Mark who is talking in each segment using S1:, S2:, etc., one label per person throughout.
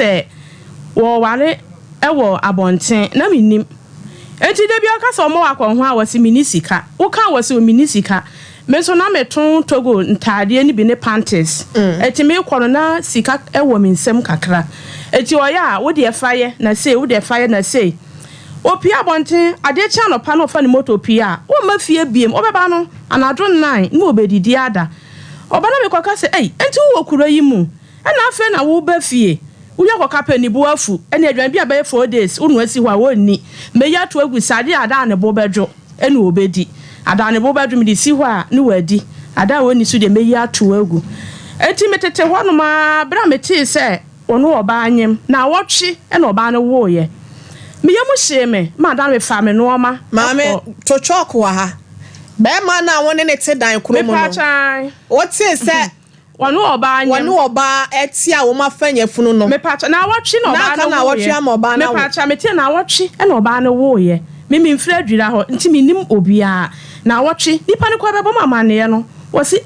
S1: say wo ware ewo abonten na minim enti de bia ka so mo akon ho a wose minisika wo kan wose minisika me so na meton togo ntade ni bi ne panties eti me kworo na sika ewo minsem kakra eti oya wo de faye na sei wo de faye na sei opi abonten ade cha no pa no fa ni moto pia wo ma fie biem obeba no anadro 9 ni obedidi ada obana me kwaka se enti wo kuro yi mu na afa na wo ba fie wo yakoka pa ni bo afu ene adwan bia ba 4 days unu asi hwa wonni me ya to agu sade ada ne bo bedwo ene obedi ada ne bo bedwo me di si hwa ni wadi ada wonni su de me ya to agu enti metete hwa no ma bra meti se ono oba anyem na wotwe ene oba ne wo ye me yamu sheme ma da me fa me no ma
S2: maame to chok wa ha be ma na woni ne te dan kuro mu no what say say wanu oba etia wo ma fanya funu no
S1: me pacha na wotwe no oba
S2: na wotwe am oba na
S1: me pacha me tie na wotwe ene oba na wo ye me mfira adwira ho nti me nim obia na wotwe nipa ne kwa bebo mama ne ye no wo se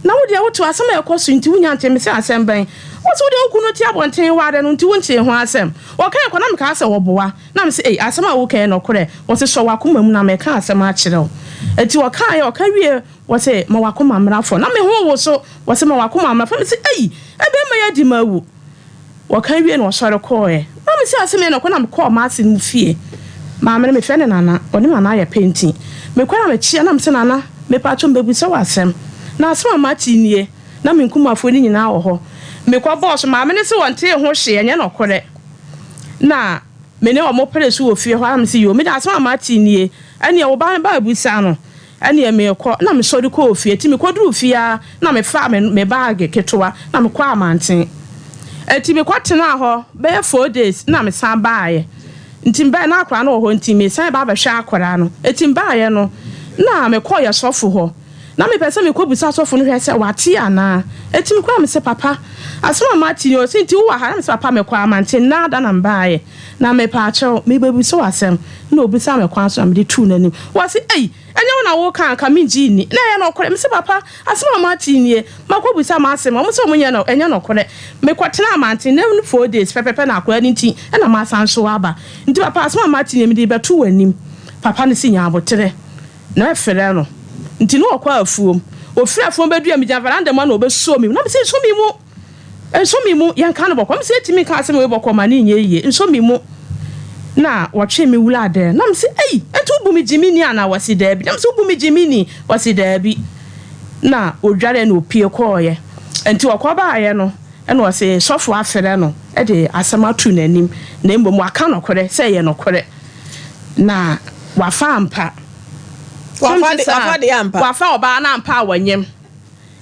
S1: na wo de woto asem ekoso nti wunya ntem se asem ban wo se wo de okunu ti abonten wade no nti wonche ho asem wo kan ekona me ka ase wo boa na me se asem a wo kan no kore wo se so wakoma mu na me ka asem a kire wo enti wo kan ye wo ka wie wo se ma wakoma mrafo na me ho wo so wo se ma wakoma mrafo me se ebe ma ya di mawu wo kan wie no sore ko ye na me se asem ye no kona me ko ma ase mu fie ma me fe ne nana oni nana ya painting me kwa na me chia na me se nana me pa cho mbebu se wasem na asema matinie na menkumafo ni nyina wo ho mekwa boss ma me ne se wonte ho hye enye no kore na me ne o mo presu wo fie ho am se yo me da asema matinie ane wo ba busa no ane me ko na me sori ko ofie ti me koduru fie na me fa me bag ketoa na me kwa amanten eti me kwatena ho be 4 days na me san baaye nti mba na akwa na ho nti me san ba hwe akwara no eti mbaaye no na me ko ye sofo ho na me pese me ko busa sofo no hwe se wate ana eti me kwa me se papa asema mati o se nti wo ha na me se papa me kwa amanten na da na mbaaye na me pa acho me bebu so asem na obusa me kwa so am de tu nanim wo se enye wo na wo kan ka minji ni na ye no kore me se papa asema mati ni makwa busa ma asem mo se omunye no enye no kore me kwatena amanten na 4 days pepepe na akwa ni nti na ma san so aba nti papa asema mati ni me de betu wanim papa ne sinya abotere na efere no nti no okwa afuom ofiri afuom bedu am javaranda ma na obeso mi na me se so mi mu ensomi mu yanka no bokwa me se timi ka asem we bokwa ma ni nye yiye ensomi mu na watwe mi wula de na me se entu bu mi jimini ana wasi da bi na me se bu mi jimini wasi da bi na odware na opie koye enti wakwa ba aye no ena wase sofo afere no e de asamatu nanim na mbom waka no kore se ye no kore na wafa ampa wafa oba na ampa awanyem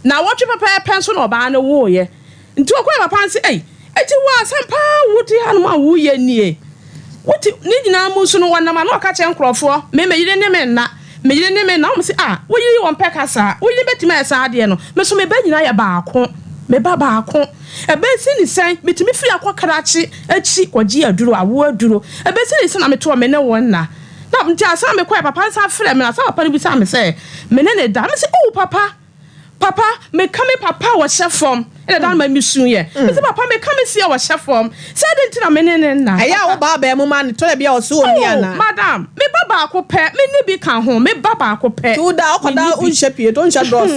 S1: na watwe papa penso na oba na wo ye nti okwa papa nse eti wa sampa wuti hanu ma wo ye nie wuti ni nyina mu so no wanama na oka che nkrofo me yire ne me na o se wo yire won peka sa wo yire betima esa ade no me so me ba nyina ya baako me ba baako ebe si ni sen betimi firi akokarachi achi kwaji aduro awo aduro ebe si ni sen na me to me ne won na nti asa me kwa papa nsa frɛ me asa papa ni bi sa me se me ne da me se papa me kame papa wa chefom ene dan ma mi sunye me se papa me kame sia wa chefom se de ntina me ne na
S2: aya wo ba mu ma ne to le bia o so oni ana
S1: madam me baba akopɛ me ni bi kan ho me baba akopɛ
S2: tu da okoda unhye pie don hye dross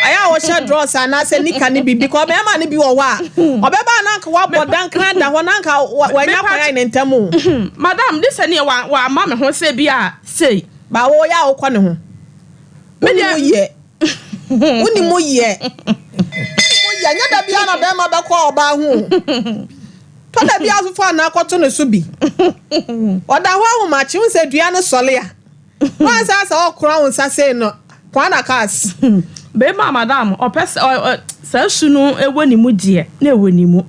S2: aya wo hye dross ana se nika ni bi because me ma ni bi wo wa obeba na nka wa bodan kran da ho na nka wa nya kwa ne ntamu
S1: madam this ne wa ma me ho se bia sei
S2: ba wo ya wo kɔ ne ho me ye Uni mo ye nya da bia na be ma be kwa oba hu to da bia so fa na akoto ne so bi oda ho hu ma chi unse dua no sole a wan sa okura unsa sei no kwa na kas
S1: be ma madam opes sa sunu ewo ni mu die na ewo ni mu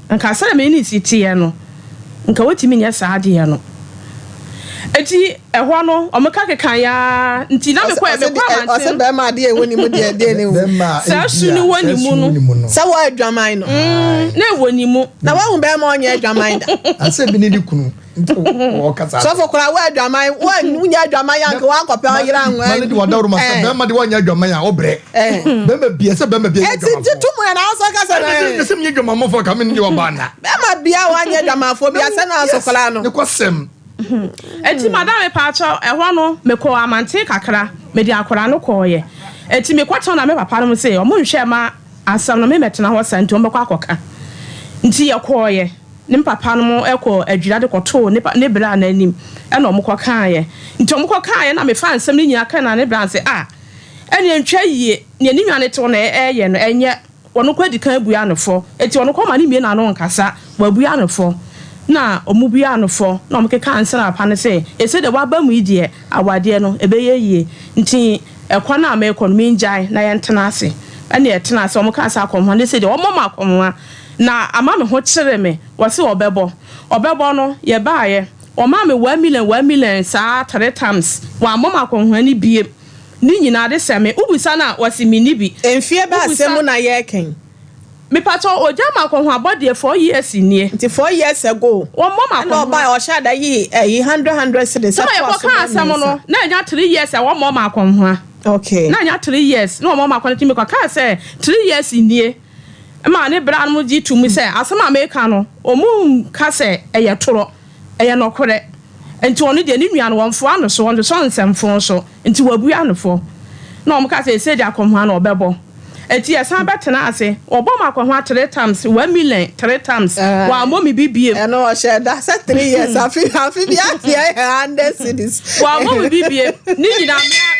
S1: nka sare me ni sitie no nka wotimi nya sa ade no eti ehwo no omeka kekan ya nti na me kwa ma
S2: ase be ma de ewo ni mu de ne wo
S1: sa sunu woni mu no
S2: sa wa adwaman no
S1: na ewo ni mu
S2: na wa hu be ma onye adwaman da
S3: ase bi ni di kunu
S2: So for kura wa adwaman wa nunya adwaman yanke wa akopɛ oyira nwa
S3: mane di wadawro ma se be ma di wanya adwaman ya obre be ma bia se be ma bia
S2: eti tumu na so ka se
S3: na se me adwaman mo fo ka me ndi obana
S2: be ma bia wanya adwaman fo bia se na so kala no
S3: ne kwasem
S1: eti madam pa acho ehwo no mekọ amante kakra me di akora no kọye eti me kwato na me papa no se o mo nhwe ma asam no me metena ho santi o mbekọ akoka nti ye kọye ne papa no ekọ adwira de kọto ne bra na anim e na omkọ kaaye nti omkọ kaaye na me fa ansam ni nyina ka na ne bra se ene ntwa yie ne ni nwane to na eye no enye wono kwa di kan bua no fo eti wono kọ ma ne mie na no nkasa wa bua no fo na omubia no fo na omkeka ansa na pa ne se ese de waba mu idie awade no ebeye yie nti ekwa na me economy njai na yentena ase ene yetena ase omka asa akomwa ne se de omoma akomwa na ama me ho kire me wose obebo no ye baaye oma me 1 million saa 3 times wa moma akomwa ni bie ni nyina de se me ubusa na wose mini bi
S2: enfie ba asemu na ye ken
S1: me pato ojama akomwa abode 4 years nie
S2: nti 4 years ago
S1: wo moma
S2: no ba o sha da yi 100 cedis
S1: so ye ko ka asam no na nya 3 years e wo moma akomwa
S2: okay
S1: na nya 3 years no moma akomwa ti me ko ka se 3 years nie ma ne bra no ji tu mu se asama America no omu ka se eye toro eye nokore enti onu de ni nua no wonfo ano so on so nsemfo so enti wabu anofo na omu ka se de akomwa na obebo enti esan betena ase obom akomwa 3 times 1 million 3 times wa momi bibie
S2: no o she da se 3 years afi bia 100 cedis
S1: wa momi bibie ni nyina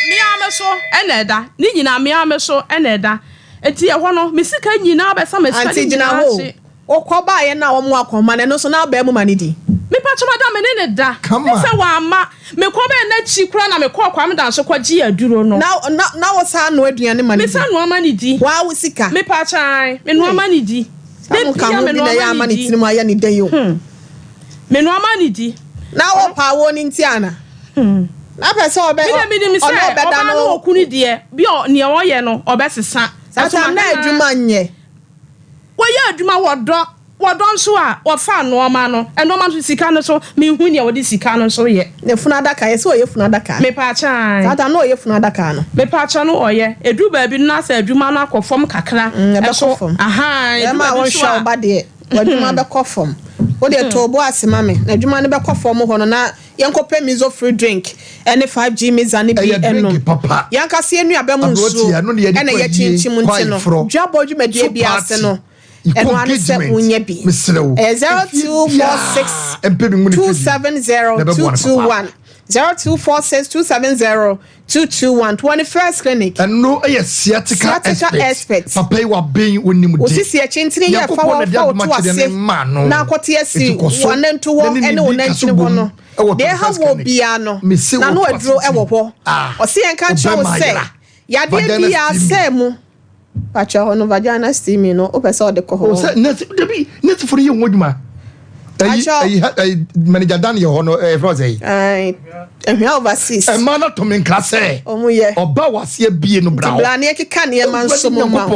S1: me ameso eneda ni nyina me ameso eneda eti ehwo no misika nyina abesa mesika
S2: anti gina ho okoba ye na omu akoma ne no so na ba mu manidi
S1: me pa choma da me ne da ese wa ama me ko be na chi kura na me ko kwa me dan so kwaji aduro no
S2: na wo sa no aduane manidi
S1: me sa no manidi
S2: wa wo sika
S1: me pa chan me no manidi
S2: me ka me no ya manidi mu aya ni den yo
S1: me no manidi
S2: na wo pa wo ni ntiana na pese obe
S1: ono beda no okuni de bi ne wo ye no obesesa
S2: asa na adwuma nye
S1: wo ye adwuma wodo nso a wo fa no ma no eno ma so sika no so me hu ne wo de sika no so ye
S2: ne funa daka ye so ye funa daka
S1: me pa chan
S2: ata no ye funa daka no
S1: me pa chan no oye edu ba bi na sa adwuma na akofom kakra
S2: eso
S1: aha
S2: e ma won sha oba de adwuma be kofom wo de tobo asema me na adwuma ne be kofom ho no na yankope mizo free drink ene 5G mizani bi eno yankase enu abemu nso ene ye chinchim ntino dwabo dwumade bi ase no eno ane se unye bi 0246 270 0246 270 21st clinic
S3: and no sciatica expert papa wa ben onimu de
S2: osisi e chintini ye fa wa to ase na akote asi wonanto wo ene wonantini wo no de ha wo bia no na no aduro e wo ho osi en kan cho se ya de bia se mu pacha ho no vagina steaming no o pese o de ko ho
S3: o se net for ye woduma ay manager dan ye ho no froze
S2: ehwe overseas
S3: e man to men classe
S2: omuye
S3: oba wase bie no bra
S2: bla ne keka ne man so mo ma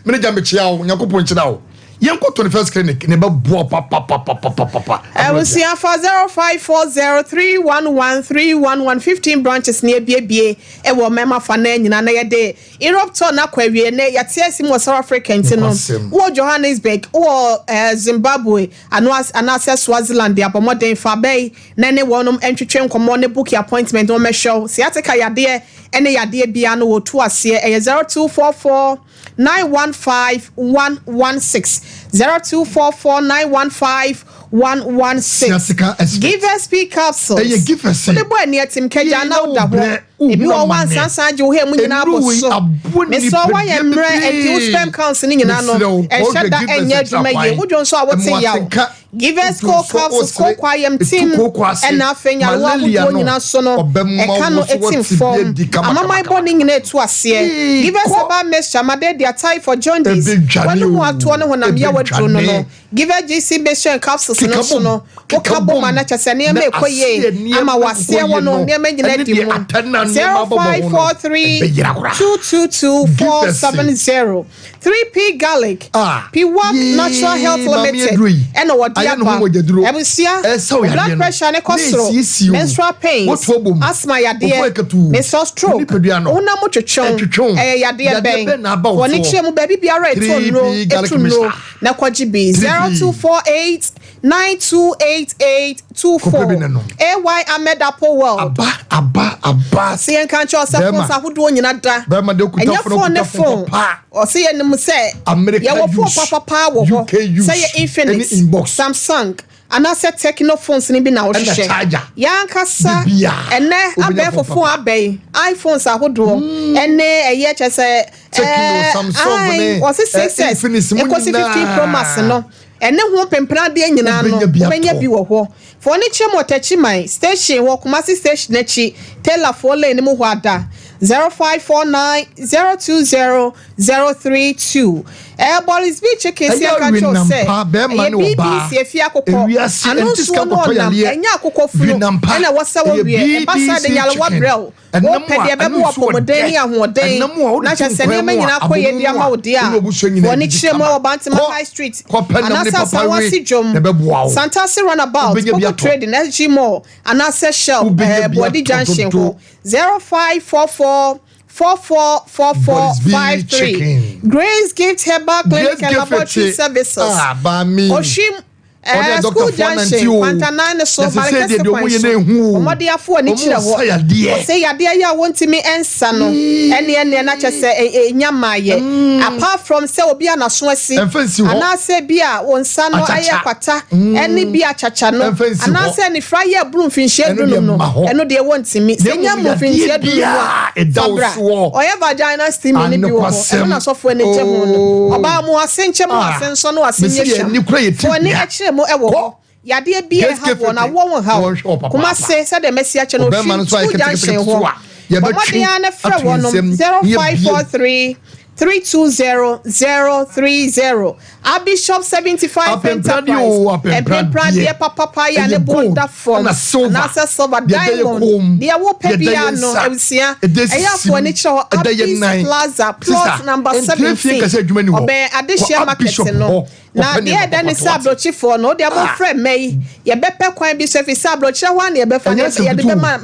S3: manager me chia wo yakopon chira wo yenko 21st clinic ne ba bo papa
S2: I will see for 0540311311 branches near bie e wo mema fa na nyina na ye de Europe tour na kwawie ne yate asim wo South Africa ntino wo Johannesburg wo Zimbabwe anase Swaziland ya pomoden fa bay na ne wonom entwetwe nkomo ne book appointment o me show siateka yade ene yade bia no wo to ase e 0244 915 0244915116 give us speak capsules
S3: give us
S2: the boy near Tim Keja now da ho ebi wo wan sansan je wo he mu nyina boso me so wa ye mre enti sperm counts ni nyina no e shada enya djuma ye wodwo nso a wote yawo give us call capsules ko kwa yem team and afenya wo wo nyina so no e ka no etim form amama body nyina etu ase give us about Miss Chamade dia tie for jaundice wanu mu ato no honam ya wadro no give us GC based capsules no so no wo ka bo ma na chese ne me ekoye ama wase wo no ne me nyina di mu 0543 222 3P Garlic. P1 Natural Health Limited. And what blood pressure and cholesterol, menstrual pains, asthma, menstrual stroke, una mucho chon, yadia bay, wanichemu baby be alright to know, na kwajibi 0248 928824 AY Ahmed Apple World. Abba. See and can't yourself who do on your nada. And your phone, or see and say, America, power, say Infinix, Samsung. And I said, taking no phones in now. Yankasa, and now I bear for 4 bay. iPhones are who do, and nay, a yet I say, Samsung, was it success? It was 50 Pro Max, no. And then one pempra de nyina no when you be wo for ni chemo tachi my station wo Kumasi station nachi tell for lane mu hwada 0549 020 032 Herbal is be chicken say can you say BBC efia kokko anu so no na enya kokko funu na wasa wo wie e basa de yale wa brel wo pede be wo pomoden ni ahoden na cha se ne nyina koye dia ma wo dia wo ni chemo wo bantima high street anasa sawasi jom santasi runabout go trading SG mall anasa shell body junction ho 0544 444453 Grace Gift Herbal Clinic and Laboratory Services. Oshim school junction Pantanana so Malakase Omodi afo ni chire ho say yade ya wonti me ensa no ene na che say nyama ye apart from say obi na so asi ana say bia wonsa no aye kwata ene bia chacha no ana say ni fra ye bru mfinhie dunu no eno de wonti me say nyama mfinhie dunu no oye vagina steam ni bi wo eno na so fo ene che ho no oba mu asenche mu asenso no asenye hwa oni akire mo ewo yade bia ha wo na wo ha kuma se de mesi ache no fi junction ho omodia na fra wo no 0543 320 Bishop 75 Enterprise and Pempra papa ya ne bonda form na silver diamond dia wo pebia no ewsia eya fo ni cho Plaza plot number 17 obe adehia market no na dia dan sabrochi for no dia mo frɛ mai ye bepe kwan bi so fi sabrochi ho na ye be fa ye de be na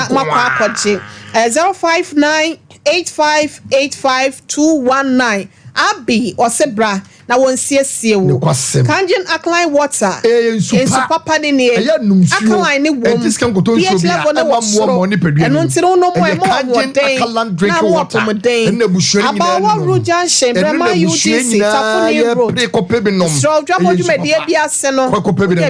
S2: makwa akɔgye 059 8585219 Abi Osebra na wonsiesie wo Kangen alkaline water ensu papa ni ne alkaline ni wom pH level na wo eno ntiro no mo na wo pomodin abawa rujan shembrama UDC tafuni road so dwabo dwumade bia se no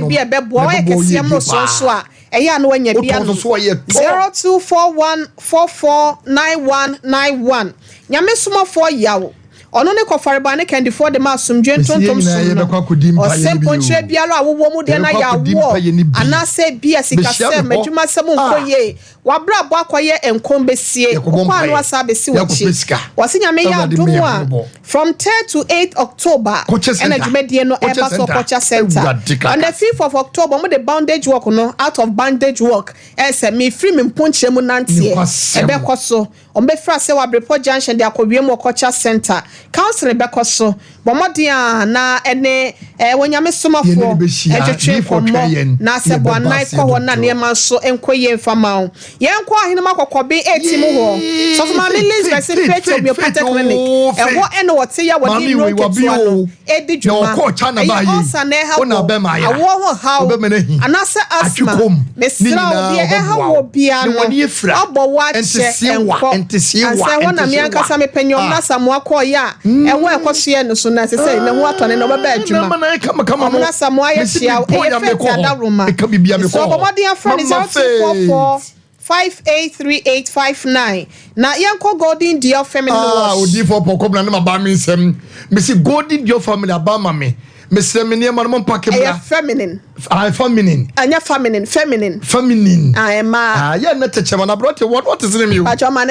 S2: bia bebo wa kese mo so a eya no anya bia 0241449191 nyame suma for yawo ono ne kofareba ne kandi for the masumdwe ntontom so o sempo ntre biara awowo mu de na yawo anase bia sikase madwuma sem nkoye wabra bo akoye enkombesie kwa anu asa besi wachi wasinyame ya dumwa from 10 to 8 October and adwumedie no eba so culture center on the 5th of October mo the bandage work no out of bandage work me free me mponche mu nantie ebe koso ombe fra se wabrepo junction de akowiem culture center council bekoso bomodia na ene wonyame somafo etwetwe komo na se bo anai ko ho na ne manso enkoye mfama yenkwa ahinema kokobe etim ho so for my list specific homeopathic clinic ewo ene wote ya wodi no ketuano edi djuma osa na ha awo ho how anasa asma mesra obi ha wo bia no abo wa che enko ansa wona mi ankasa mepanyom na samoa ko ya ewo ekoso no so na se say ne ho atone no baba adwuma na samoa ya chia e feta da roma so bomodi afra ni 0244 583859 na yanko golden deal family wash
S3: odi for pokobla na maba mi nsem me si golden deal family abama me Mr. Miniam and Packabla feminine. Anya feminine. I am not a chairman. I brought you what is the name? But your man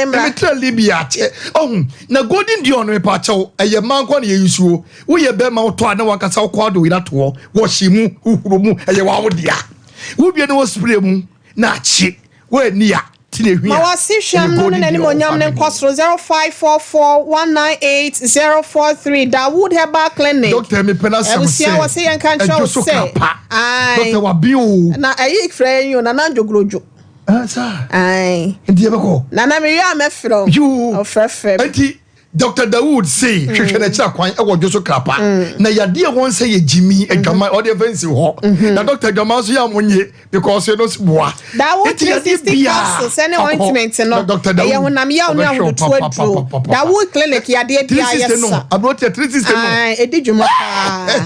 S3: Libya. Oh, na golden dion repacho, a young man you we a bema to no one can so quad with that war. Was she moo, who moo, a yawadia. Who be no spray moon, not she, where near. tine hwia
S2: ma wasi hwam no ne mo nyam ne nkosro 0544198043 Dawood Herbal Clinic
S3: Doctor me pena sem
S2: say e wasi yan kan show say
S3: Doctor Wabio
S2: na ayi friend you na nanjogrojo
S3: sir
S2: ndiye bako na me ya me fro
S3: you
S2: ofrefe
S3: Dr. Dawood say hwehwe na kira kwan e wojo so krapa na yade won say ye jimi adwama o de fancy ho na Dr. Dwama so ya monye because you know boa
S2: Dawood 360 capsules any ointment no e honam ya onu ahudo to adro Dawood clinic yade bia yesa
S3: about 360 no
S2: edi dwuma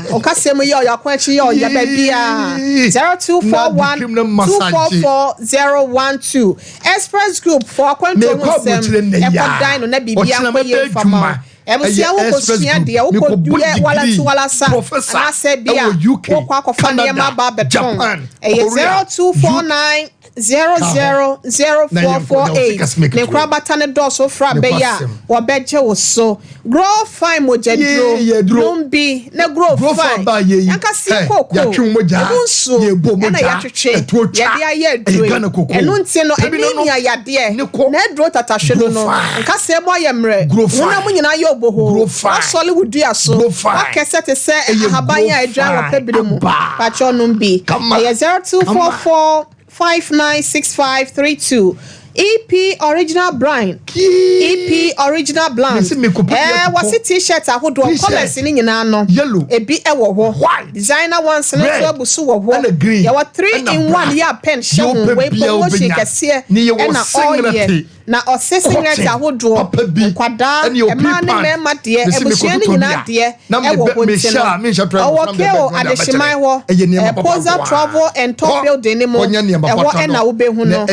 S2: o kasem ye o yakwa chi ye o ya ba bia 0241244012 Express Group for kwanto musem e ko dine no na bibia kwa fama ebusia wo kosua de wo kodue wala sa na se bia wo kwa kofane ma ba beton 0249 000448 ne kwa batane doso fra be ya wo beje wo so grow fine mojadro numbi ne grow fine yanka si koko ebunso na ya twetwe ya dia ya dro enu nti no eni ya yade na dro tatahwe no nka se mo ye mre wona mo nyina ye oboho asole wudua so akesete se ahaban ya edwa wo pebire mu pacho numbi 0244 596532 EP original brand EP original blend wasi t-shirt ahodo colors ni nyina no ebi ewo ho designer ones na so abusu wo ho ya wa 3 in 1 ya pen show we promotion kese na oil na osesingret ahodo kwada e ma ne mema de ebusu ni nyina de ewo ho ntino owo adeshimai ho Poza Travel and Top Building ni mo ewo na wo be hu no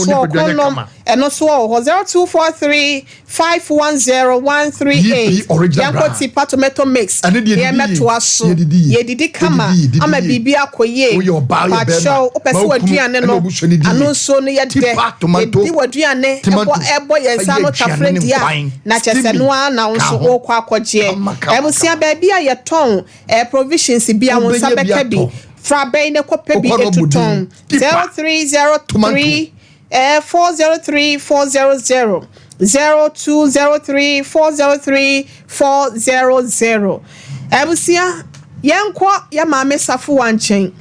S2: so konom eno so 0243 510138 yanko tipa tomato mix ye meto aso ye didi kama ama bibia akoye pacho opese waduane no anu so no ye de di waduane ebo yensa no tafredia na chese no na nso okwa akogye ebusia baabia ye ton provisions bia wonsa beka bi fra bay ne kope bi etuton 0303 403 0203 403 400 ebusia yenkwo ya maame safo wanchen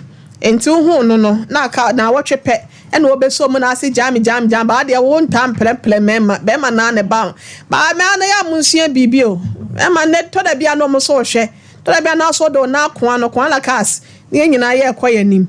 S2: enti hu no na aka na wotwepe ena obeso mu na ase jam ba de wo ntam premple mema be ma na ne ba me na ya munsua bibio e ma ne to da bia no mo so hwe to da bia na so do na ko la kas ne nyina ye kwayanim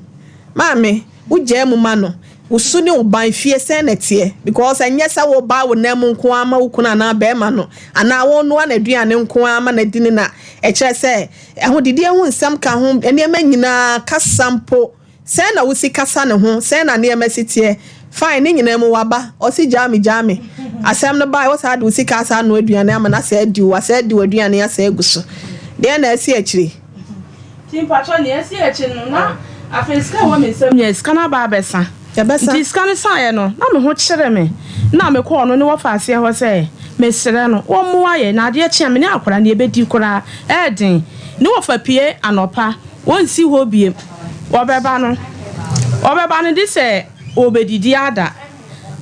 S2: maame wo jam ma no usuni uban fie senete because anyesa wo ba wo nam nko ama wo kuna na be ma no ana wo no na aduane nko ama na dini na e kire se ehodidi ehu nsam ka ho enema nyina kasampo se na wo si kasa ne ho se na ne emasitie fine nyina mu waba o si jami asem no ba wo sa de wo si kasa no aduane ama na se adi wo sa adi aduane ya sa eguso de na asi akiri tim patro ne asi akiri no na afenska wo mesem yes kana ba besa nti scan say no na me ho kyere me na me ko no ne wo faase ho say me sere no wo mo aye na ade akye me ne akora ne ebedi kora edin ne wo fa pie anopa won si ho bie wo beba no di se obedidi ada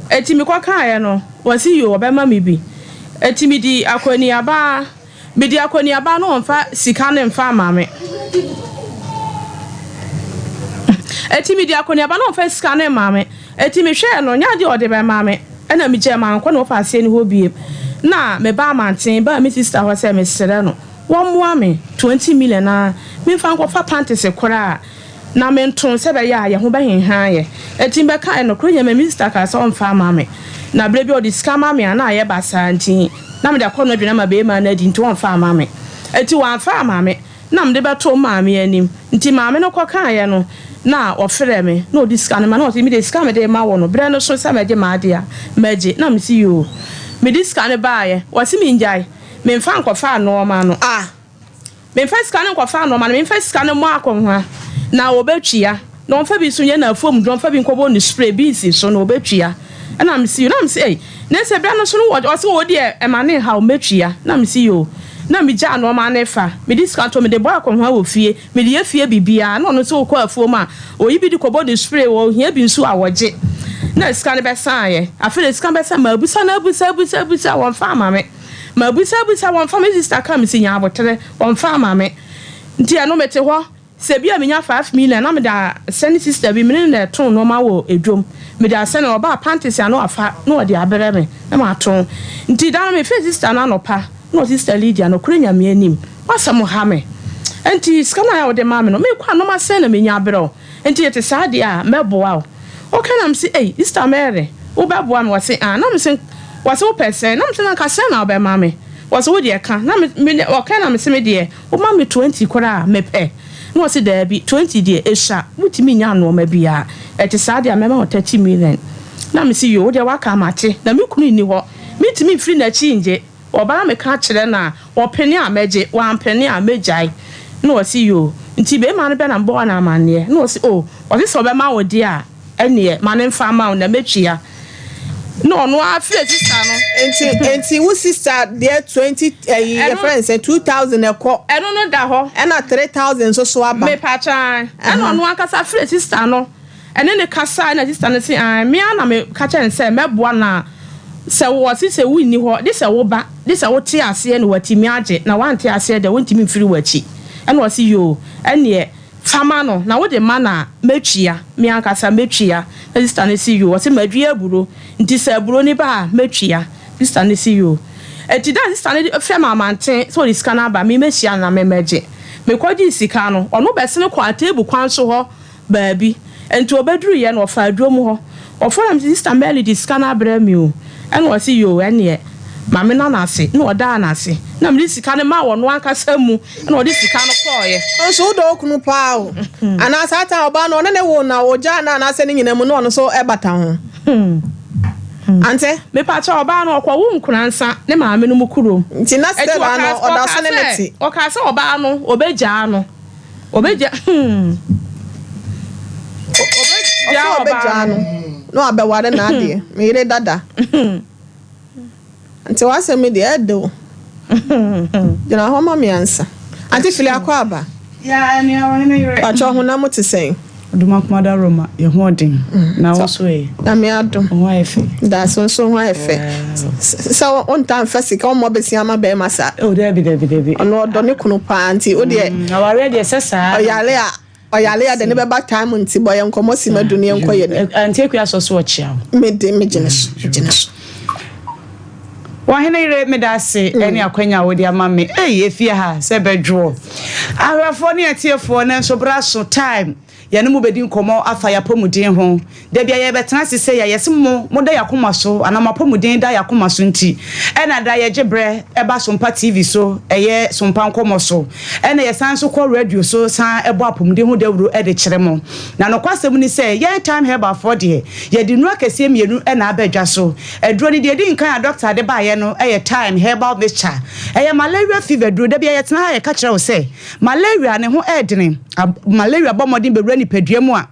S2: eti me kwa kan no wo si yo wo be ma me bi eti mi di akwani aba no mfa sika ne mfa maame eti mi di akonia ba no fa sika na maame eti mi hwe no nya de ode be maame ena mi je man kwa no fa ase ni ho biem na me ba manten ba mi sister ho se me sere no wo moa me 20 million na mi fa nko fa panties kora na me nton se be ya ho be henhan ye eti be kai no kro nya me sister ka so mfa maame na bre bi odi sika maame na ye ba santin na me de kɔ no dwena ma be ma na di nto mfa maame eti wa mfa maame na me de be to maame anim nti maame no kɔ kan ye no na ofere me no discount ma no me de discount me de ma wo no bre no so sa me de ma de a meje na me si yo me discount ba ye wasi me njai me mfa nkofa no ma no me mfa discount nkofa no ma no me mfa discount mo akonwa na obetwia na onfa bi so nye na afom dron fa bi nkobo ni spray bi si so na obetwia na me si yo na me say na se bre no so no wo se wo de e ma ne ha o metwia na me si yo na mi ja no ma na fa me discount me de boy akonwa wo fie me de afie bibia na no so ko afuo ma oyi bi di kobo de spray wo hia bi nsu awoje
S1: na scan be say I feel scan be say mabusa na busa won fa mame mabusa won fa me sister come si nya abotere won fa mame nti ano mete ho se bia menya 5 million na me da send sister bi me na ton no ma wo edwom me da send oba panties ano afa na odi abere me na ma ton nti da me face sister na no pa no sister Lydia no kurenya me anim wasam ha me enti scan na ya wo de ma me no me kwa no ma send na menya abere enti ete saade a meboa o okay na me say sister Mary wo beboa me wo say na me say wo say wo person na me say na ka send na wo be ma me wo say wo de ka na me okay na me say me de wo ma me 20 kwara me pe no say there be 20 de esha mutimi nya no ma bia ete saade a me ma 30 million na me say yo wo de waka mache na me kunu ni ho mitimi free na chi nje oba me ka kire na wo peni a meje wa peni a mejai no say yo nti be ma no be na mbo na amane no say o say so be ma wo de a ene ma ne mfa ma na metwia no afi sister no
S2: enti wo sister there 20 your friends say 2000 eko
S1: eno no da ho
S2: ena 3000 so aba
S1: me pa chan eno akasa afi sister no ene ne kasa na sister no say me na me ka chen say meboa na se wo si se wini ho de se wo ba de se wo te ase na watimi age na wan te ase de wontimi mfiri wachi ene wo si yo ene fama no na wo de mana metwia me ankasa metwia na sister ne si yo wo se madua aburo nti se aburo ni ba metwia sister ne si yo eti da sister ne fe mamanten so di scanner ba me mehia na me meje me kwaji sika no ono be se ne kwa table kwan so ho baabi enti obeduru ye no fa aduom ho ofo am sister Mary di scanner bra mi o ene wo si yo ene mame na na ase na oda na ase na me sika ne ma wo no ankasa mu na odi sika no koye
S2: so do okunu pa o ana sata oba no ne wo na oja na ase ne nyina mu no so ebata ho ante
S1: me pa cha oba no kwa wo nkuransa ne maame no mu kuro
S2: nti na se ba no oda so ne neti
S1: o ka se oba no obeja no obeja
S2: no abeware na ade me ire dada Ante wase me de edo. Jina ho ma me ansa. Ante fili akwa aba.
S4: Ya ni awo ni yire.
S2: Acho ho na mo te sen.
S4: Oduma komada Roma ye ho odin. Na wo so e.
S2: Na me adom.
S4: Ho efe.
S2: Da so ho efe. So on time first ka mo besi ama be masa.
S4: O de bi.
S2: Ono do ne kunu pa anti o de.
S4: Aware de sesa.
S2: Oyale ya de ne be back time nti boy enkomo si maduni enkoye ne.
S4: Anti akua so so chia.
S2: Me jeneso.
S4: Wahene ire medase eni akwanya wo de ama me efie ha se bedwo ahwafo ne atiefo ne so braso time ya ne mu bedi nkomo afa ya pomuden ho da bia ye betena sese ya yesemo mo da yakoma so anama pomuden da yakoma so nti ena da ye gebre eba Sompa TV so eye Sompa Nkomo so ena ye san so call radio so san ebo apomuden ho dawuro e de kiremo na no kwasem ni se ye time Herbal for de ye di nu akese mienu ena abadwa so eduro ni de di nkan doctor de ba ye no eye time Herbal mixture eye malaria fever duro da bia ye tena ha ye ka kire wo se malaria ne ho edene malaria bomodin be nipadua mu a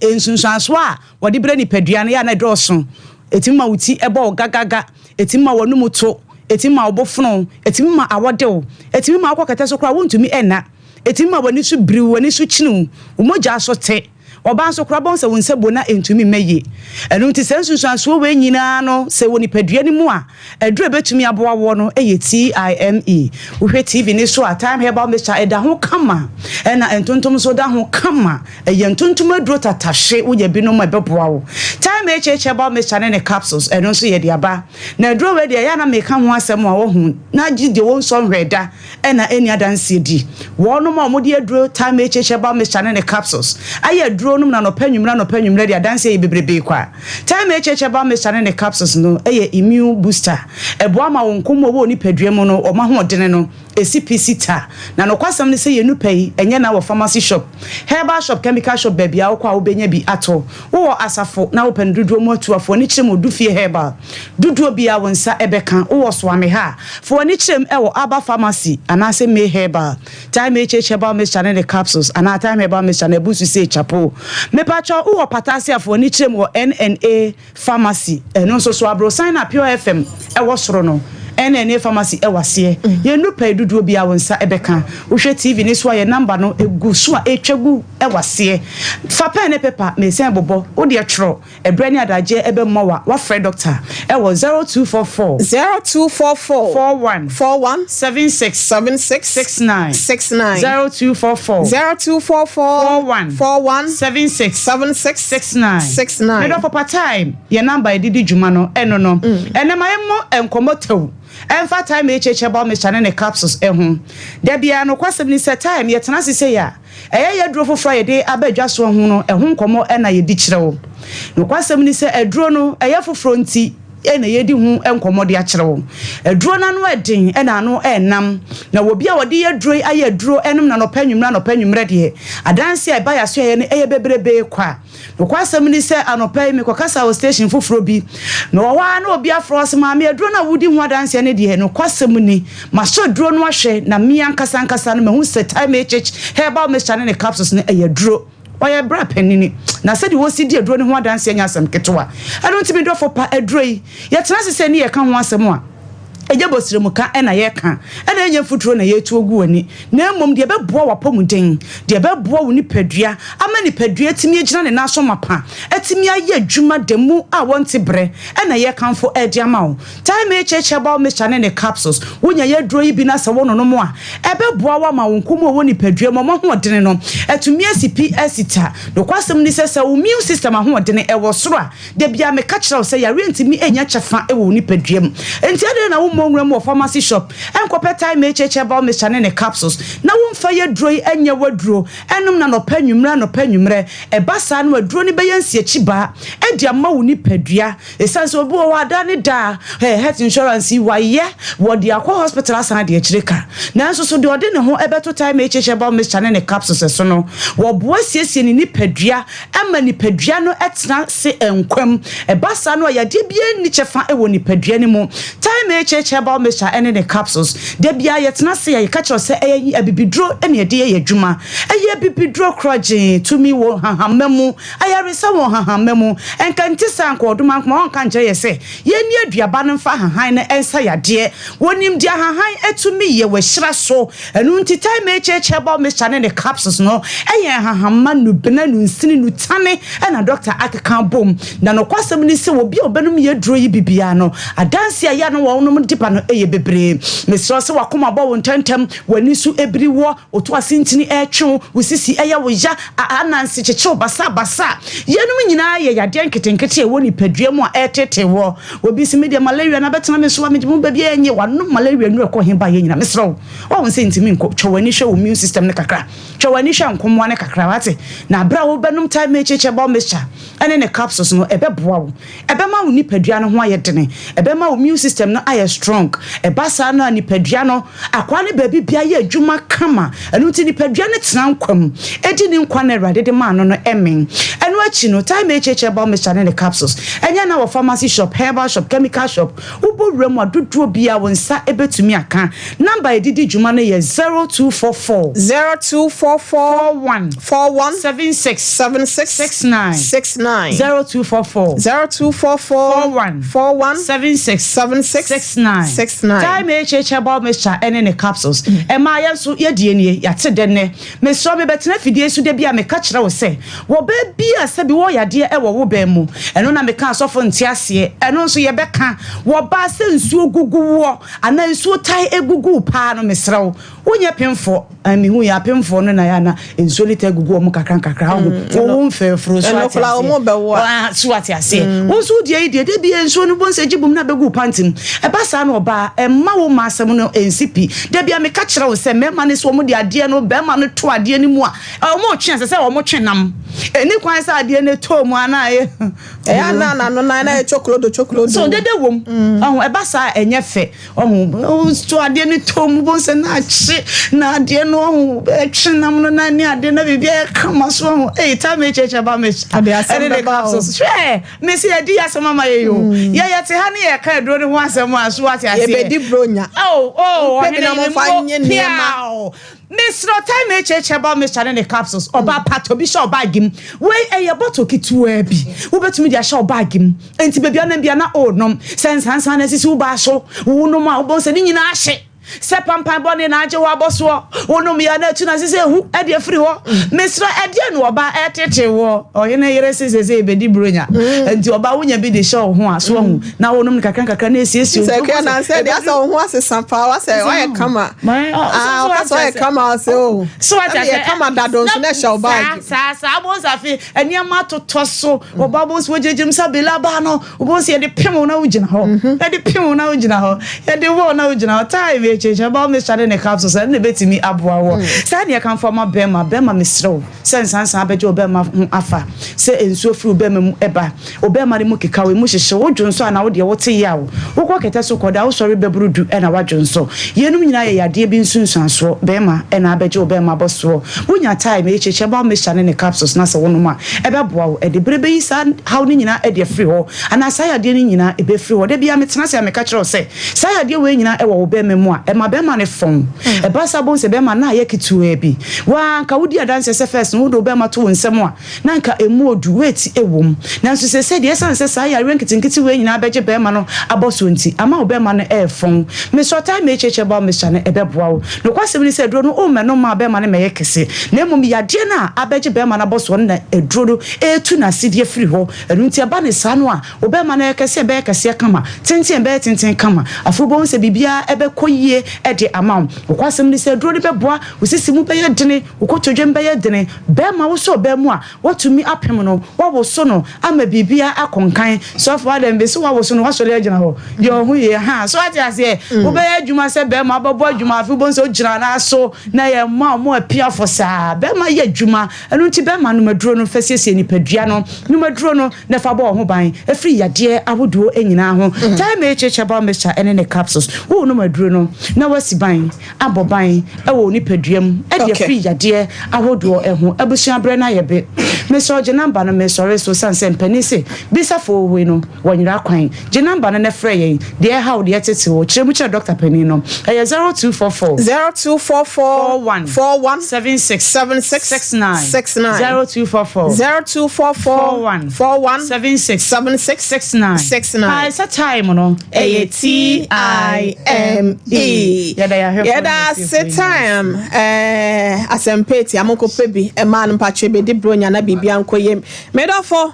S4: ensunsuanso a wode bre nipadua no ya na doso etimma wuti ebo gagaga etimma wanum to etimma obofono etimma awodew etimma akokata so kra wontumi ena etimma wani so biri wani so chinu umoja so te oba so kra bon se wonse bona entumi meye enu nti sensunsuanso we nyina no se woni padua ni mu a edure betumi aboa wo no eye TIME uhwe TV ni so a time Herbal mixture eda ho kama ena entontom so da ho kama eye entontom aduro tatashe uye bi no ma beboa wo time Herbal mixture ne capsules enu so ye de aba na aduro we de ya na me ka ho asem a wo hu na gide wo nso hweda ena eni adanse di wo no ma mo de aduro time Herbal mixture ne capsules aye aduro na no panwumra dia dance e bebrebe kwa time Herbal mixture ne capsules no eye immune booster ebo ma won komo wo ni padua mu no o ma ho odene no esipicita na no kwasam ne se ye nupai enye na wo pharmacy shop herbal shop chemical shop babia wo kwa wo benya bi ato wo asafo na wo penduduo mu atuafo ni kirem odufie Herbal duduo bia wonsa ebeka wo so ame ha fo ni kirem e wo aba pharmacy anase me Herbal time Herbal mixture ne capsules ana time Herbal mixture ne busu se chapo me pacho wo potassium fo ni kirem wo NNA pharmacy eno so so abro sign up Pure FM e wo soro no NNA pharmacy e wase ye nupa duduo bia wonsa ebeka wo hwe TV ni so ye number no egu so a etwagu wase fa pen ne paper me sen bobo wo de tro ebrani adaje ebe mmowa wa frɛ doctor e wo 0244 41 76 69 0244 41 76 me do papa time ye number e didi djuma no eno no ene mayemo enkomo taw emfa time echeche ba me chane ne capsules ehu da bia no kwasem ni set time ye tena sese ya eye duro foforo ye de abadwa so hu no ehu nkomo ena ye di kirewo no kwasem ni se eduro no eye foforo nti ena ye di hu enkomo de a kirewo eduro na no edin ena no enam na wobi a wode ye duro aye duro enum na no panwumra de adanse e ba ya so ye ne eye bebrebe kwa no kwasem ni se anopai me kokasa o station foforo bi no wa na obi afro se ma me eduro na wudi hu adanse ne de no kwasem ni ma so duro no ahwe na me ankasa no me hu se time church herbal mixture ne capsules ne eye duro oye bra penini na said wo si di eduro ne hu adanse anya asem ketewa eno ntimi do fo pa eduro yi ye tena se ne ye ka ho asem a eje bosire mu ka ena ye ka ena enye futuro na ye tu ogu ani na emom de beboa wapomuden de beboa wo nipadua ama nipadua timi agina ne naso mapa etimi aye adwuma demu a wonte bre ena ye kanfo edi ama wo time echeche ba me chane ne capsules wonya ye duro yi bi na se wono no mo a ebeboa wa ma wo nkomo wo nipadua mo ho odene no etumi asipi asita no kwasem ni se wo immune system ho odene e wo soro a de bia me ka kira wo se ya rentimi enya chefa e wo nipadua mu enti ade na wo mongrem pharmacy shop enkope time echeche ba me chane ne capsules na wonfa ye duro enya waduro enum na no panwumre e basa no waduro ni be yansi achiba e dia ma wo ni padua esanse obi wo wada ne da health insurance wa ye wo dia kwa hospital asan de achireka na nso so de ode ne ho ebeto time echeche ba me chane ne capsules so no wo boa siesie ni padua ama ni padua no etna se enkwam e basa no ya de bia ni chefa e wo ni padua ni mu time echeche Herbal mixture ene ne capsules de bia yetena se ye ka kiro se eyi abibidro ene de ye adwuma eyi abibidro kroje tumi wo hahamemu ayaresa wo hahamemu enkanti sanko oduma nkoma onka nje ye se ye ni aduaba no fa hahan na ensa yade wonim dia hahan etumi ye wehira so enu nti time echeche herbal mixture ene ne capsules no eye hahamma nu bena nu nsini nu tane ena doctor akeka bom na no kwasem ni se obi obenum ye duro yi bibia no adanse aya no wo no dipa no eye bebre mesro se wakoma bo wontentem wani su ebri wo oto asintini etwe wosisi eye wo ya ananse cheche basa yenum nyina ye yade nketenkete e woni padua mu a etete wo obi si media malaria na betena me so wa mejimu ba bia enye wano malaria nu ekọ hemba ye nyina mesro wo won se ntimi nko twani hwe immune system ne kakra twani hwe nkomo ne kakra wate na bra wo benum time echeche ba mixture ene ne capsules no ebeboa wo ebema wo ni padua no ho ayedene ebema wo immune system no aye strong e basa no nipadua no akwa ne baby bia ye adwuma kama enu ti nipadua ne tena nkwam edi ni nkwa na awrade de ma no no emen enu achi no time echeche ba me chane ne capsules enya na wo pharmacy shop herbal shop chemical shop ubowura mu adodo bia wonsa ebetumi aka number edidi dwuma no ye 0244 69 0244 69 time echeche ba mixture ene ne capsules e ma ye so ye die nie ya te denne me so me betena fidie su de bia me ka kire wo se wo ba bia se bi wo yade e wo ba mu eno na me ka asofo ntiase eno nso ye beka wo ba se nsuo gugu wo ana nsuo tai egugu pa no mesra wo wonya pemfo ami hu ya pemfo no na ya na nsuo lita gugu wo mu kakra ho wo mfe fro so ati so ati ase wo so die de bia nsuo no bon se gibum na begu pantim e basa no ba emma wo masem no NCP de bia me ka kire wo se mema ne so mo de ade no be ma no to ade ni mu a mo twen se wo mo twenam eni kwan se ade ne to mu ana ye
S2: na no na chocolate
S4: so de wom e basa enye fe to ade ne to mu bon se na chi na ade no twenam no na ni ade na bibia kama so time echeche ba me ade asem capsules me se ade asem ma ye yo ye te ha ne ye ka edro ne ho asem aso ati ase
S2: ye be di bronya
S4: pe na mo fa nye niema Mr. Time echeche ba me chane ne capsules oba pato bi sha oba gim we eye bottle kituwa bi wo betumi dia sha oba gim enti bebia na bia na onom sense hansa na sisi wo ba so wo no ma wo bon se ni nyina ahye se pampan bone na age wo aboso wonum ya na tu na se hu e de free ho mesra e de no oba e tete wo oyene yere se ebedi bronya enti oba wonya bi de show ho aso hu na wonum kakran na esiesie
S2: se ke na se de aso ho asesa pa wa se o kama o kama se o
S4: so ati
S2: e kama dadon so na show bag
S4: sa bonza fi eniama totoso oba bonso wejejem sa belaba no bonso ye de pem na ugina ho e de pem na ugina ho e de wo na ugina ho time e cheche ba me start ne capsule se ne betimi aboa wo sa ne kan forma bema misro sensansa abeje obema afa se ensuo fru obema mu eba obema ne mu kekawe mu hyehye wo dwonso ana wo de wo te yawo wo ko kete so koda wo sori bebrudu ena wa dwonso yenum nyina ye yade bi nsunsuanso bema ena abeje obema boso wonya time e cheche ba me start ne capsules na se wonum a ebeboa wo e de brebe yi sa how ni nyina e de free ho ana sa yade ni nyina e be free ho de bia metena se ameka kire se sa yade we nyina e wo obema mu a e ma bema ne fon e ba sa bon se bema na ye kitu bi wa nka wodi adanse se first no do bema to nsem a na nka emu odu weti ewom na nso se de esanse sa ya renkinkiti we nyina beje bema no aboso nti ama obema no e fon me so time e cheche ba me chane e beboa wo no kwasem ni se dro no o me no ma bema ne meye kese na emum yade na abeje bema na aboso na edro do etu na sidie free ho enu nti aba ne sa no a obema na kese be kese kama tenten be tenten kama afubo nse bibia ebe koyie e de ama kwasem ni se dro ni beboa osisi mu be ye dene ukotodwem be ye dene bema wo so bemu a watumi apem no wo so no ama bibia akonkan so for dem be so wo so no wo so le agina ho yo hu ye ha so ati ase wo be adwuma se bema ababo adwuma afubo nse ogina na so na ye ma mo apia for sa bema ye adwuma enu nti bema no maduro no fasiesie ni padua no maduro no na fa bo ho ban afri yade ahodo enyina ho time e cheche ba mecha ene ne capsules wo no maduro no na wasi ban aboban e wo ni paduam e de free yade ahodo eho abusua bre na ye be me so je number no me sorry so sanse mpani se bisa fo we no wonyira kwan je number no na frɛ ye de how de tete wo kyeremu kyerɛ doctor pani no e 0244 41 0244 41
S2: 7669
S4: ai sa time no
S2: time yada se time asempeti amoko pebi e man mpache be di bronya na bibia nkoyem medofo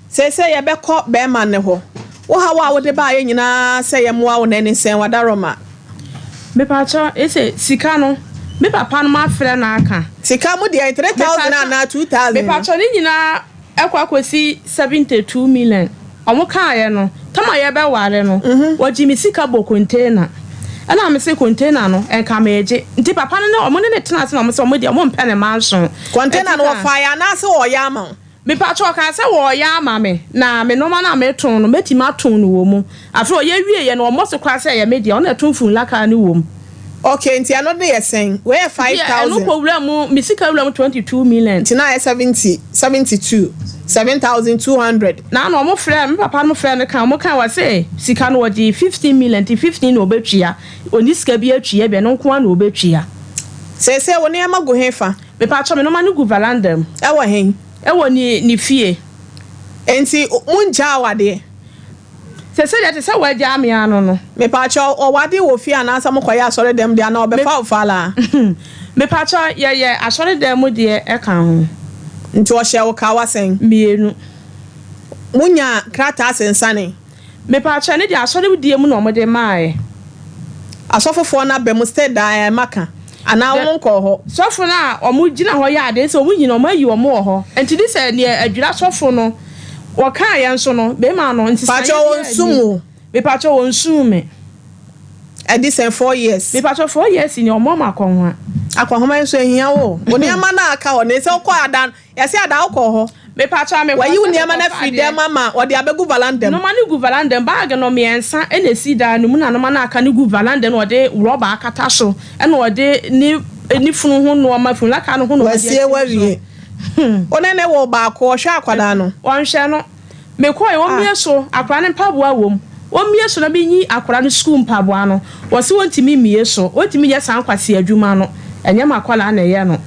S2: se ye be ko be man ne ho wo ha wa wo de ba ye nyina se ye moa wo na ni sen wadaroma
S1: me pacho ese sika no me papa no ma frɛ na aka
S2: sika mu de 3000 na 2000
S1: me pacho ni nyina ekwakosi 72 million omo kan ye no tama ye be ware no woji mi sika bo container ana me se container no enka meje nti papa no omo ne tena se no mo se omo de omo mpe ne manso
S2: container no fire na se wo ya ma
S1: me pacho ka se wo ya ma me na me no ma na me ton no meti ma ton no wo mu afro ye wie ye no omo se kwa se ye media ona ton fun laka ni wo mu
S2: okay nti ano de yesen we 5000
S1: no problem mu mi sika wura mu 22 million
S2: nti na 72 7200
S1: na no mo frɛ me papa no frɛ no kan mo kan wa se sika no wodi 15 million ti 15 no obetwia oni sika bi atwia be no nko na obetwia
S2: se woni ama go hefa
S1: me pa cho me no ma no gu valandam
S2: e wo hen
S1: e wo ni fie
S2: enti munja awade
S1: se de se wa ja me ano no
S2: me pa cho owade wo fie ana asa mo koya asore dem de ana obefa ofala
S1: me pa cho ye asore dem de e kan ho
S2: nti o hye wo ka wasen
S1: mienu
S2: munya krata sensane
S1: me pa cho ne de asore de mu no mo de mae
S2: asofofo na be mu stay da maka ana won ko ho
S1: sofo na omo gina ho ya de se omo nyina omo ayi omo ho enti di se ne adwira sofo no wo kan ya nso no be ma no enti
S2: pa cho won sumu
S1: me pa cho won sumu
S2: edi sen 4 years
S1: me pa cho 4 years ni omo ma kon ho
S2: akwahoma nso ehia wo oni ama na aka ho ne se ko adan ya se ada ko ho
S1: me pa cho me
S2: wa yi oni ama na freedom mama wo de abegu valandem
S1: no ma ni gu valandem bag no me ensa e na si da no mu na no ma na aka ni gu valandem no de rubber akata so e na de ni funu ho no ma funu laka no ho no
S2: wasie wawie onene wo ba ko hwe akwada no
S1: wonhwe no me ko e wo mie so akwada ne mpaboa wom wo mie so na be nyi akwada no school mpaboa no wo se wontimi mie so wontimi ye san kwase adwuma no enye makwala na ye no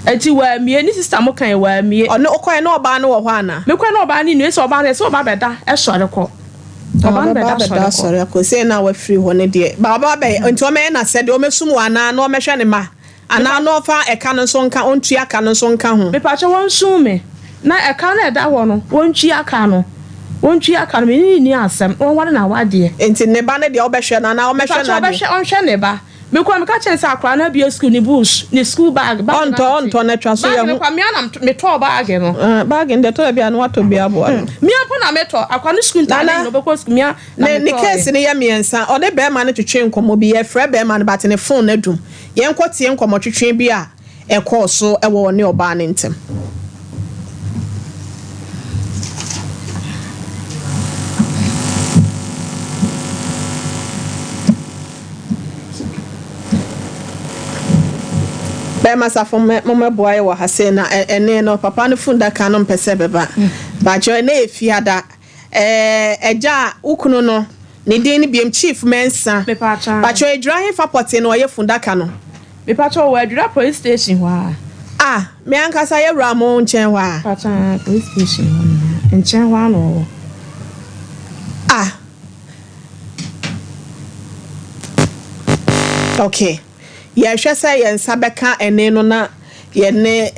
S1: enti wa mie ni sister mo kan wa mie
S2: ono okoy na oba no wo ho ana
S1: me ko na oba ni nu ese oba na ese oba beda e sore ko Oban beda
S2: sorry akose na wa free ho ne de baba be nti o me na se de o mesum wa na no me hwe ne ma ana no fa eka no so nka ontu aka no so nka ho
S1: me pa che won sum me na eka na eda ho no wontu aka no me ni asem won ware na wade
S2: nti ne ba ne de o be hwe na o me hwe na de
S1: on hwe ne ba me kwa me ka chen sa akra na bi school ni bush ni school bag
S2: onto na twa so ya
S1: me kwa me na me to bag no
S2: bag de to bia no wato bia bo
S1: me apo na me to akwa ni school ta no be ko school me
S2: ne case ne ya miensa o de be ma ne twetwe nkomo bi ye frɛ be ma ne bat ne phone na dum ye nkotie nkomo twetwe bi a e ko so e wo ne oba ne ntem be masafo mo boaye wa hase na ene no papa no funda ka no mpese beba ba jo na efiada eja ukunu no ne din ni biem chief mensa ba jo edra fa pote no ye funda ka no
S1: me pa cho wa edra police station wa
S2: me ankasa ye wura mo nchen wa
S1: pata police station nchen wa no
S2: okay ya hwe say yen sabeka ene no na ye ne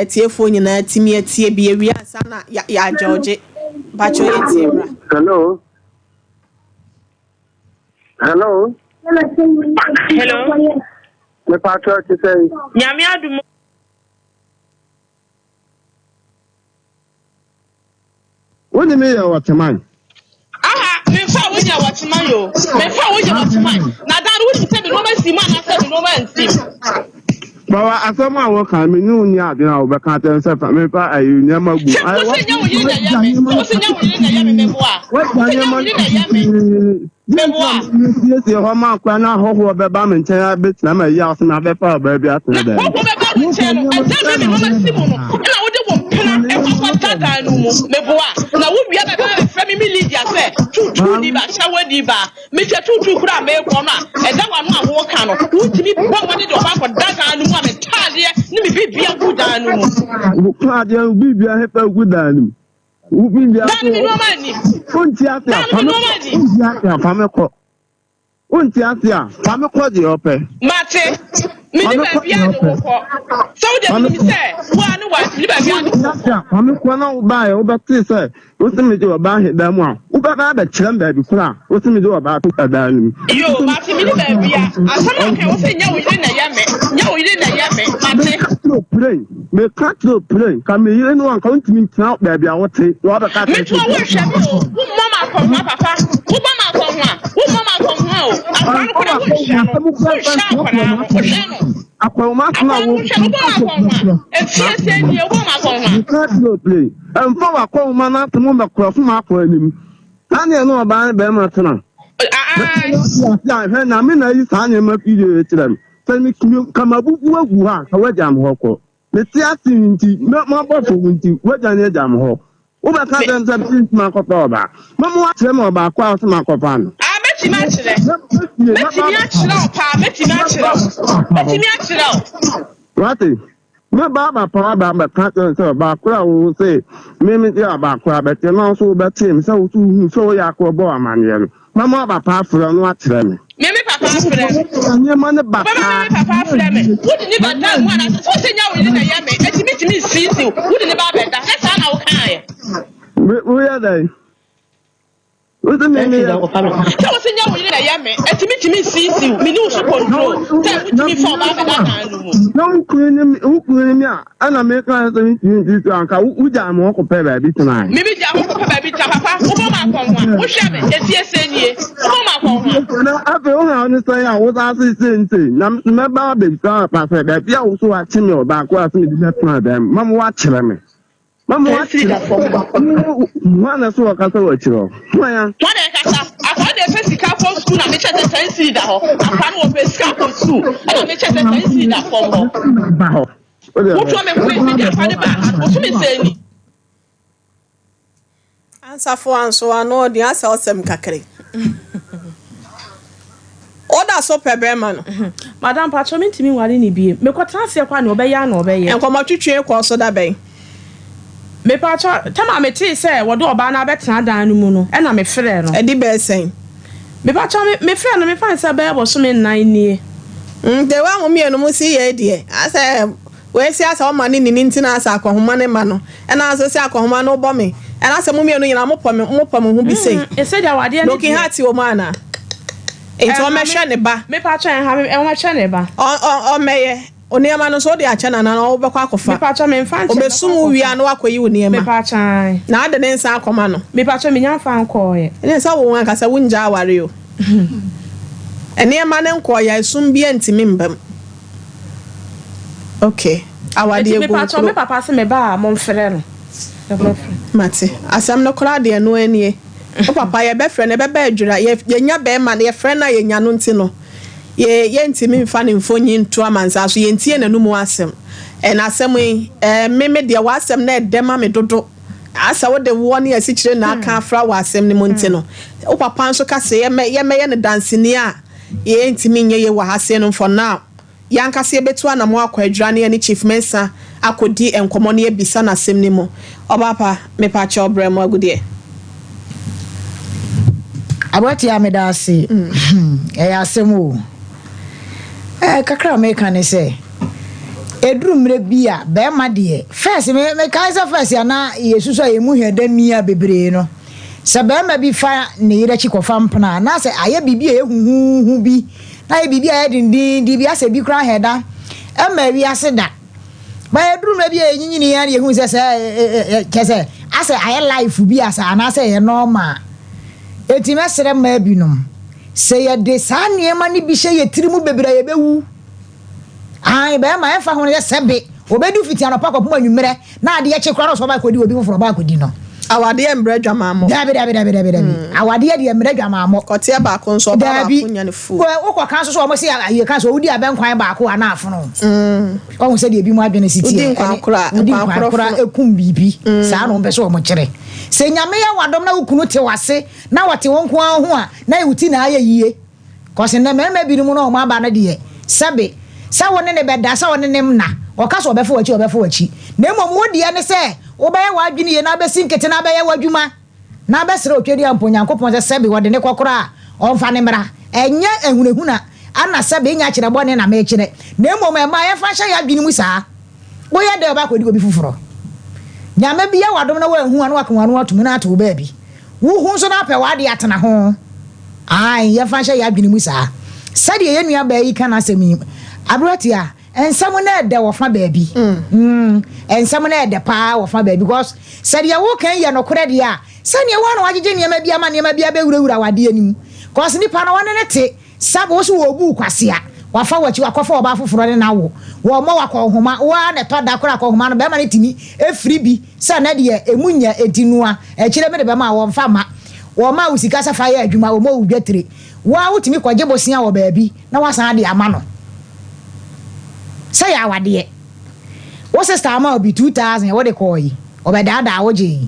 S2: tiefo nyina timi atie bi ewia ansa na ya George bacho ye tiemra
S5: hello me patro ti say
S1: nyame adum
S5: woni me ya wateman
S1: me fa wonya watman yo me fa wonya watman na dan wo se be no ma si ma na se be no ma nsi
S5: bawa asama wo kan me nu nya ade na wo be kan ten se fa me fa ayu nya magu
S1: ai wo se nya wo yiri na ya me wo se nya wo yiri na ya me meboa
S5: wo nya ma yiri na ya me meboa ye ho ma kwa na ho be ba me nchen be na ma ya so na be fa ba bi atena da
S1: wo be ba me nchen no asa me no ma si mo no na wo de wo pena e kwa tata no mu meboa na wo bia be ba fra me Lydia say tutu di ba shawe di ba me je tutu kura me ko na e da wa no a wo ka no wutimi bo woni de ba ko daga no mu a me tade ni me bibia ku dan no mu
S5: wo tade bibia he pa ku dan no wo bibia
S1: dan mi no mani
S5: onti asia pa me ko onti asia pa me ko di ope
S1: mate me di ba bia no wo ko so de mi say wa no wa di ba bia no
S5: pa me ko na wo ba e wo ba ti say wo se me di wo ba he da mu a wo ba ba kyerem ba bi kura wo se me di wo ba to da no
S1: yo mate me di ba bia asama ke wo se nya wo yiri na ya me mate
S5: me cut to play can me you know can to me now baby I want to wo ba ka
S1: me to wo hwe wo mama ko ma papa wo mama ko ho o akwan ko na wo hwe no
S5: akwa ma ko na wo
S1: e fie se ni wo ma ko ho
S5: cut to play and for akwa ma na to mo me cross ma akwa anim tane no ba be ma tena ya na me na yi tane ma video etirem tell me kama bubu agu ha ka wajam hoko me ti asinti ma bofo wunti wajan ya jam ho wo ba ka dem se ma ko to ba mo wa tire mo ba kwa so ma ko pa no
S1: metimi achire
S5: Rati me ba pa ba ka so ba kwa wo se me ya ba kwa be te no so be tim se wo tu so ya ko bo amanye no mama ba pa fro no atire me
S1: me papa frɛ
S5: anya ma ne ba
S1: papa frɛ me wodi ni ba da mu ana so se nya wo yiri na ya me etimi sisi wodi ni ba bɛda na sa na wo kan ye
S5: we ya dai wodi me me
S1: so wo se nya wo yiri na ya me etimi sisi me ni wo so control se wodi fa ba bɛda kan no mu
S5: no ukuni a ana me kan so ni anka uja mo ko pe ba bi tana
S1: me bi ja ko pe ba bi ta papa wo ba ma kon wa wo hwɛ me etie senie wo ma kon wa
S5: na abe o ha ni say a wo sa se na me ba be sa pa se da bia wo so a chi me o ba ko a se di na tana da mam wa kyerɛ me mam wa na so ka so wa kyerɛ ya
S1: wa de ka sa afa de fe sika for school na me che se sensi da ho afa no fe sika for school na me che se sensi da for ho
S5: ba ho
S1: wo to me ko e afa de ba wo to me se ni
S2: answer for answer no the answer osem kakre oda so pebema no
S1: madam patro me ntimi wale ni bie me kwata ase kwa na obeye na obeye
S2: enkomo twetwe kwa so da ben
S1: me pacho tama me ti say wo do oba na betena dan no mu no e na me frɛ no
S2: e di be sen
S1: me pacho me frɛ no me fan say be bo so me nan nie
S2: de wa ho me no mu si ye die asa we si asa o ma ni ntina asa akohoma ne ma no e na so si akohoma no bo me e na se mu me no nyina mo pom ho bi sei
S1: e se dia wade ne
S2: looking heart o ma na enti o me hwe ne ba
S1: me pacho en ha me o me hwe ne ba
S2: o meye oniema no so de acha na na obekwa akofa
S1: me pacho me mfa nche
S2: obesum wi anu akoyi oniema
S1: me pacho
S2: na ade ne nsa akoma no
S1: me pacho me nya fa nko ye
S2: ne nsa wo nka sa wunja aware o eniema ne nko ya esum bi antimi mbam okay awade ego
S1: me pacho me papa se me ba mo mfrɛ no
S2: mate asam no kora de no anie o papa ye be frɛ ne be ba adwura ye nya be ma ne ye frɛ na ye nya no nti no ye ntimi mfa ne mfonyi nto amansa so ye ntie nanumu asem na asem me de wa asem na edema me dodo asa wo de wo ne asikire na aka afra wa asem ne monti no o papa nso ka se ye me ne dansini a ye ntimi nye ye wa hase no for now yanka se betu ana mo akwadwura ne ni chief mensa akodi enkomo ne ebisa na asem ne mo obapa me pa cha obrem agudie
S6: abati amedasi asem o kakra America ne say edru mre bia be ma de first me kai say first ana yesu so emu hweda mia bebre no se be ma bi fa ne yira chi kofa mpna na se aye bibia ehuhu bi na ye bibia ye dindin di bia se bi kra heda e ma wi ase da ba edru mre bia enyinyini ya ye hu se kese ase aye life bi asa ana se ye normal etime sere ma binom se ye de sa niema ni bi hye ye tirimu bebra ye bewu ai be ma enfa ho ye sebe obedu fiti anopa kopom anwumere na ade ye chekra no so ba kodi obi foforo ba kodi no
S2: awade e mbre dwamamo
S6: dabi awade ye de mbre dwamamo
S2: kote ba ko nso ba ko nya ne fu
S6: wo ko kan so mo se aye kan so wudi abenkwan ba ko ana afono o se de bi mu adwene siti
S2: udi nkwankora
S6: ekum bibi sa no be so mo kire se nyame ya wadom na ukunu te wase na wote wonko ho a na yuti na aye yie ko se na mema birum no mo aba na de sebe sa woni ne beda sa woni ne mna o ka so obefo wachi na emom wodi ne se wo be wa adwene ye na be sinkete na be ye wadwuma na be sere otwedi ampo Nyankopon se sebe wode ne kokora o mfa ne mra enye ehunehuna ana sebe nya kire bone na me kire na emom e ma ye fa hye ya adwene mu saa wo ye de ba kodi obi fufuro nyame bia wadom na wa hu anu akanwa anu atum na ato ba bi wo hu so na pe wa de atena ho ai ye fa hye ya adwene mu saa sade ye nua ba yi kana asemi abrotia ensam na ede wo fa ba bi ensam na ede pa wo fa ba because sade ye wo kan ye no kore de a sane wo na wagege niam bia ma niam bia be wurawura wade anim cause nipa na wone ne te sabo so wo bu kwase a wafa wachi wakofa oba foforo ne na wo mo wakọ homa wa na to da kora akọ homa no be ma ne timi efri bi sa na de emunya edinua e kire me de be ma wo mfa ma wo ma usika safa ya adwuma wo mo udwatire wa wutimi kwaje bosia wo ba bi na wasan de ama no sa ya wade wo sister ma obi 2000 wo de koyi obedada wo je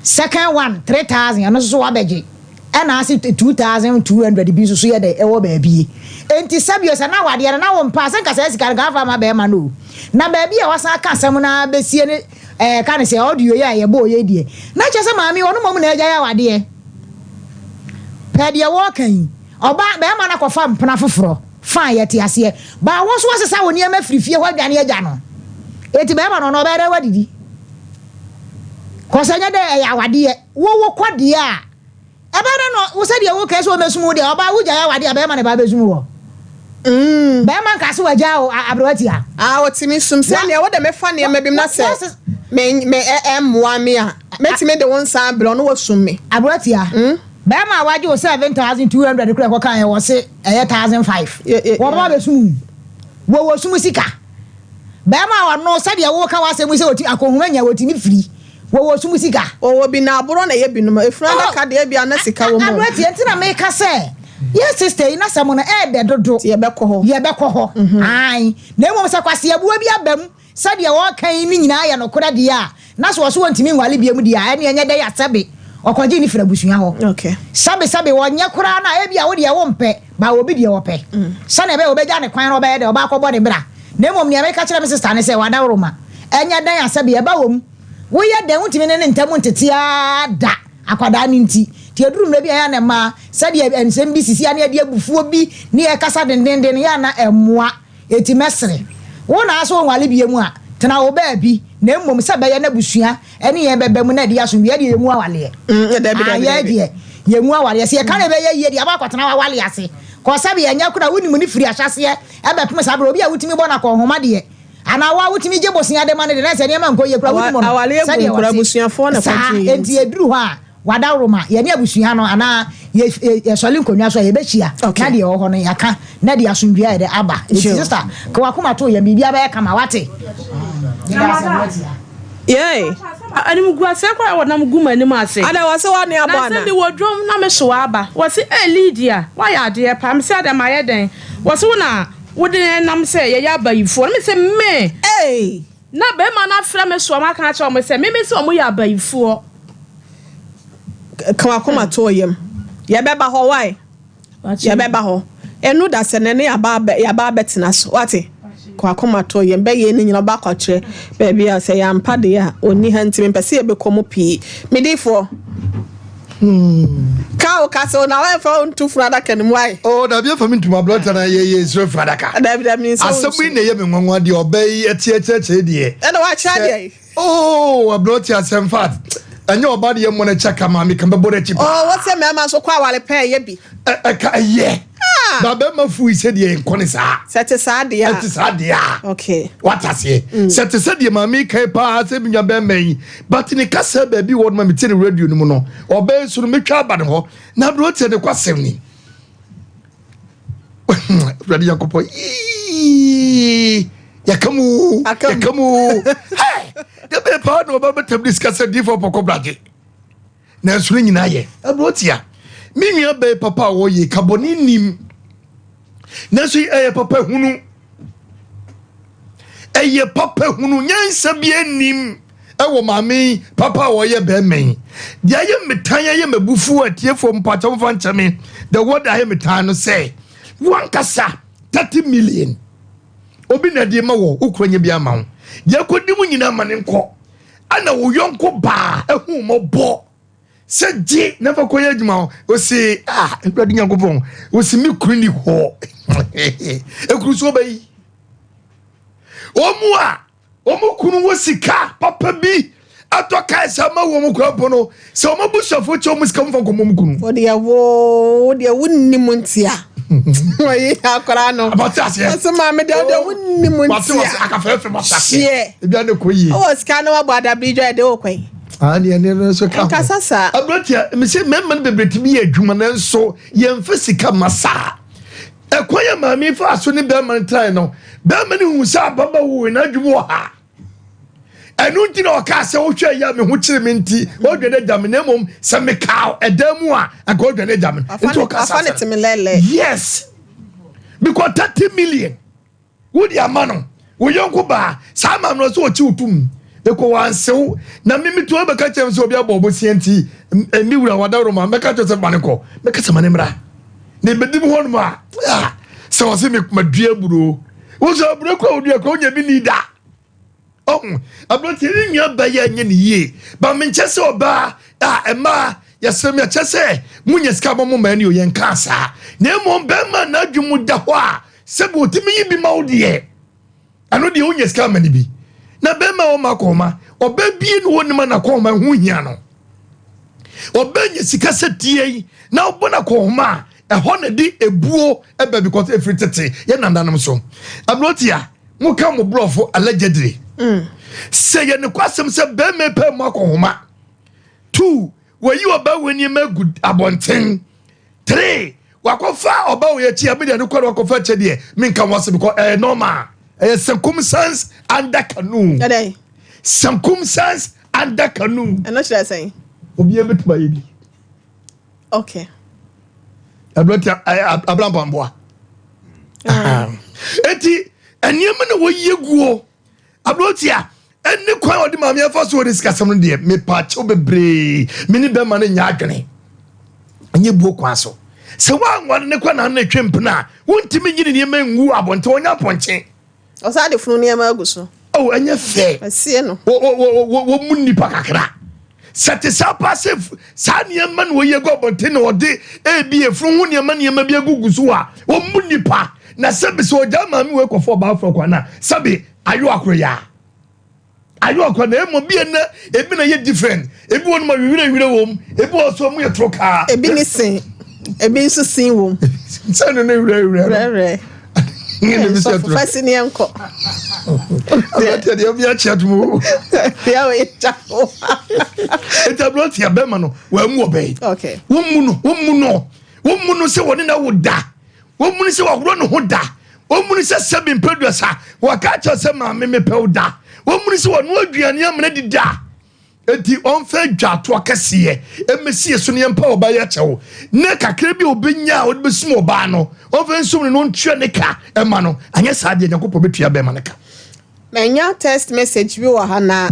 S6: second one 3000 ano so wa beje and I said 2,200 bi so ye de e wo ba bi enti sabio sa na wade na wo mpa se nka se sika ga fa ma be ma no na ba bi e wasan ka sam na be sie ne ka ne se audio ye ye bo ye die na che se maami onu mom na eja ya wade pe de wo kan oba be ma na ko fa mpna foforo fa ye ti ase ba wo so asesa woni e ma frifie ho adwane eja no eti be ma no no be re wadidi ko se nya de ya wade wo kwade a ebana no wo se de wo kan so mesumu de oba wo ja ya wade be ma ne ba besumu wo be ma nka se waja o abrowati a
S2: wo timi sum se ne wo de me fa ne ma bim na se me moa me a metime de won san bro no wo sum me
S6: abrowati a be ma waje o 7,200 kura ko kan ye wo se 1,500 wo ba besumu wo sumu sika be ma wo no se de wo kan wa se mu se oti akohuma nya wo timi free wo sumu sika
S2: wo bi na aburo na ye binum efranda ka de bia na sika wo mo
S6: abrowati entina me ka se yes sister ina samono de dodo
S2: ye beko ho
S6: ai na mo se kwase abuwa bi abam sade wo kan ni nyina ya no kora de a na so so ntimi nwale biam de a ene enye de ya sabe okoje ni fra busua ho
S2: okay
S6: sabe wo nya kora na e bia wo de wo mpe ba wo bi de wo pe sane be wo be ja ne kwan ro be de oba akobọ de bra na mo me ka kire me sister ne se wada woroma enye dan ya sabe e ba wo wo ye den wutimi ne ntam ntetia da akwada ne nti ti aduru mra bi ya na ma sade ensem bi sisi ane ade abufuo bi ne e kasa dendenden ya na emoa eti mesre wo na aso nwale bi emu a tena wo ba bi na mmom se be ye na busua ene ye bebe mu na de aso wi ade emu awale ye mu awale se ye kan be ye ye de abakwatena awale ase ko sabe ye nya kura woni mu ni firi ahase e be pem sabe obi a wutimi bona ko homa de ana wa wutimi je bosia de mane de na se ne ma nko ye kura woni mo
S2: awale egu kura busuafo na kwati
S6: enti eduru ho a wadawroma ye ne abusua no ana ye soli nkonwa so ye behia na de ho no yaka na de asundua de aba sister ko wakoma to ye bibia ba kama wate
S2: yeah
S1: ani mugua se kwa wona muguma ni ma se
S2: ada wase wa ne aba na
S1: se wodrom na me so aba wase Lydia wa ya de pam se ada ma ye den wase wona wode nam se ye ya bayifo me se me na be ma na fra me so ma kan cha o me se me se o mo ya bayifo
S2: kwa koma to yem ye beba ho why ye beba ho enu da se ne ya ba betina so wate kwa koma to yem be ye ni nyina ba kwa kire be bia se ya mpa de ya oni ha ntimi pese ye be komo pi medifo ka o ka so na we fa ntu frada kan mu ai
S3: oh da bia fa mi ntuma blota na ye so frada ka
S2: da mi so
S3: asabu ne ye me nwanwa de obey etie de e
S2: na wa cha de
S3: oh ablota asem fat anya oba de mo na chaka ma mi kan be bore chipa
S2: oh what say me ma so kwa wale pe ye bi
S3: ka ye da be ma fu ise de nkone sa
S2: sete sa de ya
S3: sete sa de ya
S2: okay
S3: what ase sete sa de ma mi kai pa se bi nya be man but ni kasa ba bi word ma mi tiri radio ni mu no oba so no metwa aba ne ho na ablota de kwasem ni radio yakopo yakamu hey the be pa no ba betem discuss di for poko blaje na suru nyina ye abrotia mi nua be papa wo ye kaboni nim na so papa hunu papa hunu nyansa bi anim wo mame papa wo ye be men dia ye metan ye mabufu atiefo mpacha mfa nchame the word I metan no say one kasa 30 million obi na de ma wo ukranye bi ama wo yakodi mu nyina ma ne nko ana wo yonko ba ehu mo bo se ji na fa koya adwuma o se ewrade nyankopon o se mi kru ni ho ekru so bayi omu kunu wo sika papa bi atoka sama wo mu kwapo no se o mabusafo che o mu sika mfa komo mu kunu
S2: o de wonni muntia oyi akora no
S3: abatase
S2: so ma me de wonni muntia
S3: akafa batase e bia ne koyi
S2: o sika no abada bijo de o kwai
S3: ne so ka
S2: kasasa
S3: abrotia me se memman bebretimi adwuma na nso ye mfisika masa ekoya mami fa so ne be man try no be man hu sa baba wo na adwuma ha enu nti na oka se wo hwe ya me ho kire me nti wo dwene jam na mom se me ka edamu a aka wo dwene jam nti oka sa yes because 30 million wo di amano wo yonko ba sa ma no so ochi utum eko wansew na mimi to be ka chem so obi abobo sienti emi wura wadaro ma meka to se baneko meka se manemra ne bedim ho no ma se wo se me madua buro wo so buro ko odua ko nya bi ni da ablotiri nya ba ya nya ni ye ba me nche se oba ema yesem ya chese munye ska mo ma ni o yen kasa na mo be ma na dwumu da ho a se bo timi yi bi ma wo de ano de unye ska ma ni bi na be ma o makoma oba bi no woni ma na koma hu hia no oba nye sika setie na obo na koma ho na di ebuo eba because every tete ye nandanum so ablotia mu ka mo brofo allegedly say ye ne kwasem se be me pe mo akoma 2 we yi oba weni ma good abonten 3 wakofa oba we ye chi abide ne kwaro wakofa che de me nka wase because normal circumstance under canoe circumstance under canoe
S2: and what should I say
S3: obi e betuma ye bi
S2: okay
S3: ablotia ablam pamboa eti eniema na wo yeguo ablotia eni kwan odi ma me fa so odi sikasem no de me pa che obebre me ni be ma na nya adwene anye buo kwa so se wa nwa ne kwa na na twempna wontimi nyini ne ma ngu abonte wonya ponche
S2: osa de funu ne ma aguso
S3: oh enye fair
S2: asie no
S3: wo munni pakakra sete sa passive sa niema no ye go bonte na ode ebi efru ho niema bi agugu so a wo munni pa na sabi so oja ma mi we kofo ba afro kwa na sabi ayo akroya ayo akroya na emo bi na ebi na ye different ebi won ma wire wom ebi oso mu ye troka
S2: ebi ni sin ebi nso sin wom
S3: se no na wire
S2: so fasini enko
S3: abete de obi a chat mu
S2: ya we chafo
S3: etablot ya bema no wa mu obey
S2: okay
S3: wo mu no se woni na woda wo mu no se wagro no hoda wo mu no se sebi producer wa ka cha se ma me pe woda wo mu no se wonu aduane amene dida enti on fa dwato akese emesi so ne empa oba ya chewo ne kakra bi obenya o be sum oba no on fa nsum no ntwe ne ka ema no anya sa de nyakopo betua be ma ne ka
S2: menya text message bi wo ha na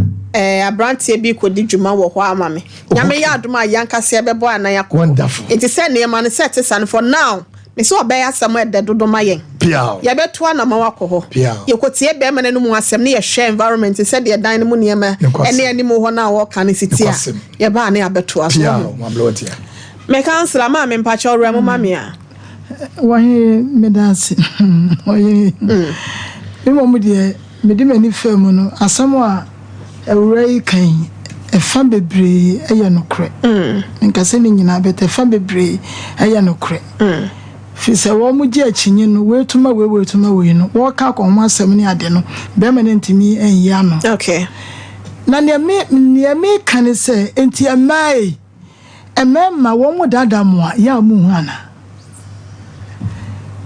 S2: abrantie bi kodi djuma wo ho ama me nyame ya adoma yankase be bo anan yakọ
S3: wonderful
S2: it is say ne ma no set san for now me so obey asem e de dodoma yen
S3: piao
S2: ya beto na ma wakọ ho ye kotie be ma no mu asem ne ye share environment say de dan mu ne ma ene ani mu ho na wo kan city a ye ba na abeto aso
S3: ma blotia
S2: me kansela ma me mpacha ora mu ma me a
S7: wahi medasi oyi me mo de medi mani fam no asamo a ewrai kan efa bebre eye no kre nka se ni nyina bete efa bebre eye no kre fi se wo mu gi achinye no wetuma we no wo ka ko ho asem ni ade no be ma ntimi enyi no
S2: okay
S7: na ne me kan se enti amai emema wo mu dada mo a ya mu hu ana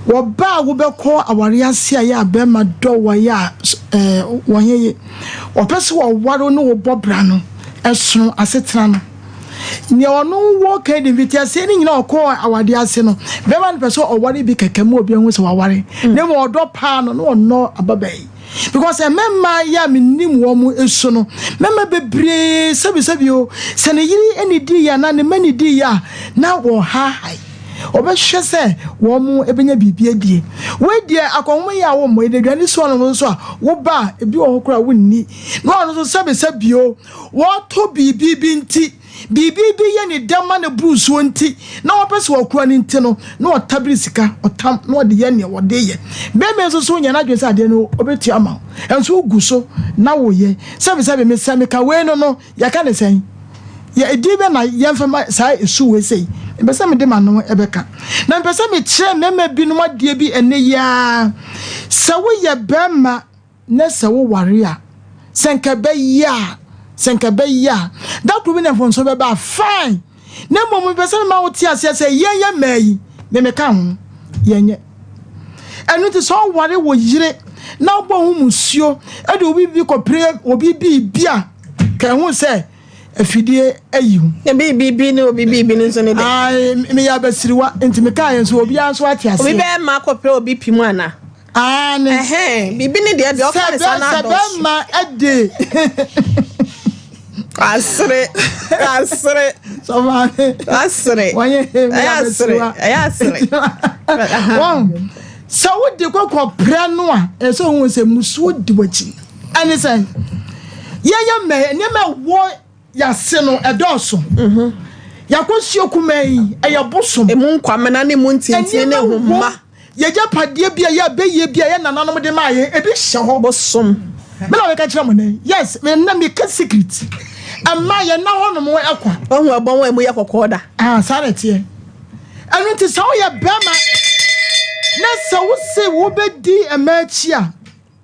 S7: wo ba wo be ko aware ase a ya be ma do wo ya wonye wo pese wo waro no wo bobra no esono asetena no ne ono wo ka de vitiase ni nyina ko awade ase no be ma pese o ware bi kekam obi hu se waware ne mo odo pa no no ababai because memma ya minim wo mu eso no memma bebre sabi o se ne yiri eni di ya na ne mani di ya na wo ha obehwe se wo mu ebenya bibia die we die akonwo ya wo mo edadwane so no so a wo ba ebi wo kora wonni no no so sabi o wo to bibi nti bibi ye ni dama na bruce wonti na wo pese wo kora ni nti no na wo tabiri sika otam na wo de ye ne wo de ye be me so nya na dwese ade no obeti ama enso guso na wo ye sabi me sami ka we no ya ka ne sen ya edibe na yemfa sa esu we sei mbese me de ma no ebeka na mbese me kire mema binu adie bi ene ya sa wo ye bema na sa wo ware a senka be ya that will be na fonso be ba fine na mom mbese ma wo ti ase ye mai me ka ho yenye enu ti so ware wo yire na bo hu musuo e de obi bi ko pre obi bi a ka hu se afidie ayihu
S2: e bibi no bibi no so ne de
S7: ai me ya basiriwa enti me ka yen so obi anso atiase
S2: obi be ma ko pre obi pimu ana
S7: ne
S2: bibi ne de o ka sana do
S7: ma ade
S2: asre
S7: so ma
S2: asre
S7: wanye
S2: asre
S7: won so wo de kokko pre no a e so hu se musuo di wachi ani say ye me wo ya se no edoso ya kosi okumai eya bosom
S2: emu nkwamena ne mu ntientie ne homma
S7: ye ja pade bia ya beye bia ye nananom de ma ye ebi hye ho bosom me na we ka kire mo ne yes me na me ka secret amma ye na honom ekwa
S2: ohu abon wa emu ye kokoda
S7: sanete anu ti sawo ye bema na sawo se wo bedi emachi a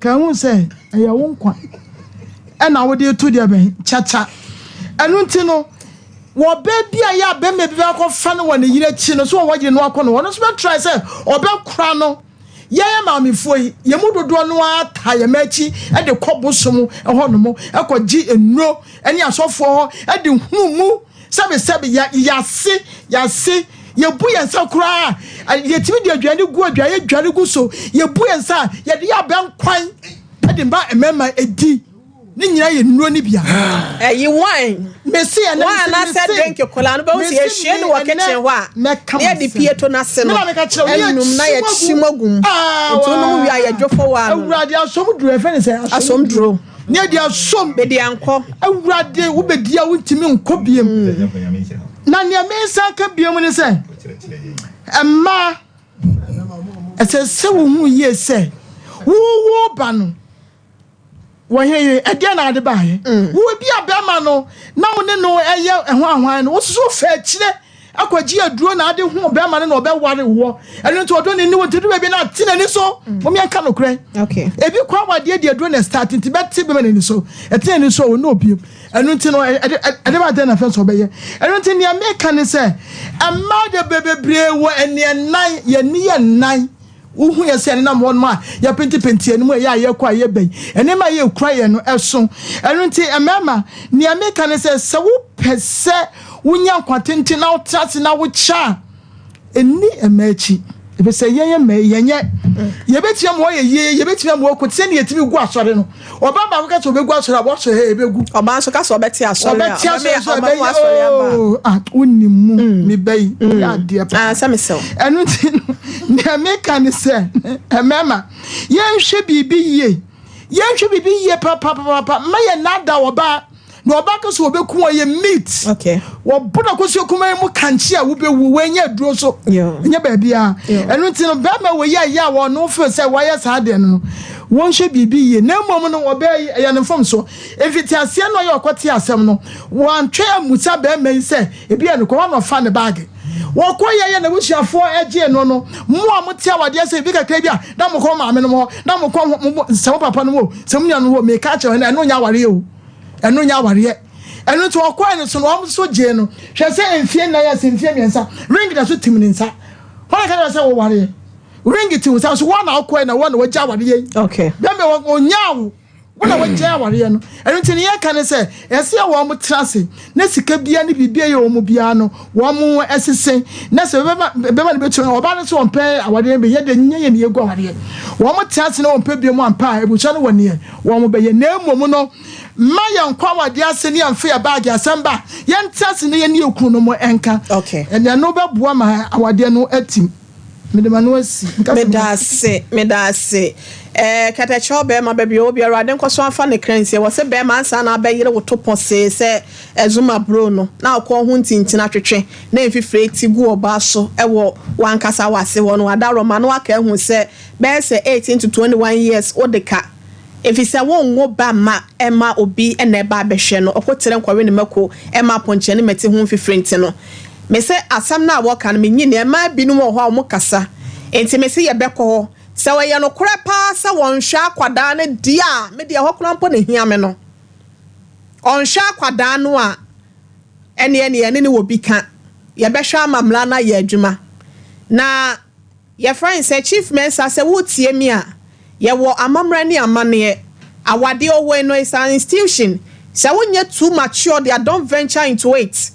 S7: ka hu se eya wo nkwa na wo de to de ben chacha anu nti no wo be bia ya be me bia ko fa no wona yire chi no so wo gye no akọ no wono so be try say obe kra no ye ma me foi ye mu dodo no ata ye machi e de kobosom e ho no mo e ko gi enuro eni asofo ho e de humu sabe ya se ye bu ye nsa kura ye timi de adwane gu adwane adwane gu so ye bu ye nsa ye de ya ben kwan e de ba emema edi ni nyina ye nuro ni bia
S2: yi wine
S7: Messi and
S2: I said drink your cola, but we see she no kitchen wa. Near the Pietro Nassano.
S7: I catch you.
S2: Na Simogum. Into no we are your for one.
S7: Radio some drew a some drew. Near the some be the uncle. A radio will be dear with Timmy and Cobium. Nanya Mesa can be a minute say. And ma, I said, so yes, say. Who ban? Why again I buy. Who will be a Bemano? Now no air and one was so fetch. I could see a drone. I didn't want Berman or Bellwater war. And then to I don't know what to do. Maybe not tin and so. Me I cannot cry. Okay. If you quite my dear drone starting to bet Tibman in so. A tin so no pew. I don't know. I never done a fence obey. I don't think you make can say. A mother baby brave and near 9 year near 9. Who ya say na one man ya penti enu ya ye kwa ye ben ene ma ye cry no eso enunti emema ni ameka ne se wo pese wunya kwatenti na utrase na wo cha eni emachi ebe se yenye me yenye ye betia mo ye betia mo ko tse ne yetimi gu asore no oba ba ko ka so be gu asore abo so he ebegu
S2: oba so ka so be tia asore
S7: unimu mi bei ya dia
S2: pa samiso
S7: enunti ni ameka ne se emema ye hwe bibi ye papa ma ye nada oba no oba ka so obeku ye meat
S2: okay
S7: wo boda ko so kuma mu kanchi a wo be wu wenye duro so nya ba bia enunti no ba ma we ya wo no fe se wo ya sa de no won hwe bibi ye na mom no wo be ya ne fom so efiti ase no ye okote asem no wo antwe amusa ba ma se ebi an ko no fa ne bag wo ko ye na wusiafo eje no mo amote awade ase bi kakra bia na mo ko ma me no mo na mo ko se papa no mo se munya no me ka che na no nya ware o eno nya ware eno to okwa eno so no am so je no hwe se enfie na ya se enfie miensa ring da so tim ni nsa hola ka se wo ware ring tim nsa so wo na okwa na wo na waja ware ye
S2: okay
S7: dem be wo nyawo wo na waja ware no eno tin ye ka ne se ese wo mo trase na sika bia ne bibia ye wo mo bia no wo mo esese na se be ma ne betu no oba ne so ompe awade be ye de nye ye ne ye gu awade wo mo trase na ompe bia mo ampa ebucha no woni wo mo be ye na emu no Maya nkwa dia seni amfe ya bag asamba yentase ne ye ne ekunu no mo enka
S2: okay
S7: and ya no beboa ma awade no atim medema no asi
S2: medase kata chobe ma baby obi arade nkoso afa ne kransie wo se be ma ansa na abayire wo topo se ezuma bro no na akọ hu ntintin atwetwe na enfifre ti gu oba so ewo wankasa wase wo no adaro ma no aka hu se be se 18 to 21 years odeka if it's a one wo ba ma ema obi ena ba behwe no okotere nkwawe ne mako ema ponche ne meti hu fifrenti no me se asam na wo kan me nyine ema binum ho a mo kasa enti me se ye bekọ se we ye no kore pa se won hwa akwada ne dia me dia ho krampo ne hia me no on hwa akwada no a ene wo bi ka ye behwa amamla na ye adwuma na ye friend say chief mensa se wo tie mi a ye wo amamra ni amane awade owo no is an institution se wonye too mature they don't venture into it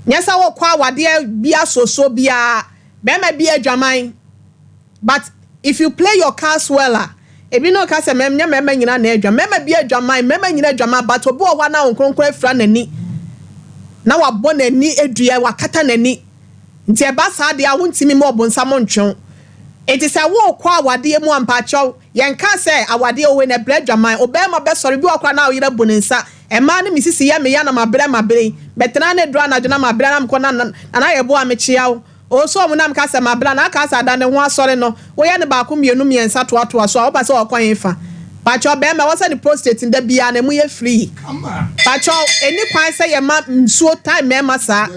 S2: nyesa wo kwa awade bia soso bia be ma bia adwaman but if you play your cards well ebi no ka se memnya mema nyina na adwa mema bia adwaman mema nyina adwaman but obi owa na onkronkro afra nani na wabọ nani edua wakata nani nti eba sa de ahontimi mo obonsam ntwon enti se wo kwa awade mu ampacho yenka se awade owe na bradwaman obema be sori bi okra na oyira buninsa ema ne misisi ya me ya na mabre betena ne dra na dwena mabre na mko na yebo amechiawo o so omunam ka se mabra na ka sa da ne ho asore no wo ye ne ba ko mienu miensa to so oba se okwan fa pacho be ma wasa ni prostate nda bia na mu ye free pacho eni kwan se ye ma nsuo time me ma sa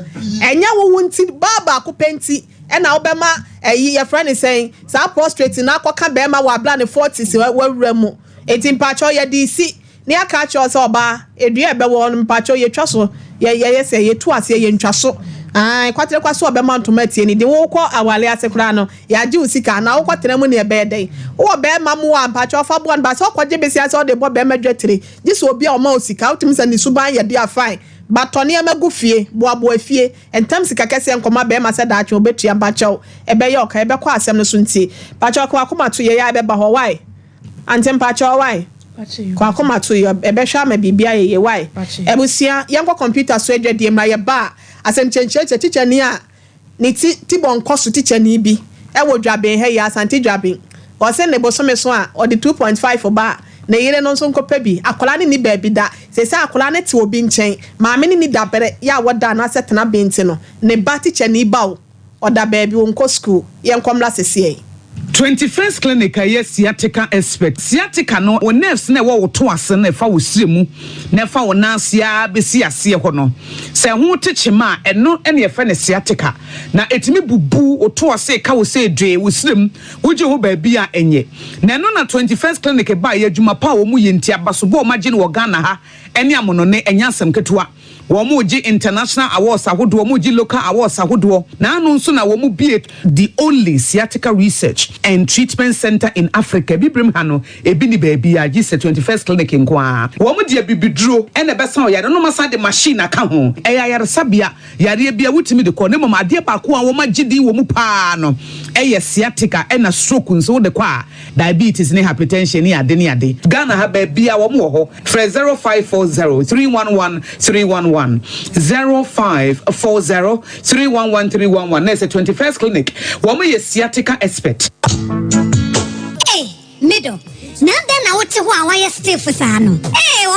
S2: enya wo wunti baba ko penti ena obema eyi ye friend is saying sa prostate na akoka be ma wa bla ne 40s wawura mu eti pacho ye DC ni aka cho se oba edua be wo pacho ye twaso ye se ye tu ase ye ntwaso kwatere kwaso obema ntomati ni de wo kọ awale asekura no ya ji usika na wo kwatere mu ne ebe dey wo be ma mu wa mpacho fa bo ba so kwaje besi ase o de bo be madwetire ji so obi a o ma usika utimi sa ni suban ye dia fine batoni amagu fie boabo afie entam sika kese nkoma be ma se da acho obetua bacho ebe ye oka ebe kwa asem no so nti bacho kwa akoma to ye ya ebe ba ho why antem pacho why kwa koma to yo ebe hwa ma bibia ye why ebusia yanko computer so edwede ma ye ba asem chenche teacher ni a ni ti bon koso teacher ni bi e wo dwaben he ya asante dwaben o se ne bosome so a o de 2.5 ba na yire no nso nkopa bi akola ni ba bi da se se akola ne te obi nchen maame ni da bere ya woda na setena benti no ne ba teacher ni ba o da ba bi wonko school ye nkomla sese
S8: 21st clinic yes sciatica expert sciatica no o nerves na wo to ase na fa wo siremu na fa wo nansia besi ase ho no se ho techema eno ene fa ne sciatica na etimi bubu o to ase ka wo se dwe wo sirem wo je ho ba bi a enye na eno na 21st clinic ba ye adwuma pa wo mu ye ntia baso bo magine wo Ghana ha ene amono ne enyasem ketua Womuji international awards ahodo womuji local awards ahodo na anu nso na womu be the only sciatica research and treatment center in Africa bibrim hano ebi ni baby a gise 21st clinic nkoa womu de bibiduro ene besa o yare no masa de machine aka ho eya yare sabia yare bia wutimi de ko ne mama ade pa ko a wo magidi womu pa no eye sciatica ena stroke nso de kwa diabetes ne hypertension ne ade Ghana ha baby a womu ho 0540 311 311 0540-311-311. There's a 21st clinic. Woman is sciatica expert.
S9: Hey, middle. Nanda na wote ho awaya stiff sano.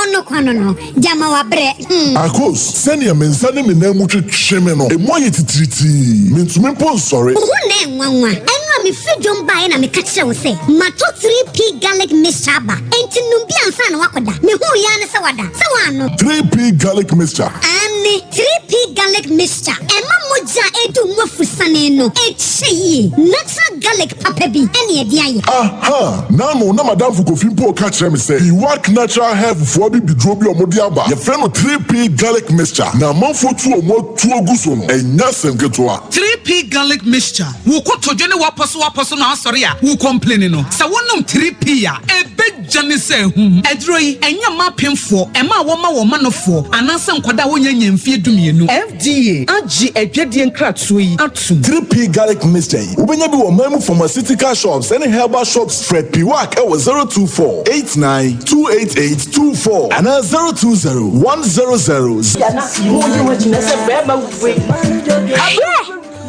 S9: Ono kwano no. Jama wa bre.
S10: Akos, send your mensane me na mu twetwe no. E mo yetitriti. Mentumi pon sorry.
S9: Wo na enwanwa. Enwa me fidwom bae na me ka kire wo se. Mato 3P garlic mixture ba. Enti numbi ansa na wakoda. Me hu ya ne se wada. Se wano.
S10: 3P garlic mixture.
S9: Ani 3P garlic mixture. Ema moja edu mwafusane no. Echeyi. Natural garlic papa bi. Eni edi aye.
S10: Aha. Nano na madam Fukofimpo ka kire me say. He work natural health for bi bidrobi omodi aba. Ye friend no 3P garlic mixture. Na manfo tu omo tu oguso no. Enya semketoa.
S8: 3P garlic mixture. Wo ko tojo ne waposo na asori a. Wo complain no. Sa wonum 3P a ebe jane se hu. Edro yi enya mapemfo. Ema wo ma no fo. Ananse nkwada wo nyanya mfie dumienu. FDA agi adwedie nkratoso yi atum.
S10: 3P garlic mixture yi. Ubenya bi wo mamu pharmaceutical shops and herbal shops Fred P. Work e 024-89-288-24 and 020-100.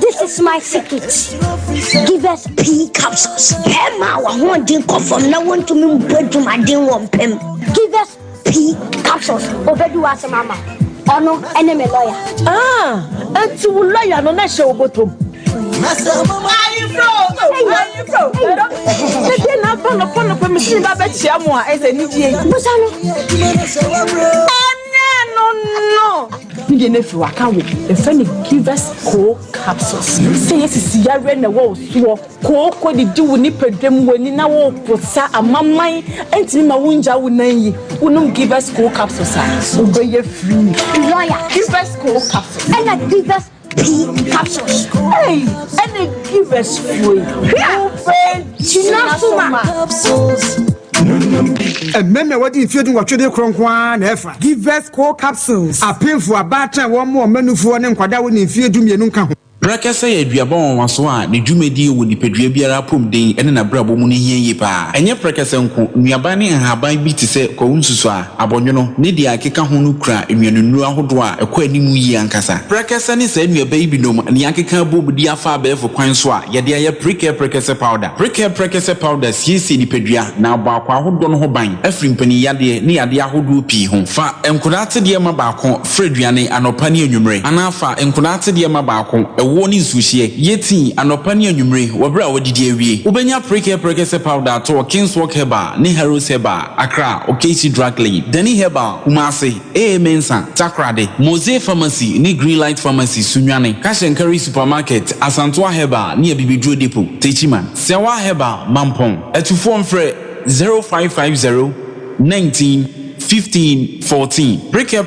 S9: This is my secret. Give us P capsules. Emma, I want to confirm. Now want to me bread to my din one pem. Give us P capsules. Obedu as mama. Ono enemy lawyer.
S1: And to lawyer no na show bottom. No. You know if you are coming, the friend give us cold capsules. Say yes, is yare na wo so ko di do ni pedem wani na wo posa amamman enti ma wunja wunan yi. Unum give us cold capsules. So go ye free.
S9: Lawyer,
S1: give us cold capsules.
S9: And I give us P capsules.
S1: Hey, and they give us free.
S9: Capsules.
S11: Meme wadi infedu watwede kronkwan na efa. Give us cold capsules. Apemfu abata wo mo manufu ne nkwada wo ne infedu mienu nka ho.
S12: Brakasa ya duabon waso a ne dwumedi wo nipadua biara pomden ene na brabo mu ne hiye pa. Enye brakasa nko nuaba ne haban bi te se ko nsusu a abonwono ne dia akeka ho no kura enwanunu ahodo a ekọ animu yi ankasa. Brakasa ne sa nuaba yi binom ne akeka bobudi afa abefo kwan so a ye de aye brakasa powder. Brakasa powder siesi nipadua na aba akwa ahodo no ho ban. Afri mpani yade ne yade ahodo pi ho. Fa enkodate de ma baako freduane anopa ne anwumre. Anafa enkodate de ma baako woni sushie yeti anopa ne anwumre wobra wodidi awie ubenya brakasa powder to Kingswalk Herbal ne Heroes Herbal Accra Okesi Drug Lane Dani Herbal Kumasi Mensa Takrade Mose Pharmacy ne Greenlight Pharmacy Sunwane Kashenkari Supermarket Asantwa Herbal ne Bibidro Depot Techiman Sewa Herbal Mampong etufo mfre 0550 19 15-14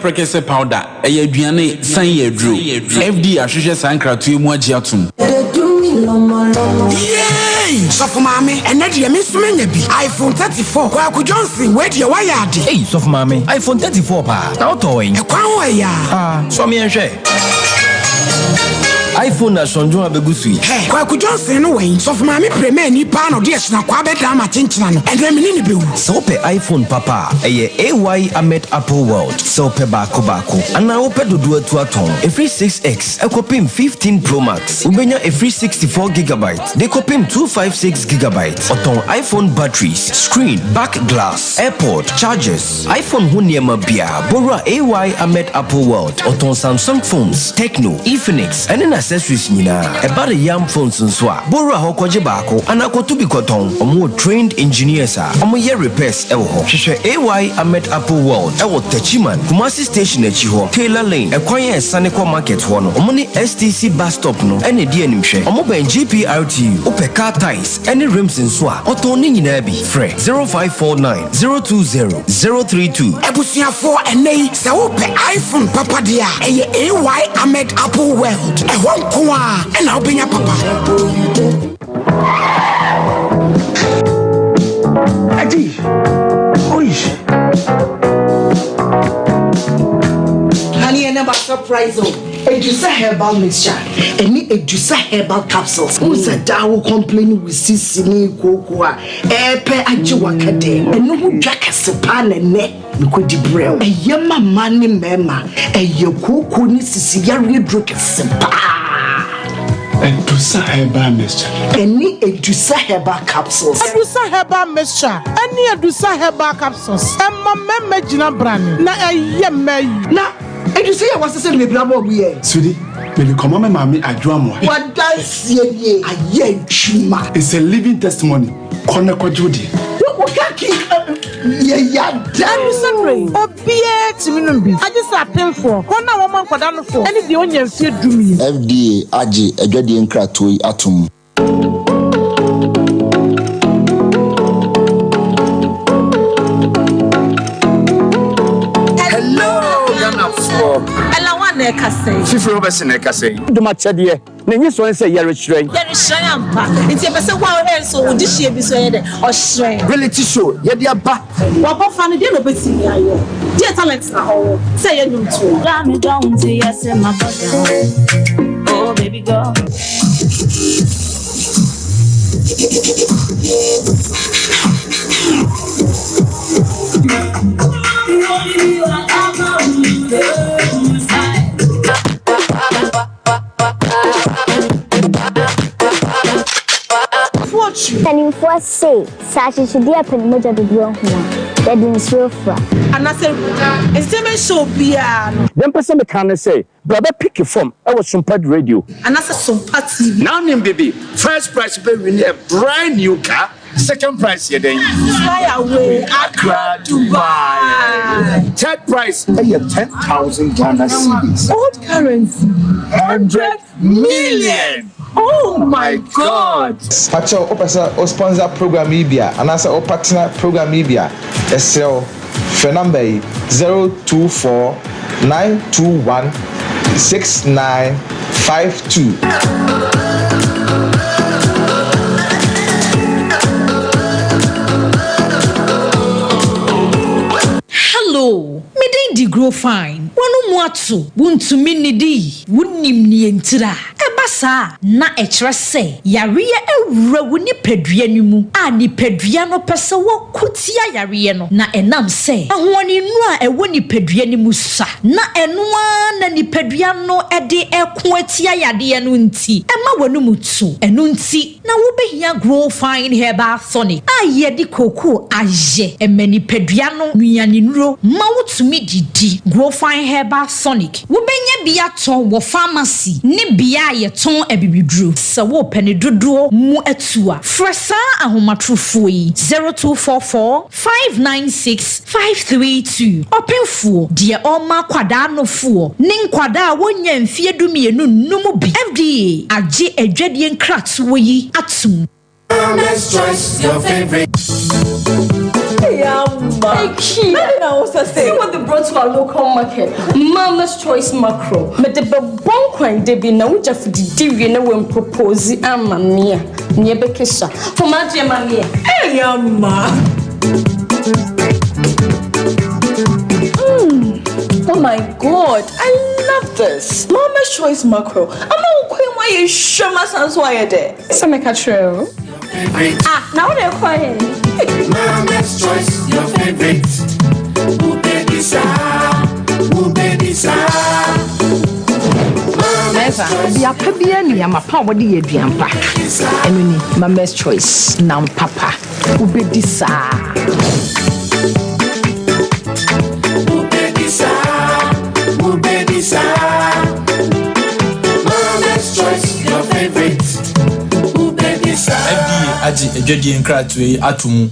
S12: brakasa powder aduane san yedro FD ahwehwe sankratu mu agiatum
S11: Sofo mame ene de me sumenya bi iPhone 34 kwa ku Johnson we de wa yade
S13: Sofo mame iPhone 34 pa na otowen
S11: e kwa ho ya
S13: so me enhwe iPhone na sonjo abegusu.
S11: Hey, kwa kujonse no way. So for mami premier ni pa no DS na kwa beda ma chinchina no. And me ni bewu.
S13: So pe iPhone papa, eye AY Ahmed Apple World. So pe bako. Ana ope dodo atu aton. A free 6X, ekopim 15 Pro Max. Ubenya a free 64 gigabytes. They kopim 256 gigabytes. Oton iPhone batteries, screen, back glass, airpod, chargers. iPhone huniema bia. Bora AY Ahmed Apple World. Oton Samsung phones, Tecno, Infinix, and accessories nina. About a yam phones and swa. Bora hokoje bako. Anako to be koton. Omo trained engineers are. Omo ye repairs ewo. Shisha AY Ahmed Apple World. Ewo Techiman. Kumasi Station Echiho. Taylor Lane. Ekwanye Saniko Market Hono. Omoni STC bus stop no. Ene di enimshe. Omo ben GPRTU. Ope car ties. Any rims in swa. Otoni nyinabi. Fre 0549 020 032.
S11: Ebusia for ene se ope iPhone papa dia. Eye AY Ahmed Apple World. E won kwa ena obenya papa.
S14: Adi. Oish. Honey, I never surprise you. Edusa herbal mixture. Any Edusa herbal capsules. Who's a dawo complain with sisini cocoa? Epe ajiwakade. And no jack a sepan and neck. Because the brew. A yama money mema. A yoko ni sisiyari drink a sepa. Edusa herbal mixture. Any Edusa herbal capsules.
S7: Edusa herbal mixture. Any Edusa herbal capsules. Emma meme jina brand. Na yeme.
S14: Na. And you say I was saying, maybe I'm over here.
S15: Sweetie, maybe come on, mammy, I draw more.
S14: What does ye? I yet chima.
S15: It's a living testimony. Koneko Judy.
S14: What can't keep? Yeah,
S7: damn, sorry. Oh, be it to me. I just have paid for. One woman for down for. And if the onion fear do me.
S16: FDA, Aji, a Jadi and Kratui Atom.
S17: Fifty over Seneca say, do much at the then so say you're restrained. It's a person who so this year be said or strain. Reality show, yet dear back. What funny dinner be seen here? Dear talents now, say you too. Ram me down to yes, my brother. Oh, baby girl.
S9: And for say, such as the open motor to do that didn't so far.
S17: And I said, it's the so piano. Then person can say, brother, pick your form. I was Sompa radio. And I said, Sompa TV. Now, name baby, first prize will win a brand new car. Second prize, you then fly away, Accra, Dubai. Third prize, pay 10,000 Ghana cedis. Old currency, 100 million. Oh my God!
S18: Pacho, o sponsor program Ibia, and as a partner program Ibia, SL for number 024 921 6952.
S19: Hello, me dey grow fine. Wanu muatu, buntu minidi, wunim ni entira. Ebasa na echre se, yariye ewura wuni pedua ni mu. A ni pedua no pese wo kutia yariye no. Na enam se, ahwani nu a ewo ni pedua ni mu sa. Na enua na ni pedua no ede eko atia yade no nti. Ema wanu mutu, enu nti na wo behia grow fine herbal tonic. A ye di koko aje, emeni pedua no nuani nuro. Ma wotumi didi grow fine herbal sonic wo benya bia ton wo pharmacy ne bia ye ton abibidru se wo pene dodo mu atua fresa ahomatrofo yi 0244 596 532 openfo de oma kwada nofo ne nkwada wonya mfie dumienu numu bi FDA age adwadie nkrato yi atum.
S20: Let's choice your favorite. See what they brought to our local market. Mama's Choice Macro. But the bon coin they be now just the divine when propose mamma near Bekesha. For my dear mamma. Hey, ma. Oh my God, I love this. Mama's Choice Macro. I'm not going why you show my son's why there. It's a make a true. Now they're quiet.
S21: Mama's Choice, your favorite. Who baby sa? Who baby sa?
S22: Ya pabia ni ya mapa wodi ye duampa. Eno ni Mama's Choice na papa. Ubedi sa.
S21: Ubedi sa. Mama's Choice, your favorite. Ubedi sa.
S23: FDA aji ejodi nkratwe atumu.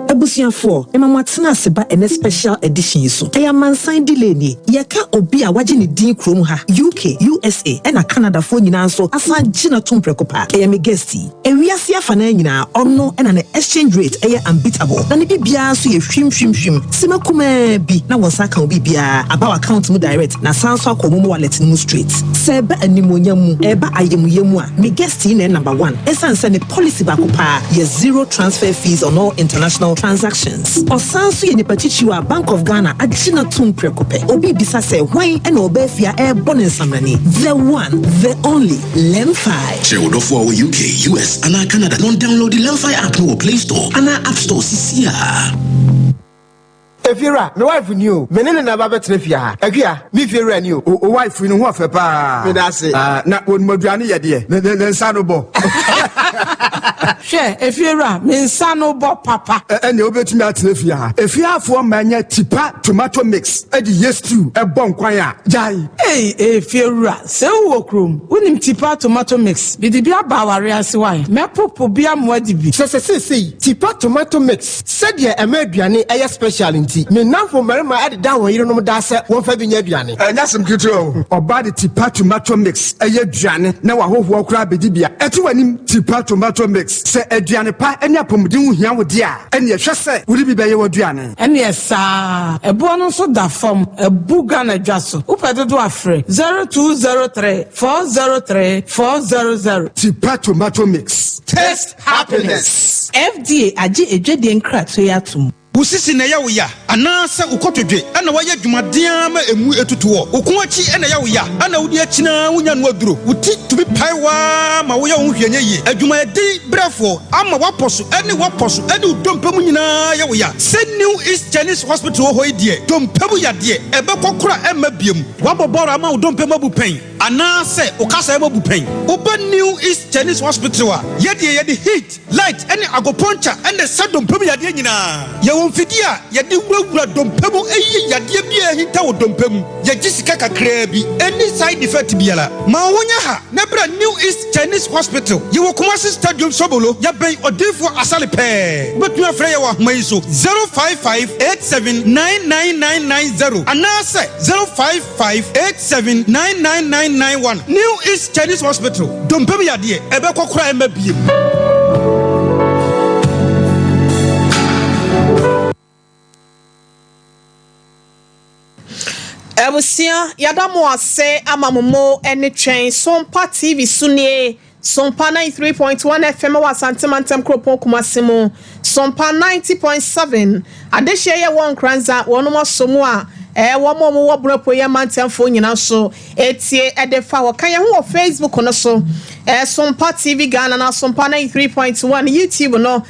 S24: Abusiafo, emamwatena seba ene special edition yiso. Eya mansan delay ni. Yeka obi a waje ni din krom ha. UK, USA, ena Canada fo nyina nso asan gina tumprekopa. Eya me guesti. Ewiase afana nyina ono ena ne exchange rate eya unbeatable. Na ne bibia so ye hwim. Sima kuma bi na wonsa kan obi bia aba account mu direct na sanso akomo wallet mu straight. Seba animonyamu eba ayemuyemu a me guesti na number 1. Esanse ne policy bakopa ye zero transfer fees on all international transactions. Osanso ye nepatichiwa Bank of Ghana agina tum prekope. Obi bisa se wine and obefia bon samrani. The one, the only Lemfi.
S25: Chewodo for UK, US, and Canada. Don't download the Lemfi app no Play Store and App Store CCR.
S11: Efira, my wife knew. Menene na baba trefia ha. Akua, mi fira ni o wife ni ho afa pa. Me da se. Na won maduane ye de. Ne nsa no bo.
S2: Hwe, Efira, me nsa no bo papa.
S11: Ene obetumi atrefia ha. Efia afo manya tipa tomato mix. E di yes stew e bon kwan a. Jai.
S2: Efira, se wo krom. Unim tipa tomato mix. Bi di bia ba ware ase wan. Me popo bia mo adi bi.
S11: Se tipa tomato mix. Se de e ma aduane e special me now for marima add down when you know that's one for being aduane. That's some control. Or body tipa tomato mix. A aduane. Now I hope walk crab dibia. Etu anim tipa tomato mix. Say aduane pa any apomudin here with dia. And yes, say, would it be by your aduane? And yes, sir. A bonus of that form. A bugana jasso. Upa do afre 0203 403 400. Tipa tomato mix. Taste happiness.
S2: FDA aji ejedi enkra to yatum.
S26: Usisi na ya uya anasa ukotodwe ana waya dwumaden ma emu etutuo ukunwachi ena ya uya ana udi achina unya no aduro uti tubi paiwa ma wo ya ohwanye yi adwumayedi brafo ama waposo ene udompam nyina ya uya se New East Chinese Hospital ho idie dompam yade ebekokora ema biem waboboro ama udompam abupen anase ukasa ema bupen uba New East Chinese Hospital a yede heat light ene agoponcha ene sadompam yade nyina Fidia, Yadi Wura Dompemo, Yadia Bia Hinta or Dompem, Yajisika Krabi, any side effect Biala. Mawanyaha, Nebra New East Chinese Hospital. You will come Stadium Sobolo, Yabe or Defo Asalipe. But you are afraid of Maiso 055-87-99990 and now say 055-87-99991. New East Chinese Hospital. Dompem Yadia, Ebeko Crime Baby.
S2: Ebusia yadamo ase amamomo ene train Sompa TV sunie Sompa 93.1 FM wa santimantem kropon kumasimo Sompa 90.7 adehye ye won kranza wono somo a womo mo wo bropo ye mantemfo nyina so etie edefa wo kan ye ho Facebook no so Sompa TV Ghana na Sompa 93.1 YouTube no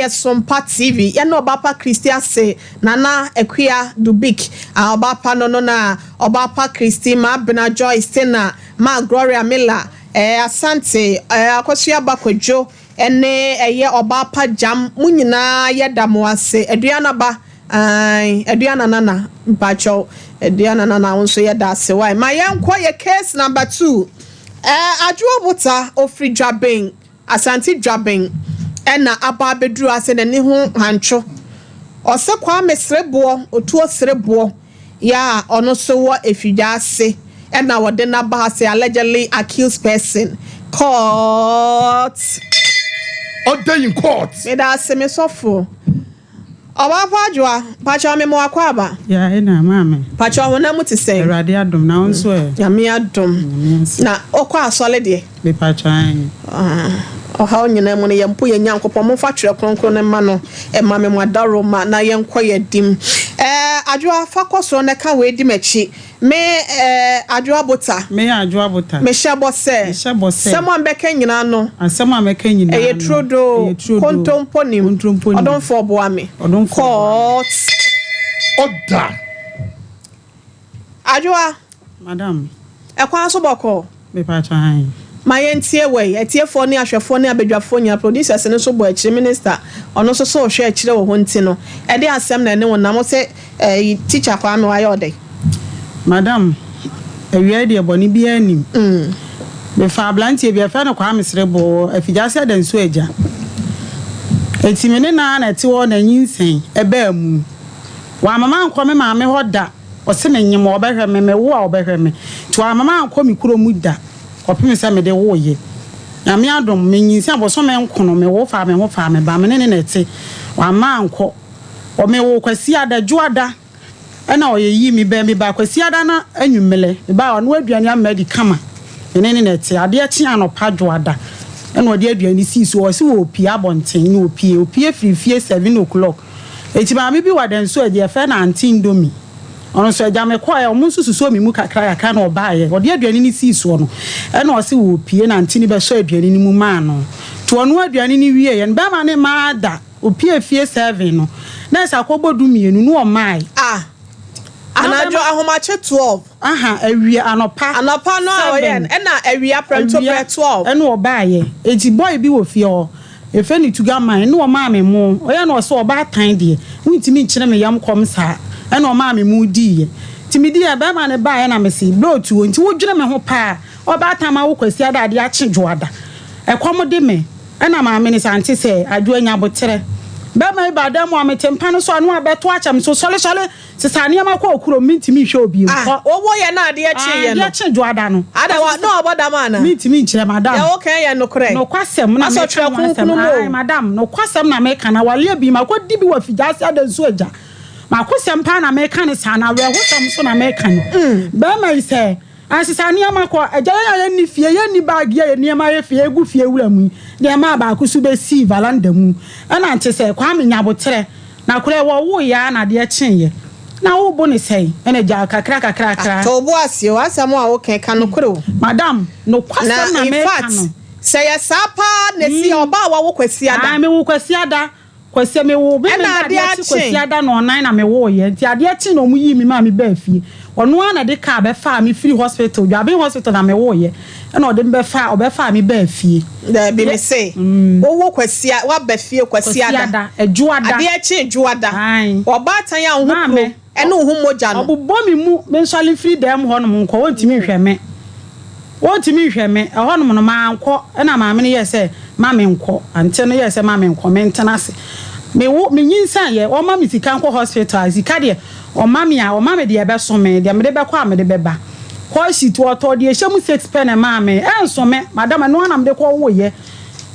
S2: Sompa TV ye no Obapa Christian say nana Equia Dubik Obapa no na Obapa Christy ma Bena Joyce Tena ma Gloria Miller Asante Akosua Bakwadwo ene Obapa Jam munyina ye damo ase aduana ba aduana nana mpacho aduana nana wonso ye da ase why my yankwa ye case number 2 Adwobuta ofri Dwabeng Asante Dwabeng ena aba bedru ase ne ho hancho ose kwa mesrebo otuo srebo ya ono so wo efidwa ase ena wode na ba ase allegedly accused person court
S3: order in court
S2: me da ase me sofo Oba Pajwa, Pacha me mo akwaba.
S4: Ya ena mama.
S2: Pacha wona muti say.
S4: Erade adom na wonso e.
S2: Ya me adom. Na okwa asole de.
S4: Be pacha an.
S2: how nyina mu ne yempo ye nyankopon mo fa twere kronkron ne ma no e ma me mwadaro ma na yenko ye dim adwoa fa koso ne ka we dim achi me adwoa bota
S4: me adwoa bota
S2: me shabose semo ambeka nyina no
S4: asemo ameka nyina
S2: e trodo kontomponim odon fo boa me court
S3: order
S2: adwoa
S4: madam
S2: e kwa so boko
S4: me pa cha han
S2: my NTA way, a tear for near Shafonia, Bejafonia, producers and so boy, minister, or no so share chile or Huntino. And they are some and no one now say a teacher for me day.
S4: Madam, a ready a bonny be any. The far blanty be a fan of Kwamis Rebo, if you just said and swager. It's in a 2 and insane, a bear moon. While mamma come, mamma, what that, or sending you more better me, war better me. To our mamma come, you could move that. Opimi se me de wo ye na me adom me nyinsi aboso me nkono me wo fa me ba me ne nete wa ma anko o me wo kwasi ada juada e na o ye yi mi ba kwasi ada na anwumele ba o no aduane amadi kama ne nete ade a chi anopa juada e na o de aduane si so o se wo pie abonten ni opie frifie 7 o'clock eti ba me bi wa den so e de fe na antindomi ono so jame kwa ya omunsu suso mi mu kakra aka na obaye ode aduane ni si so no e na o se wo pie na ntini be so aduane ni mu ma no to ono aduane ni wie ye be ma ne ma da opie fie 7 no na sa kobodu mienu no o mai
S2: anajo ahomache 12
S4: awie anopa
S2: no awoye na awia pranto 12
S4: e na obaye eti boy bi wo fie o efe ni tuga man na o ma me mu oye na o so oba tan de wuntimi nkire me yam kom sa e na o ma me mu di timidi e be ma ne ba e na me si blotu nti wo dwene me ho pa oba tan ma wo kwasi ada ade a chejoada e kom de me e na ma me ni sante se adu anya botere be ma ibada mo ametempa no so anu abeto acham so sole sesane ma kwa okuro mintimi hwe obi
S2: owo ye na ade achi ye no
S4: ade chejoada no
S2: ada wa no oboda mana
S4: mintimi nkire madam
S2: ya okay ye no kore
S4: no kwasem na me ai madam no kwasem na me kana wale bi ma kwa dibi wa fijase ada nso aja ma kwasem pa na me kana sana we hosam so na me kana be ma ise asisane ma kwa agya ya ni fie ye ni bag ye ni ma ye fie egu fie wura mu de ma ba akusu be si valanda mu ana nte se kwa me nyabotere na kure wo ya na de chenye na wo boni sei ene ja kakra
S2: to bo asio asamo a wo ken kan kure
S4: madam no kwasam na me kan
S2: say sapa na si oba wa wo kwasi ada
S4: me wo kwasi ada kwasi me wo be me na de kwasi ada no online na me wo ye nti ade chi no mu yi mi ma me ba fie ono ana de ka be fa me free hospital dwa be hospital na me wo ye na ode be fa obe fa me ba fie
S2: da be me say wo kwasi wa ba fie kwasi ada
S4: ejuada
S2: ade chi ejuada oba tan ya ohukro ene ohun moja no
S4: obubo mi mu me nsole free dem ho no nko wontimi hweme e ho no ma anko na ma me ne ye se ma me nko ante no ye se ma me nko me ntenase me nyinsan ye o ma me sika nko hospital sika de o ma me de be so me de me de be kwa me de be ba ko si to to de ehemu 6 pen ma me enso me madam no na me de ko wo ye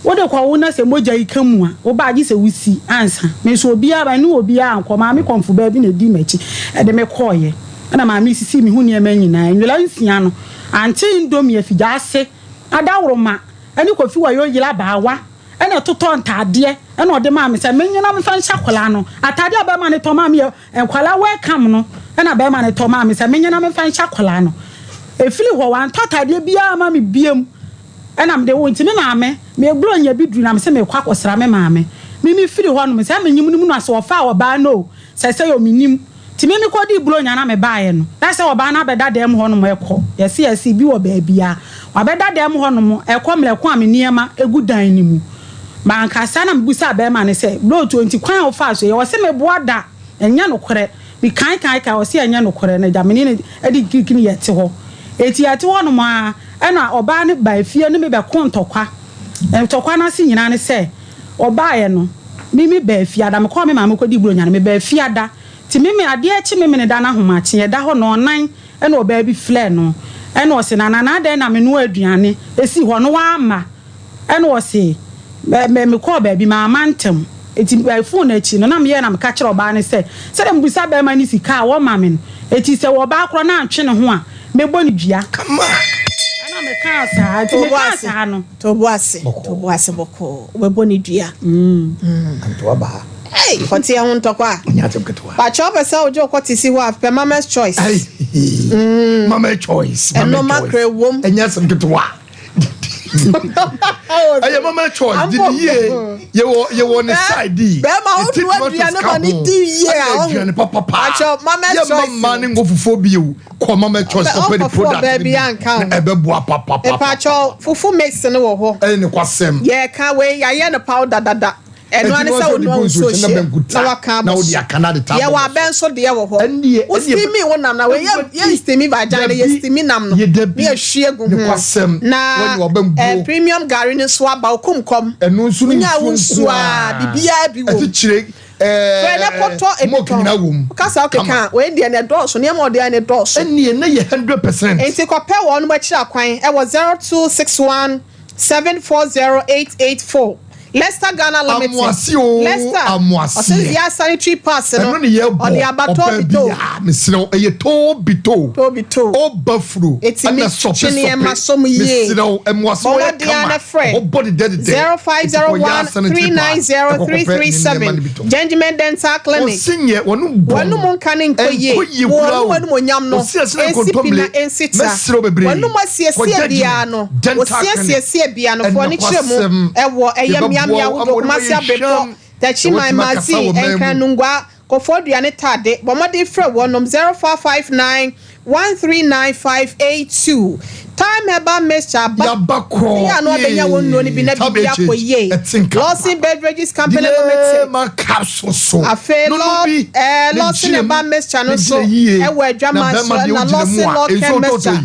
S4: wo de ko wo na se moja ikamu a wo ba gi se wusi ansa me so obi aba ni obi a nko ma me konfu ba bi na di machi e de me ko ye na ma me sisi me hu ne ma nyina nwela nsia no anti indomie afija ase adawroma ani kofi wa yo yila baawa ena toto ntade ena ode ma me se menyina me fa ncha kwala no atade aba ma ne to ma me enkwala welcome no ena ba ma ne to ma me se menyina me fa ncha kwala no efili ho wan totade bia ma me biem ena me de wo ntimi na me gbro nya bi duru na me se me kwa kosra me ma me mi fili ho no me se menyim no mu no aso fa oba no se yo minim timi mi kodi blo nya na me baaye no na se oba na beda dem ho no mo ekọ yesi bi wo ba bia wa beda dem ho no mo ekọ mleko ameniema egu dan ni mu ma nka sa na mbusa ba ma ne se blo 20 kwan o fa so ye wo se me boa da enya no kore bi kan ka wo se enya no kore na jameni ne edi kikini yete ho eti yete ho no ma ena oba ne ba fie ne me be kontokwa ntokwa na si nyina ne se oba ye no mi ba fie ada me ko me ma me kodi blo nya ne me ba fie ada ti meme ade achi meme ne da na homache ye da ho no nan e na oba bi fle no e na o se na da na me no aduane esi ho no wa ama e na o se me ko ba bi ma amantem eti phone achi no na me ye na me ka kire oba ne se de mbusa ba ma ni sika wo ma me eti se wo ba akro na antwe ne ho a me bo ni dua
S3: kama
S4: ana me me cancer
S2: to boase boko we boni dua
S3: anto aba
S2: hey kwati ya hunto kwa ba chope se ojo kwati si wa pe mama's choice
S3: mama's choice
S2: no makre wom
S3: enya sem ketwa aye mama choice did you want the side
S2: be ma o do adua na ma ni di ye
S3: a papa
S2: acho mama's choice
S3: ya mama ni ngofufo bi o ko mama choice for the product e be boa papa
S2: e pa cho fufu mix ne wo ho
S3: e ne kwasem
S2: ye ka we ya ye ne powder dada eno ane sa wonu so na waka
S3: na odi akana de table
S2: ye wa ben so de wo ho o steamy wonam na we ye steamy vagina ye steamy nam no ye hwie gu na premium gari ne so aba okumkom
S3: eno nsu no
S2: nsu a bibia bi wo
S3: chire
S2: na poto
S3: mokina wom
S2: kasa okeka we de ne dose ne mo de ne dose
S3: ene na ye 100%
S2: enti ko pe won mo kira kwan e wo 0261 740884 Leicester Ghana Limited. Leicester. Osi ya sanitary pass no. Odi abato bito.
S3: Misino eye to bito. O bafru.
S2: Ana chini e masom ye.
S3: Misino emwaso e kama. O body dead
S2: 0501390337. Gentleman Dental Clinic.
S3: Osinye wonu
S2: mon kanin koye. Wonu mo nyam no. Esipina ensita. Wonu mo siesie bia no. Osiesie bia no fo ni chemu ewo eyam ya wo masia bepo tachi my mazi enkanungwa kofoduane tade bomode frɛ wonom 0459 1395882 time Herbal mixture
S3: yabako
S2: ya no benya wonno ni bi na bi akoye Lawson Beverages Company Limited
S3: ma capsule so
S2: afelo Lawson Herbal mixture no so ewo adwama so na Lawson local mixture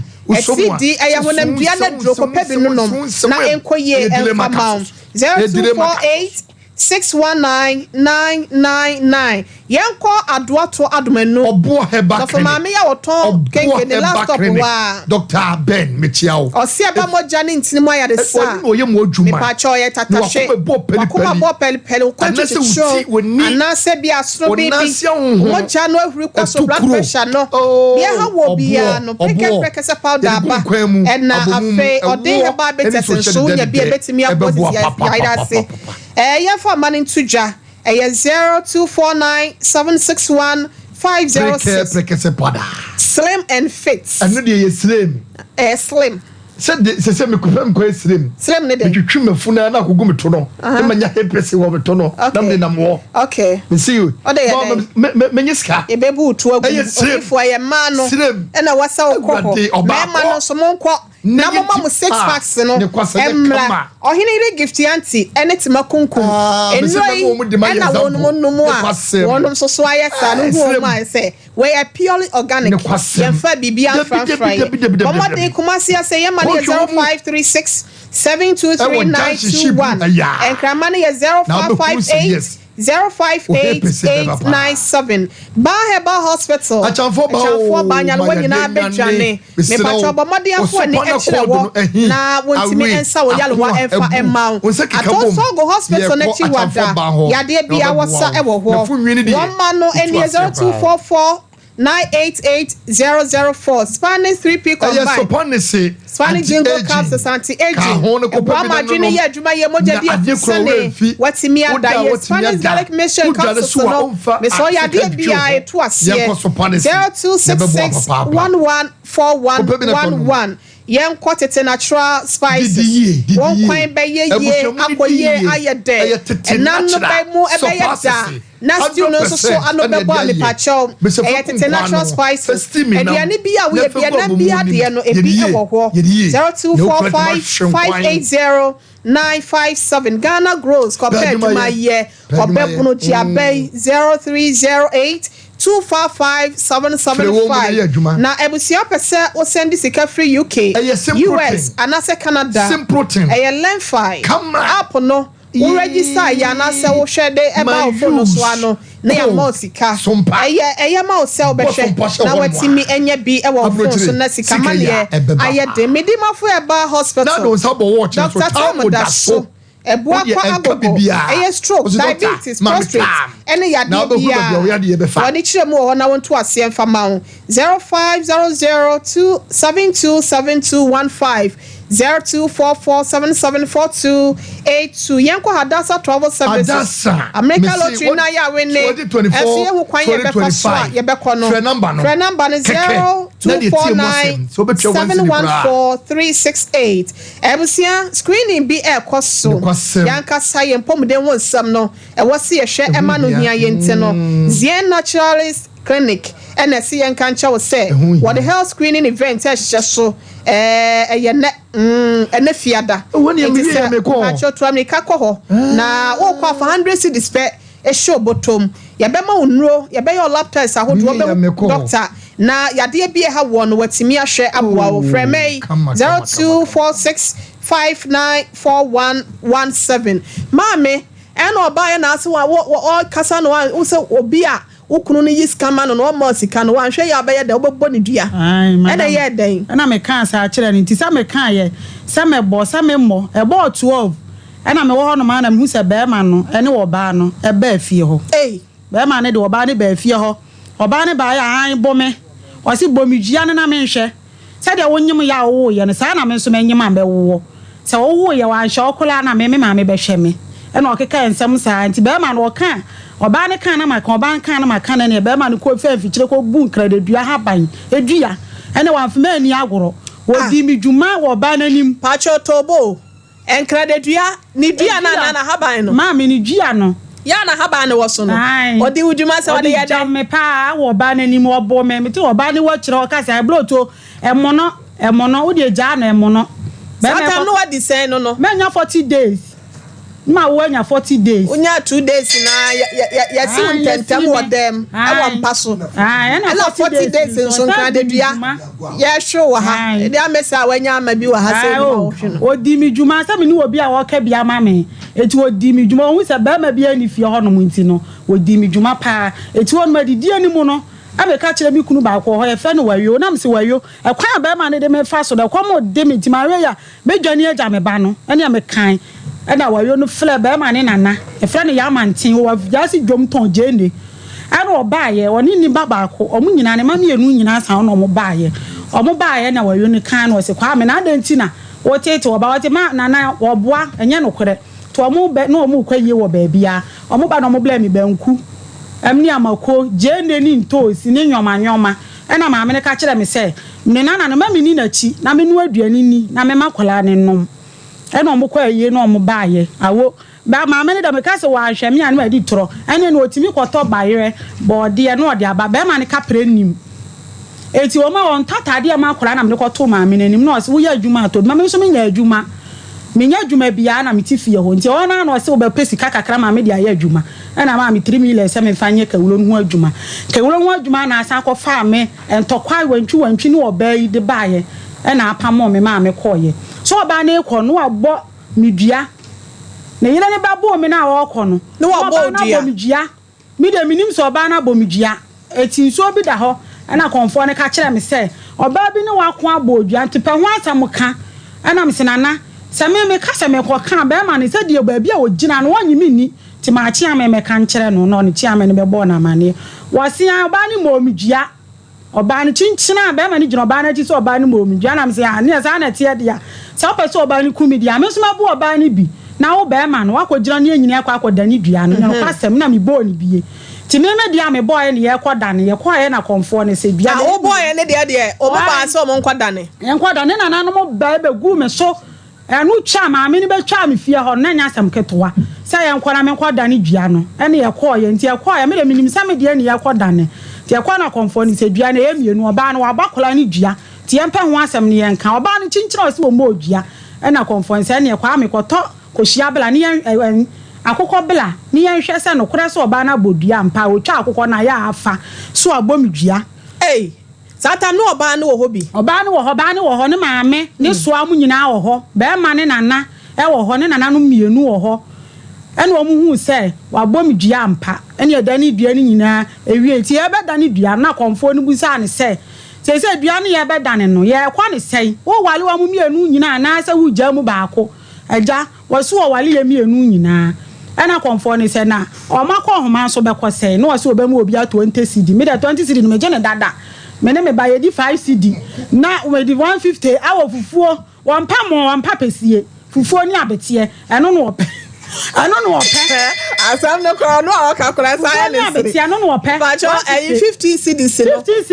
S2: CD ayahonam bia na duro ko pebi no nom na enkoye enfama 0248619999 yenko adoato adomanu
S3: obo Herbal
S2: so mama ya woton kenke ne laptop wa
S3: Dr. Ben mechiao
S2: osi aba moja ne ntinimu ya de sa me pa cho ye tatashe akoma bo peli kwantu show anase bia sro bi moja no ahuri kwaso blood pressure no bia ha wo bia no peke se powder ba na afe ode Herbal betes so nya bia betimi abodi ya ida se ye for money tuja 0249761506 slim and fit
S3: anu de slim
S2: slim
S3: se me kupem ko slim
S2: ne de
S3: twitwi mafuna na akogu meto no e manya hepese wo meto no na me na mo
S2: okay
S3: me see you me nyiska
S2: e bebu tu agu ifo ye ma no e na wasa okoko me ma no so monko na mama mu 6 packs no emra ohine ile gift auntie eneti makunkum enoi na wonum a wonum so ayesa no hu ma say we are purely organic yemfa bibia fry mama de kumasi say ye money 0536 723921 and kramani 0558 058897 Herbal Hospital
S3: Achanfo
S2: banya no nyina bedwane me pacho bomode afo ni echirewo na wontimi ensa wo yalwa enfa emma atonso go hospital na chiwada yade bia wosa ewo ho one man no eni 0244 988004 Spanish 3P combined. Spanish jingle caps anti aging. Obama Junior ye adwuma ye moja bi afisane. Watimi adaye Spanish garlic mission caps no. Me so ya de bia to asie. 0266114111. Yen kwatete natural spices. Won kwan be ye akoye ayede. Enano be mu ebe ye da. Na still no so anobebo me pacho. Tete natural spices. Ediane bia we bia na bia de no ebi ewo ho. 0245580957 Ghana grows compared to my year. Obebuno chiabe 0308 255-775 na ebusia pese o send sika free UK US anase Canada Lenfi app no wo register ya na se wo hwede e ba phone so ano na ya mo sika ma o sell be hwe na watimi enye bi e wo phone so na sika mane aye de medima fo e ba hospital
S3: na do sabo watch
S2: Dr. Tom Daso Ebua kwa agogo. Eye stroke, diabetes, prostate. Any yadibia. Wani chiremu wana wantu asiye mfamao. 0500-272-7215. 0244774282. Yanko Hadassa travel services.
S3: Hadassa.
S2: America lottery na ya wene. Esiye hukwanye yebefaswa yebekono. Fre number no 0249-714-368. Ebusia screening be koso. Yanka saye mpomde wonsam no. Ewasi yehwe ema no hia yente no. Zien Naturalist Clinic. NSC and Kancha was say what the health screening event is just so fiada. When you make na o kwa for 100 cedis per a show bottom. Yabema unro, yabe your laptop is a hot doctor. Na yade be ha one wetimi ahwe aboa frame 0246594117. Mame eno oba na ase wa kasa no wo se obi a ukunu ni yiskama no no mo sika no wan hwe ya be de obebo ni dua ena ye den
S4: ena me kan sa akire ni ntisa me kan ye sa me bo sa me mo e bo 12 ena me wo ho no ma na me hu se be ma no ene wo ba no e ba fie ho be ma ne de wo ba ne ba fie ho oba ne ba ya an bo me o si bo mi dua ne na me hwe se de wonyim ya wo ye ne sa na me so me nyim ambe wo se wo wo ye wan hwe okola na me ma me be hwe me ena okeka ensem sa nti be ma no kan oba ne kan na maka oba kan na maka na ne be ma ne ko fe fikyire ko bu nkra de dua haban edua ene wanfema ani agoro wodi mi dwuma wo ba nanim pacho tobo enkra de dua ni dua na haban no ma me ni dua no ya na haban ne wo so no odi udwuma se wode ya de me pa wo ba nanim obo me ti oba ne wo kire o ka se bloto emono wo de ja na emono be me no wadi sen no menya 40 days ma wanya 40 days unya 2 days na ya si untentem with them I want paso na 40 days so kan de dua ya show ha e dey amesa wanya ama bi wa ha se odi mi dwuma sa me ni obi a wo ka bia ma me eti odi mi dwuma hu se ba ma bia ni fie ho no mu nti no odi mi dwuma pa eti won ma didi ani mu no abeka kire mi kunu ba ko ho ye fe no wayo na mse wayo ekwan ba ma ne de me fa so de kwa mo de mi ti ma we ya me dwani agya me ba no ene me kan ena wayo no fle be ma ne nana e fle no ya mantin wo jasi dwom ton jene ana oba ye oni ni baba ko omu nyina ne ma mienu nyina san no mo ba ye na wayo no kan no se kwa me na danti na wo tete oba wo te ma nana wo boa enye no kore to omu be no omu kwaye wo ba bia omu ba no mo bla mi banku amni amako jene ni ntosi ni nyoma ena ma me ne ka kire me se me nana no ma mi ni na chi na me nu aduani ni na me makola ne nom eno mo kwa ye no mo baaye awo ba ma me ne da me ka se wa hwe me anu adi toro ene no otimi kwoto baayere bode e no ode aba ba ma ne ka pre nim eti o ma won tatade ma akora na me kwoto ma me nanim no se wo ya adwuma to ma me so me nya adwuma bia na me ti fie ho nti ona na o se wo ba pesi kakakra ma me dia ya adwuma ena ma me 3 million se me fanye kawulo no adwuma na asa ko fa me entokwa wantwi ni oba yi de baaye ena apamo me ma me koye so oba na ekọ no abo midua na yele ne babo me na wo no no abo midua mi de minim so oba na abo midua eti so bi da ho ana konfo ne ka kire me se oba bi ne wako abo odua ntipa ho asam ka ana me senana se me ka se me ko ka be ma ne se de ba bi a ogina no wanyi mi ni ti ma chi ame me kan kire no no ne chi ame ne be bo na mane wasia oba ni mo midua oba ni chinchina be ma ni gina oba na ti so oba ni mo midua na me se ya ne sa na tie dia sa opeso oba ni kumidi amesoma bu oba ni bi na wo be ma no akogina ne anyini akwa ni dua no no kwasem na me bo ni bie ti me dia me boy ne ye koda ne ye kwaye na konfo ne se bia wo boy ne de o ba so mo nkoda ne ye nkoda ne na no mo ba be gu me so enu twa ma me ni be twa me fie ho na nya asem ketoa se ye nkora me nkoda ne dua no ene ye kwaye nti ye kwaye me de minim sa me de ne ye koda ne ti ye kwa na konfo ne se dua ne ye mienu oba no wabakola ne dua ti empa ho asem ne yenka oba no chinchina o se wo modua ena conference ene kwa me koto ko hia bla ne akokọ bla ne yenhwe se no kore se oba na bodua mpa o twa akokọ na ya afa so abomdua sata no oba no wo hobi oba no wo ho ne maame ne so amu nyina wo ho be ma ne nana e wo ho ne nana no mienu wo ho ene o mu hu se wabomdua mpa ene eda ne dua ne nyina ewie ti e be da ne dua na konfo ne busa ne se dua ne ye be da ne no ye kwa ne sei wo wale wa mu mienu nyina na se hu gya mu baako Eja was so wali ye mienu nyina. Ena konfo ne se na o makọ homa so bekọ se no wase obemu obi a 20 cedi me da 20 cedi no me gene dada me ne me ba ye di 5 cedi na we di 150 awo fufuo won pa mo won pa pesie fufuo ni abete eno no ope
S2: asam no kro no aka kra sa ya ne
S4: se eno no ope
S2: ba cho 50 cedi no
S4: 50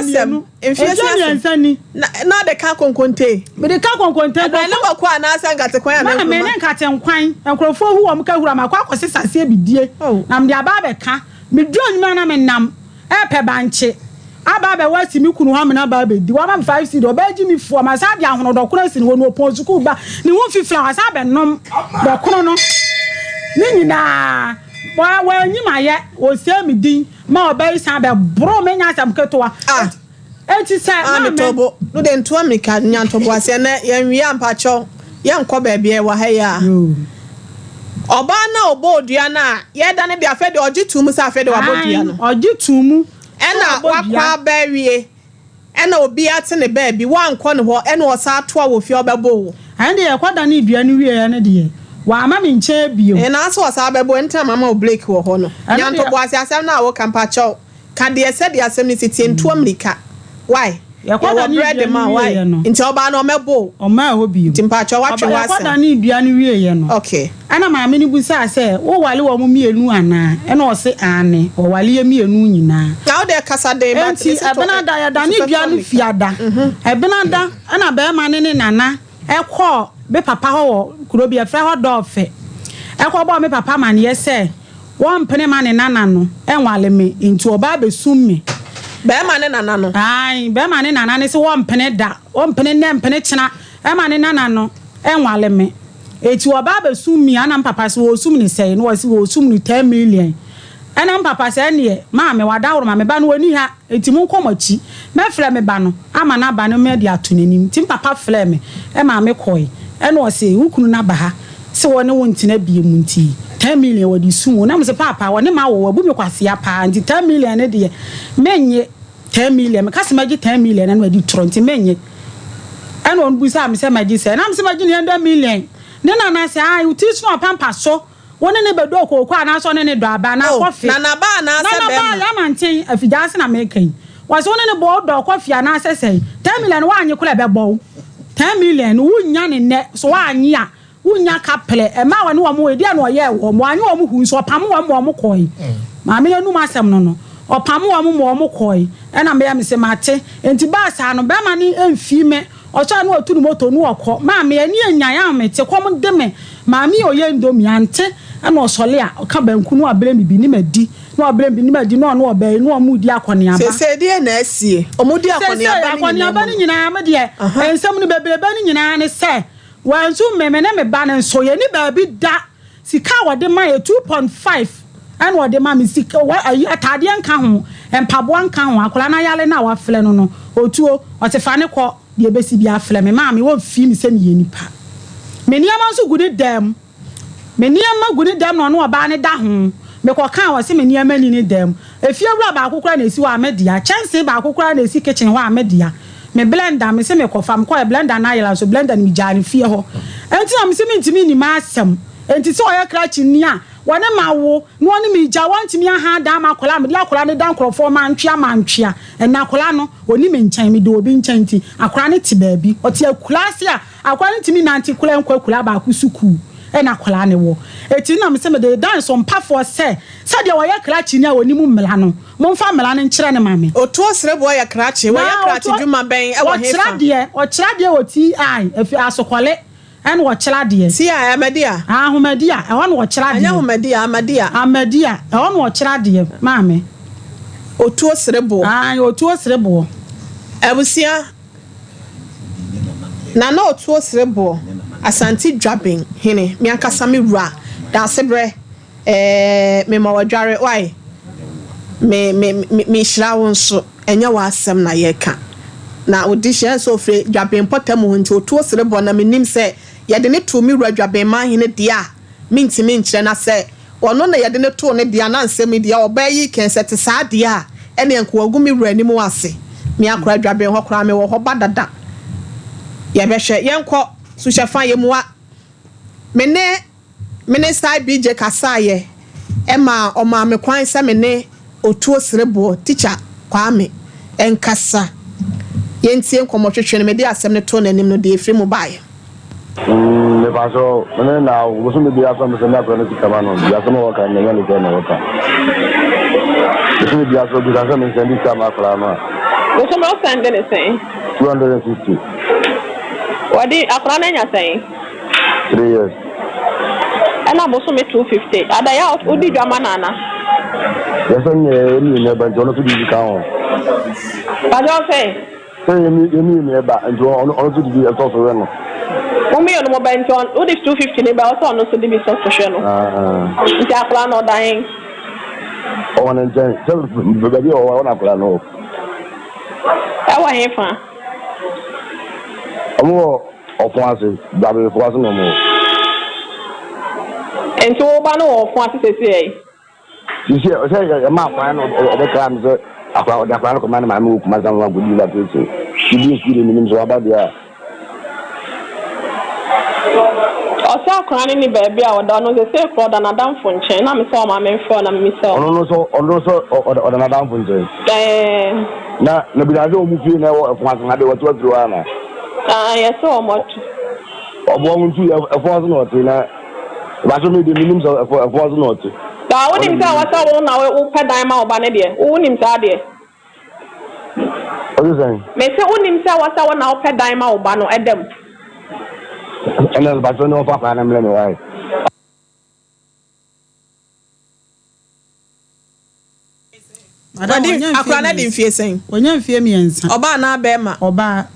S4: cedi
S2: efie na de ka konkonte
S4: me de ka konkonte
S2: na ba kwa na asa ngate kwan na
S4: me ne nkate nkwan enkrofo hu wo mka hura makwa akosesase bidie na me de aba be ka me dronyu na me nam epe banche aba be wasi mi kunu ha me na ba be di wa ma 5 cedi obaji mi fu ma sa bia hono dokoro si ni wonu opon suku ba ni won fifra wa sa be nom dokoro no ni nyina wa nyima ye o se mi din ma obai sa be bro me nya sam ketoa enti se
S2: na me tobo no de nto mi ka nya tobo ase na ye wi ampa cho ye nko ba bia wa ha ya oba na obodua na ye da ne bia fe de oji tumu sa fe de obodua no
S4: oji tumu
S2: ena wakwa bawie ena obi ate ne baabi wankọ ne ho ena osa ato a wo fi obebo
S4: ande ye kwada ne bia ne wie ya ne de wa ama me nche bio
S2: ena aso osa abebo enta mama o break wo ho no nyanto bo asem na wo kampa cho ka de se de asem ni sitie nto amerika why
S4: ya kwada ne
S2: bread ma why nti oba na omebo
S4: o ma ho bio
S2: timpa cho watwe
S4: wa kwada ne bia ne wie ye no
S2: okay
S4: ana ma me ni busa se wo wale wo mu mienu ana ena o se ane wo wale ye mienu nyina
S2: now de kasa de ba
S4: enti ebena da ya da ne bia no fiada ebena da ana be ma ne nana ekọ be papa ho kuro bia fra ho dofe ekọ bo me papa ma ne ye se won pene ma ne nana no enwale me nti oba be sum me
S2: be ma ne nana no
S4: ai be ma ne nana ne se won pene da won pene ne pene chena e ma ne nana no enwale me eti oba be sum me ana papa se wo sum ni sei no wase wo sum ni 10 million ana papa se ne ma me wadawro ma me ba no wani ha eti mu nkomachi me frɛ me ba no ama na ba no me de atonanim tim papa frɛ me e ma me koi e no se wukunu na ba ha se woni wontina bie mu nti 10 million wadi sum na me se papa woni ma wo wabu me kwase ya pa nti 10 million ne de menye 10 million me kase magi 10 million na wadi tro nti menye ana on busa me se magi se na me se magi 100 million ne na na se ai uti so pampa so woni ne bedo kokko ana so ne do aba na kofi
S2: na na ba na se be
S4: na ya mantin afija se na mekan was woni ne bo do kofi ana se sei 10 million wa anyi kula be bo 10 million wunya ne ne so wa anyi a wunya kaple e ma woni wo mo edi na oye wo mo anyi wo mo hu so pam wo mo koi ma me enu masem no opam wo mo koi e na me ya me se mate enti ba sa no be ma ni emfi me ocha no otu moto no okọ ma me ani anya ya me te kom de me ma me oye ndomi ante ana osole a ka banku no abere mi bi ni madi no abere bi ni madi no no obe no omudi akone aba
S2: se de na asie omudi akone
S4: aba ni nyina me de ensem no beberebe ni nyina ne se wanzu meme ne me ba ne so ye ni ba bi da sika wode ma 2.5 and wode ma me sika atade nka ho empabo nka ho akola na yale na wa fle no no otuo otefa ne kọ de besi bia fle me ma me wo fi mi se me ye nipa me niama so gude dem me niama gude dem no no oba ne da ho me ko kan wo se me niama ni dem efie wura ba akokora na esi wa amedia chense ba akokora na esi kitchen wa amedia me blender me se me ko fam ko blender na yela so blender ni jare fie ho enti na me se me ntimi ni ma asem enti se oya krachi ni a wone mawo no woni me ja wantimi aha da ma kola me akola ne dan krofo ma ntwea na akola no oni me nchan me do obi nchan ti akola ne ti baabi oti akula se a akola ne timi nanti kola nkwa ba ku suku na akola ne wo eti na me se me de dan so mpafo se de woya krachi ni a oni mu mela no mo mfa mela ne nkire ne mame
S2: otu osrebo woya krachi dwuma ben e wo hefa
S4: o kira de oti ai afi asokole en wo kira de
S2: si a amadia
S4: ahomadia e won wo kira de amadia e won wo kira de mame
S2: otu osrebo
S4: otu osrebo
S2: abusia na otu osrebo asanti dwabin hene mi akasa me wura da sebre me ma wadware why me shira won so enya wa asem na yeka na audition so free dwabin potam hunti otu osrebo na menim se yede ne to mi wura dwabin ma hene dia mintimi nkyere na se ono na yede ne to ne dia na nsem dia obayi kensete saa dia a ene enko agu mi wura nimu ase mi akora dwabin ho kora me wo ho badada ye behwe yenko su shefa yemua mene side BJ kasaye ema oma me kwan se mene otuo serebo teacher Kwame enkasa yentie nkomotwetwe me de asem ne to nanim no de efri mu bae
S1: me paso mene na wo so me bi aso me se na kwana tikama no ya so mo ka nyanya ne na wota so me bi aso bi ka me se ndi kama kala no
S5: wo so mo send ne say
S1: 250
S5: wadi akra na nya say
S1: 3 years
S5: ana bo so me 250 ada ya odi dwama nana
S1: yes ni ne ba jono so di ka ho
S5: ba do say
S1: ni ne ba jono so di e to so we no
S5: Omi ono mo bento on odi 250 ne ba so no so di bi so so no nti akra no dan
S1: o wan enjoy so be bi o na akra no
S5: awa hefa
S1: omo ofun ase da be fo ase no mo
S5: ento ba no ofun ase sese e
S1: isi o se ya ma kwa no o be kra mi so akra o da akra no ko ma na ma mu kuma san wa gudi la pese di skiri ni so aba dia
S5: ọsọ akọrọ ni baabi a ọda no se kro da na damfo nchen na me se o ma me mfo na me se
S1: ono so ọda na damfo nchen na bi da o mu fi na e fo asan ade wo to duro ana
S5: yes o mo tu
S1: obo mu tu e fo asan no ti na ba so me de minimum so e fo asan no ti
S5: da woni mi se wasa wo na wo pe dan ma oba ne de woni mi se de
S1: o say
S5: me se woni mi se wasa wo na wo pe dan ma oba no edem
S1: and el baso no fa pa na mle no wai
S2: Madam akra na de mfie sen
S4: onya mfie miensa
S2: oba na abema
S4: oba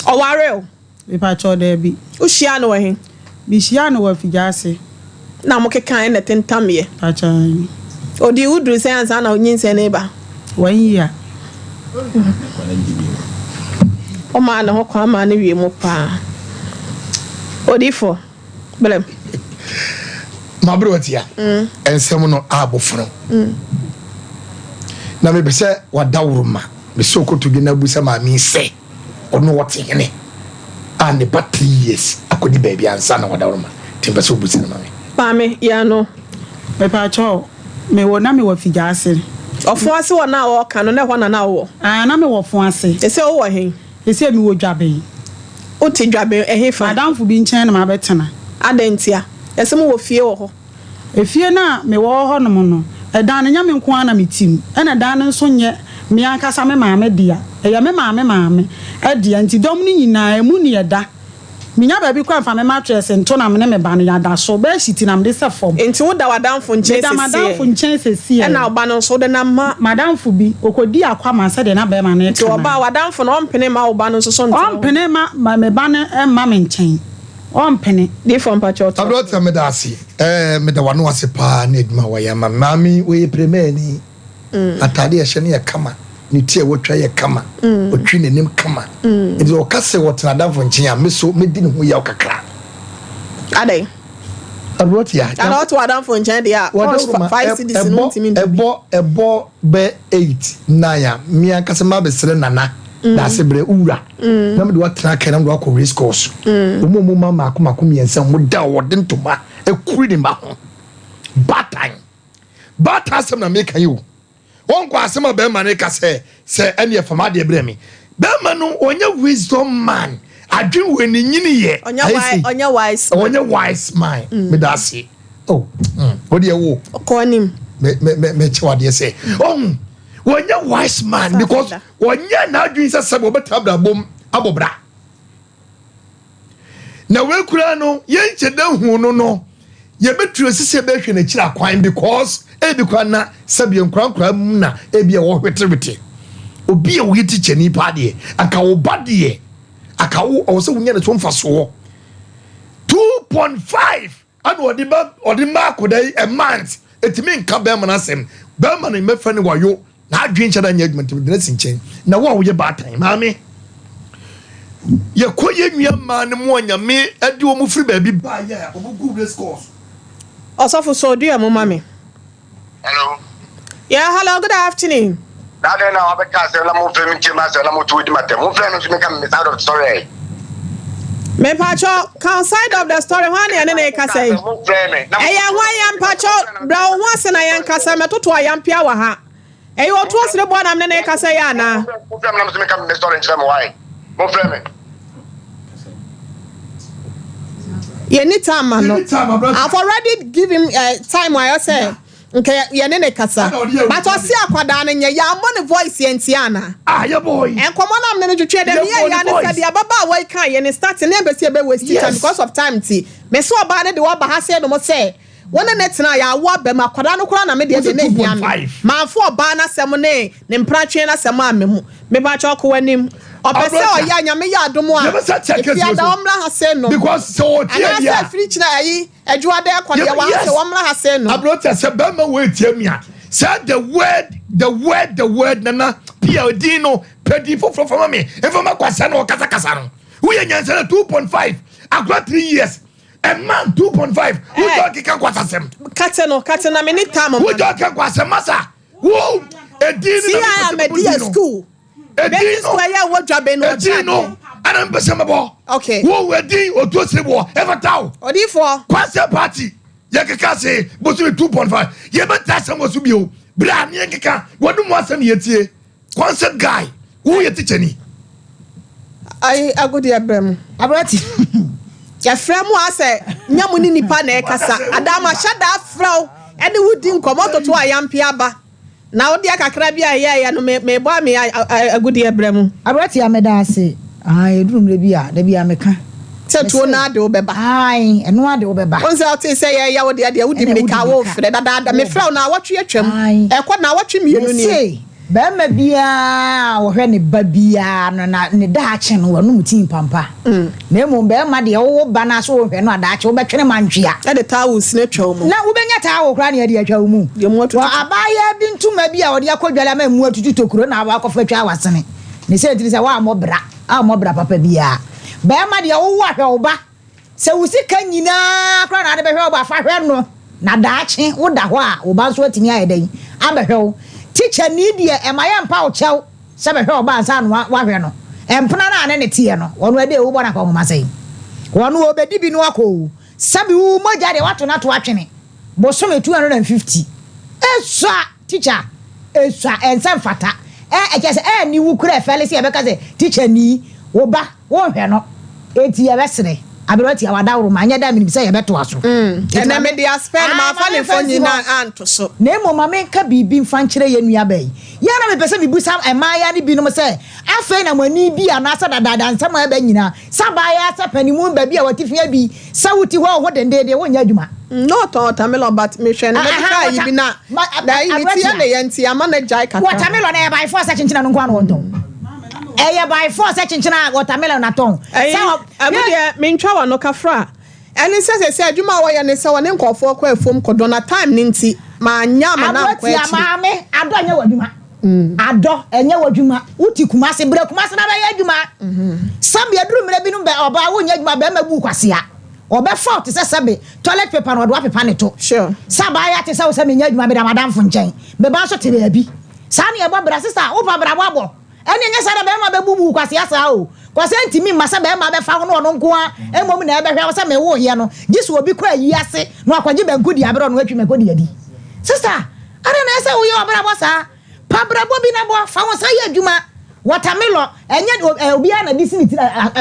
S2: oware o
S4: we pa cho de bi
S2: uhia no he
S4: bi hia no wa figase
S2: na mo kekan na tentamye
S4: acha
S2: odi udru sen ansa na onyinse ne ba
S4: wanya
S2: o ma na ho kwa ma na wie mu pa odifo belem
S3: mabro watia ensem no abofro na me bese wadawruma me sokoto gi na busa ma mi se ono wote hene and the 3 years akodi baby ansa na wadawruma timbe so busa na me
S2: pa me ya no
S4: me pa cho me wo na me wo figase
S2: ofo ase wo na wo ka no na ho na wo
S4: na me wo fo ase
S2: ese wo he
S4: ese mi wo dwabe
S2: o ti dwabe he fa
S4: adamfo bi nchen na ma betena
S2: adantia ese mo wo fie wo ho
S4: efie na me wo ho no no edan nya me nko ana metim ena dan nso nye me ankasa me maame dia eya me maame edia nti dom ni nyina emu ni eda minya ba bi kwa fa me mattress nto na me ba no yada so ba siti na me de se form
S2: enti wo da wadamfo nchen sesi
S4: madamfo nchen sesi
S2: ena oba no so de na
S4: madamfo bi okodi akwa ma se de na ba ma na
S2: to oba wadamfo no ompene ma oba no so so nto
S4: ompene ma me ba na ma me nchen ompene
S2: de form pa chot
S3: abro me da asi me da wano ase pa na eduma wa ya mami we premier ni atade ya hye ne ya kama ni tie wotwa ye kama otwi nenim kama enti o kase wotna damfo nchen ya meso medi ne ho ya kakra
S2: adai
S3: abro ya
S2: ana to adamfo nchen de ya 5 cedis no ntimi
S3: ebo be 8 9 mi ankase ma be sere nana da sebre ura na me do atra kan na do akọ race course omo mama akoma miensa mo da wode ntoma ekuri ni ba ho batan sem na me kan yo won kwa asem ba ma ne ka se ene ye fama de bre mi be ma no onye wisdom man adwen we ni nyini ye onye wise man me da se oh what dey wo
S2: ko nim
S3: me chewa de se oh wonye wise man because wonye na adwen se sebo betabra bom abobra na we kura no ye ncheda hu no ye betu sise be hwe na kira kwan because ebi kwa na sabie nkwankwa mu na ebi e wo hwetewete obi e wo teacher ni pa de aka wo bade aka wo o se wonya na so mfa so 2.5 and odi ma kodai a month etimi nka be ma na sem be ma na mefa ni wayo na adwen chada nya adwuma tim de sinchen na wo ye batan maame ye koye nua ma ne mo anyame ade wo mu firi ba bi ba ya obugu race course
S2: osofo so do am mama.
S6: Hello.
S2: Yeah, hello, good afternoon.
S6: Now then, I have a cast and I'm moving to myself. I'm moving to my team. Move on to make a miss out of story.
S2: Me pacho can side of the story one and then ka say. Eya hwan yam pacho bra wo ase na yan kasa me toto ayam pia wa ha. Eya otu osire bo na me na ka say ya na.
S6: Mo frame na me come the story nchira me why. Mo frame.
S2: You need time man. I've already give him time why I say. Okay, ye ne kasa. But o si akwada na nya ya mo ne voice ye ntiana. Ah, yeah boy. En komo na me no twetwe dem ye ya ne said ya baba why kan ye ne start na be se be waste time because of time ti. Me so oba ne de wo ba ha se no mo say. Wona net na ya wo ba ma akwada no kora na me de ne bia no. Ma fo oba na sem ne mpratwe na sem amemu. Me ba cha ko wanim. Opese o ya nya me ya adomo a. Ya da omra ha se no.
S3: Because so
S2: tia ya. Free na ayi adwuade akwade wa ha se omra ha se no.
S3: Abrota se be ma we tie mia. Said the word nana PLD no pedi for me. If ma kwasa no kasa no. We nyansa 2.5. Agro 3 years. A man 2.5. Who don't kick kwasa sem.
S2: Kate na me ni time.
S3: Who don't kick kwasa masa. Who e dino.
S2: See I am a school. Edino
S3: and I'm
S2: okay.
S3: Who were the or two civil ever town?
S2: Or the for
S3: Quasa party. Yakaka say, was 2.5. Yeah, but that's almost to be Bran Yakaka. What do you want some yet? Concert guy. Who you teach any?
S2: I go to Abraham. Abrati. Ya frame was say, Yamuni Nipane Casa, Adama Shada Frau, and the wood didn't come out to I am Piaba. Now dia kakrabia ya no me boa me agudi ebrem
S8: abrati ameda ase ai drum le bia meka
S2: se to na de obeba
S8: ai eno ade obeba
S2: onse oti se ya wo de wudi meka wo fre dada me frau na watwe atwam ekọ na watwe mienu ni
S8: be ma bia wo hwe ne ba bia no na ne da ache no wo no mutin pampa na emu be ma de wo ba na so wo hwe no ada ache wo betwene mantwea
S2: e de tawus na twa mu
S8: na wo benya tawo kra ne de atwa mu wa abaya bi ntuma bia wo de akodwala ma mu atutu tokuro na wa akofa twa wasene ne se tiri se wa mobra papa bia be ma de wo wa hwe wo ba se wo sika nyina kra na de be hwe wo ba fa hwe no na da ache wo da ho a wo ba so atimi ayedan abehwe teacher need ye emaya mpa o chew se be hwe oba ansa no wa hwe no empna na ne tie no wono ade wo bona kwa ngoma sei wono obedi bi no akọ sabi wo moja de wato na to atwene bosom 250 eswa teacher eswa ensem fata ekese ni wu kura fele se be ka se teacher ni wo ba wo hwe no eti ye besere abiroti awada woro ma anya da mi se ye beto aso
S2: ena me dia spend ma fa ne fonyi na anto so
S8: na emo ma me nka bibi mfa nkire ye nua bai ya na me pese bibu sam emaya ni bi no se afa na mani bi anasa dada nsam aba nyina sabaya sapanimu ba bi a watifia bi sawuti ho dendede wonya adwuma
S2: no watermelon but me hwe na medical yi bi na da yi ti ya na ye nti ama na jai kaka
S8: watermelon na ye by force chinchina no kwa no wonton by force chinchina watermelon na ton
S2: abude me ntwa wa no kafra eni se adwuma wo ye ne se wo ne nkofo kwa efom kodo na time ni nti ma nya ma na kwa echi
S8: amame ado anya wadwuma ado enye wadwuma uti kumase bre kumase na ba ye adwuma sabe aduru mire bi no be oba wo nya adwuma be ma bu kwase a obe fault se sabe toilet paper no do apepa ne to
S2: sure
S8: saba ya te se wo se me nya adwuma be da madam fo nchen be ba so tere abi sa ne e bo bra sister wo pa bra bo ene nya sa da be ma be bubu kwase asa o kwase ntimi masa be ma be fa no no nko a emom na e be hwe se me wo ye no gisu obi kwa yi ase no akwaje be nkodi abro no atwi me kodi adi sister ara na ese wo ye obra bo sa pa bra bo bi na bo fa won sa ye adwuma watermelon enye obi ana disini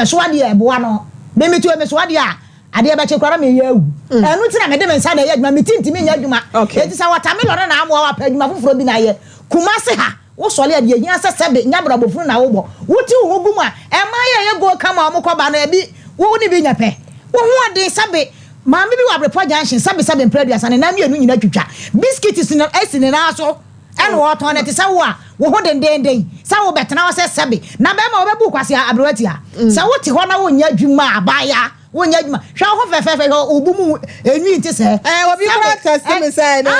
S8: so ade e bo no be metu me so ade a ade be che kwara me ye awu enu ti na me de me nsa na ye adwuma me tintimi nya adwuma eti sa watermelon na amwa wa pa adwuma foforo bi na ye kumase ha wo sole ade yin asa sebe nya bra bofuru na wo bo wuti wo gum a ema ye go kama omokoba na bi wo ni bi nya pe wo ho ade sebe ma me bi wa brepo junction sebe mpradu asa na mienu nyina twitwa biscuit sin esine na so ene wo ton ne te sa wo a wo ho dendenden sa wo betena wo sebe na be ma wo bebu kwase abrewati a sa wo ti ho na wo nya adwuma abaya wo nya adwuma hwa ho fefefe obumu enwi nti se
S2: obi practice me say no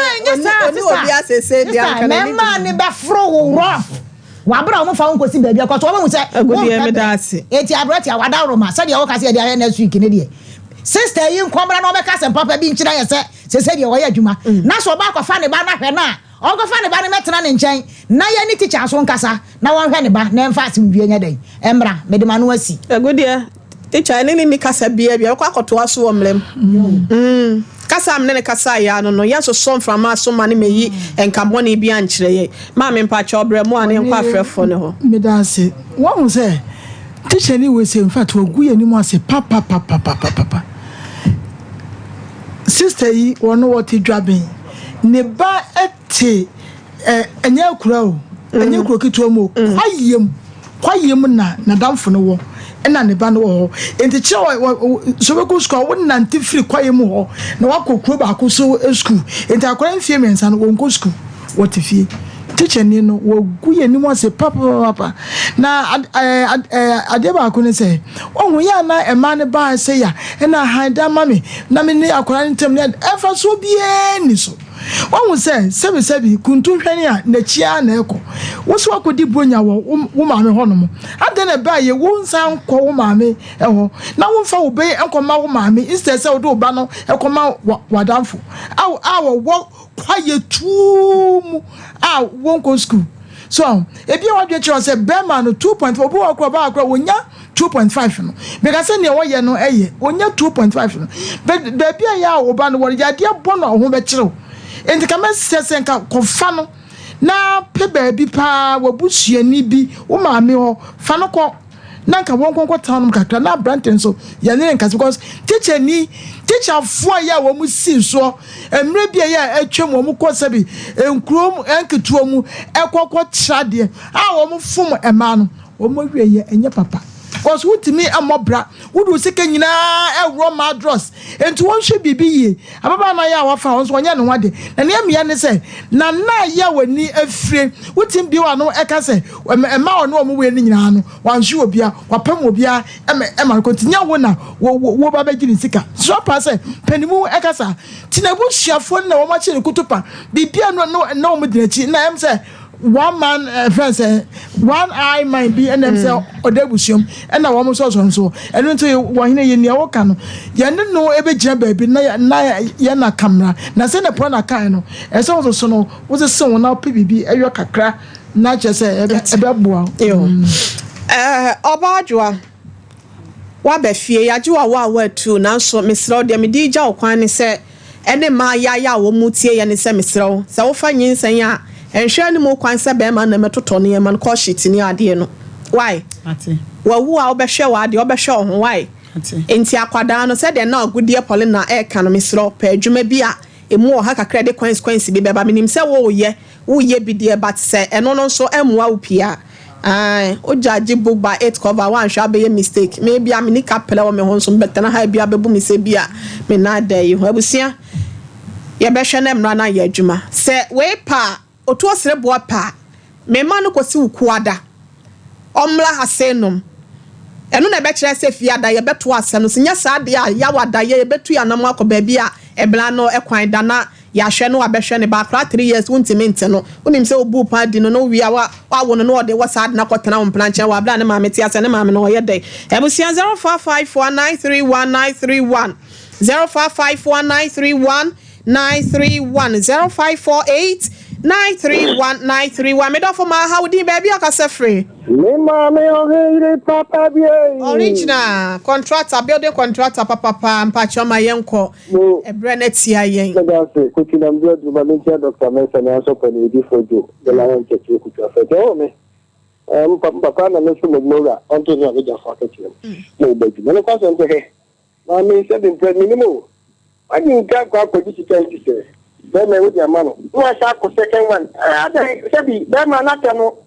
S2: oni obi asese dia kan
S8: ni me ne be fro wo rough wa bra mo fa won kosi baabi akoto wo mu se
S2: agodi e me da ase
S8: eti abrewati awada ro ma se dia wo ka se dia next week ne dia sister yi nkomra na obeka se papa bi nkyira ye se dia wo ya adwuma na so ba akofa ne ba na hwe na ogofa ne ba ne metena ne nkyɛn na ye ni teacher so nkasa na won hwe ne ba na emfa asim wie nya dan emra me de ma no asi
S2: agodi teacher ni kasa bia kwa akoto aso wo mlem kasa amne ne kasa ya no yeso som from aso mane meyi enkabone bia nkyere ye ma me mpa cha obre mu ane nkwa afrefo ne ho
S7: me da se wo say teacher ni we say in fact ogu ye ni mu ase papa sister yi wono what dwaben ne ba ete enye akura o enye akura kitu mu kwayem na damfo no wo ena ne ba no wo enti che so be go school wo nante free kwayem ho na wakokuro ba ko so school enti akora mfie mensa no wo nko school what fie teacher ni no wo guye ni mo se papa na ade ba ko ne se ohun ya na ema ne ba se ya ena handa mami na me ni akora ntem ne efa so bie ni so ohun se sebi kuntu hwani a na chia na eko wo so akodi bronya wo maame ho no mo ade na ba ye wo nsan kọ wo maame eho na wo fa wo be enkoma wo maame instead se wo do ba no ekoma wadamfo wo kwaye tumu wonko school so ebi wa dwe che say Berman no 2.4 obu akwa ba akwa wonya 2.5 no because say ne wo ye no eye wonya 2.5 no but bia ya oba no wo ya de bono ho be kire enti ka mesese nka kofa no na pe baabi pa wabusuani bi wo maame ho fa no ko nanka wonkonko town kakra na branten so ya ne nka because teacher fo ya wo mu si so emre bia ya atwam wo mu ko sabi enkrom enketuo mu ekokko trade wo mu fom ema no wo mu hweye enye papa because wutimi amobra wudu sika nyina ewro madros enti won hwe bibi ye ababa na ya wafa won so onye ne wade na ne amia ne se na ya wani afire wutim bi wa no eka se ema ono omu we ni nyina no wanhwe obia wapam obia ema kontinya wo na wo baba giri sika so pa se panimu eka sa tinabu hyiafo na wo ma kire kutupa bibia no omu dinachi na em se one man friends one eye might be and them say odebusium and na wo so and unto wo hine ye nia wo ka no ye ne no ebe gina baabi na ye na camera na say na pro na kan no e so no wo se won na pbb eyo kakra na che say ebe boa
S2: obadwa wa be fie ya ji wa tu na so mesro de me di gya okwan ne se ene ma ya wo mutie ye ne se mesro se wo fa nyinsan ya enhwe ni mo kwan se be ma na metoto ne ma ko shit ni ade no why ati wawu a obehwe wa ade obehwe ho why ati enti akwada no se de na ogudie pole na e kan mesro pa adwuma bi a emu o ha kakra de consequence bi be ba minim se wo ye bi de but se eno no so emwa upia o judge book by 8 cover one sha be mistake maybe am ni kapela wo me ho so betena ha bia bebu mi se bia me na da yi ho abusia ye behwe na mra na ye adwuma se we pa otu osere bo pa me ma no kosi ukuada omla hasenom eno na be kire se fia da ye beto asem no sinya saade a ya wada ye betu ya nam akoba bia ebla no ekwan da na ya hwe no abehwe ne ba kra 3 years wuntimenti no unim se obu pa di no wi a wa wono no de wasad na kotena wo planche wa bla ne ma meti ase ne ma me no ye dey ebusia 0554931931 0554931931 0548 931931 me do for my how di baby akase free
S10: me mama o papa bi
S2: original contractor building contractor papa mpacho ma yenko ebre na tia yen
S10: that's ko kinam do du ma mentia Dr. Mensa na so ko ni di fojo de la won cheche ku ta fe do me papa na me so mo mora onto ni abeja fa ka chire mo beju me ko so nte he ma me se den pre minimum ani nka ko di chicken se Bema with your mano. Who was a second one? Sabi, Bema not no.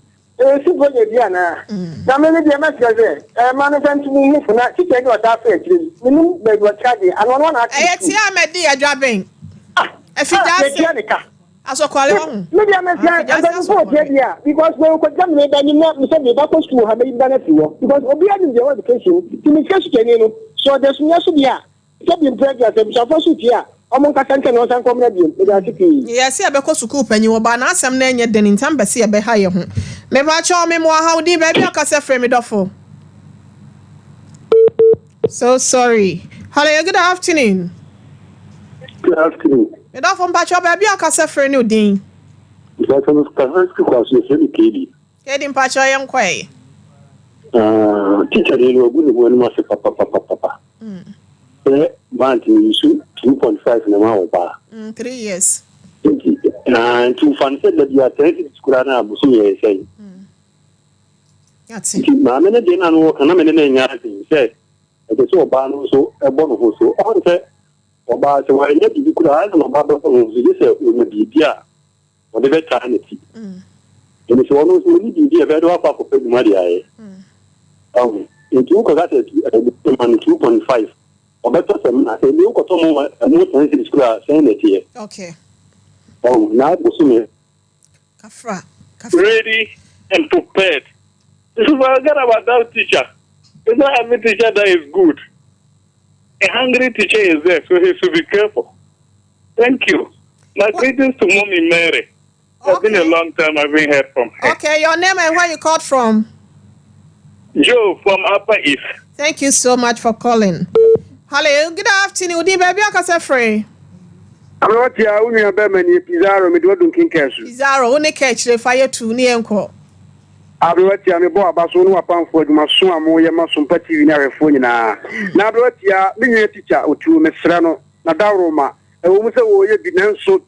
S10: Super Diana. Now, maybe the message, management to me for not to take what I said. Minimum, they were charging. I don't want to. I see, I'm a dear driving. If you just as a call, maybe I'm a dear because we could come with any more. We said the doctor school have been done at you because obeying the education to make us so there's no idea. Sabi, pregnant, I'm supposed to hear.
S2: Yes, I be ko school penny wo ba na asem na enye den ntam be se e be ha ye ho me ba cha me mo ha odi ba bia ka se frame me dofo so sorry. Hello, good afternoon.
S10: Good afternoon.
S2: Me dofo ba cha ba bia ka se frame ni odin
S10: Kedi mpa cha
S2: ye nkwae
S10: Teacher, they were good when was a papa. Bank in 2.5 in a mile.
S2: 3 years.
S10: And two fun said that you are taking school and I was saying.
S2: That's it.
S10: Mamma didn't work and I'm in anything. Said, I just saw a barn also a bonus also. I said, about the way you could ask about the said, will be dear, whatever eternity. And it's almost really be a better offer for money. In 2.5 or better, I said, you got more than school saying it here.
S2: Okay.
S10: Oh, now,
S9: ready and prepared. This is what I got about that teacher. It's not every teacher that is good. A hungry teacher is there, so he should be careful. Thank you. My greetings to Mommy Mary. It's been a long time I've been heard from her.
S2: Okay, your name and where you called from?
S9: Joe from Upper East.
S2: Thank you so much for calling. Hello, good afternoon. Udi baby, akasa free.
S12: I'm not here. We are Bermani Pizarro. Me do dunking cash.
S2: Pizarro, only catch the fire to ni enko.
S12: Abrotia me bo abaso no apan for adwuma so amoye ma Sompa TV na refo nyina. Na abrotia me nye teacher otu mesra no na dawroma. E wo mu se wo ye bi nanso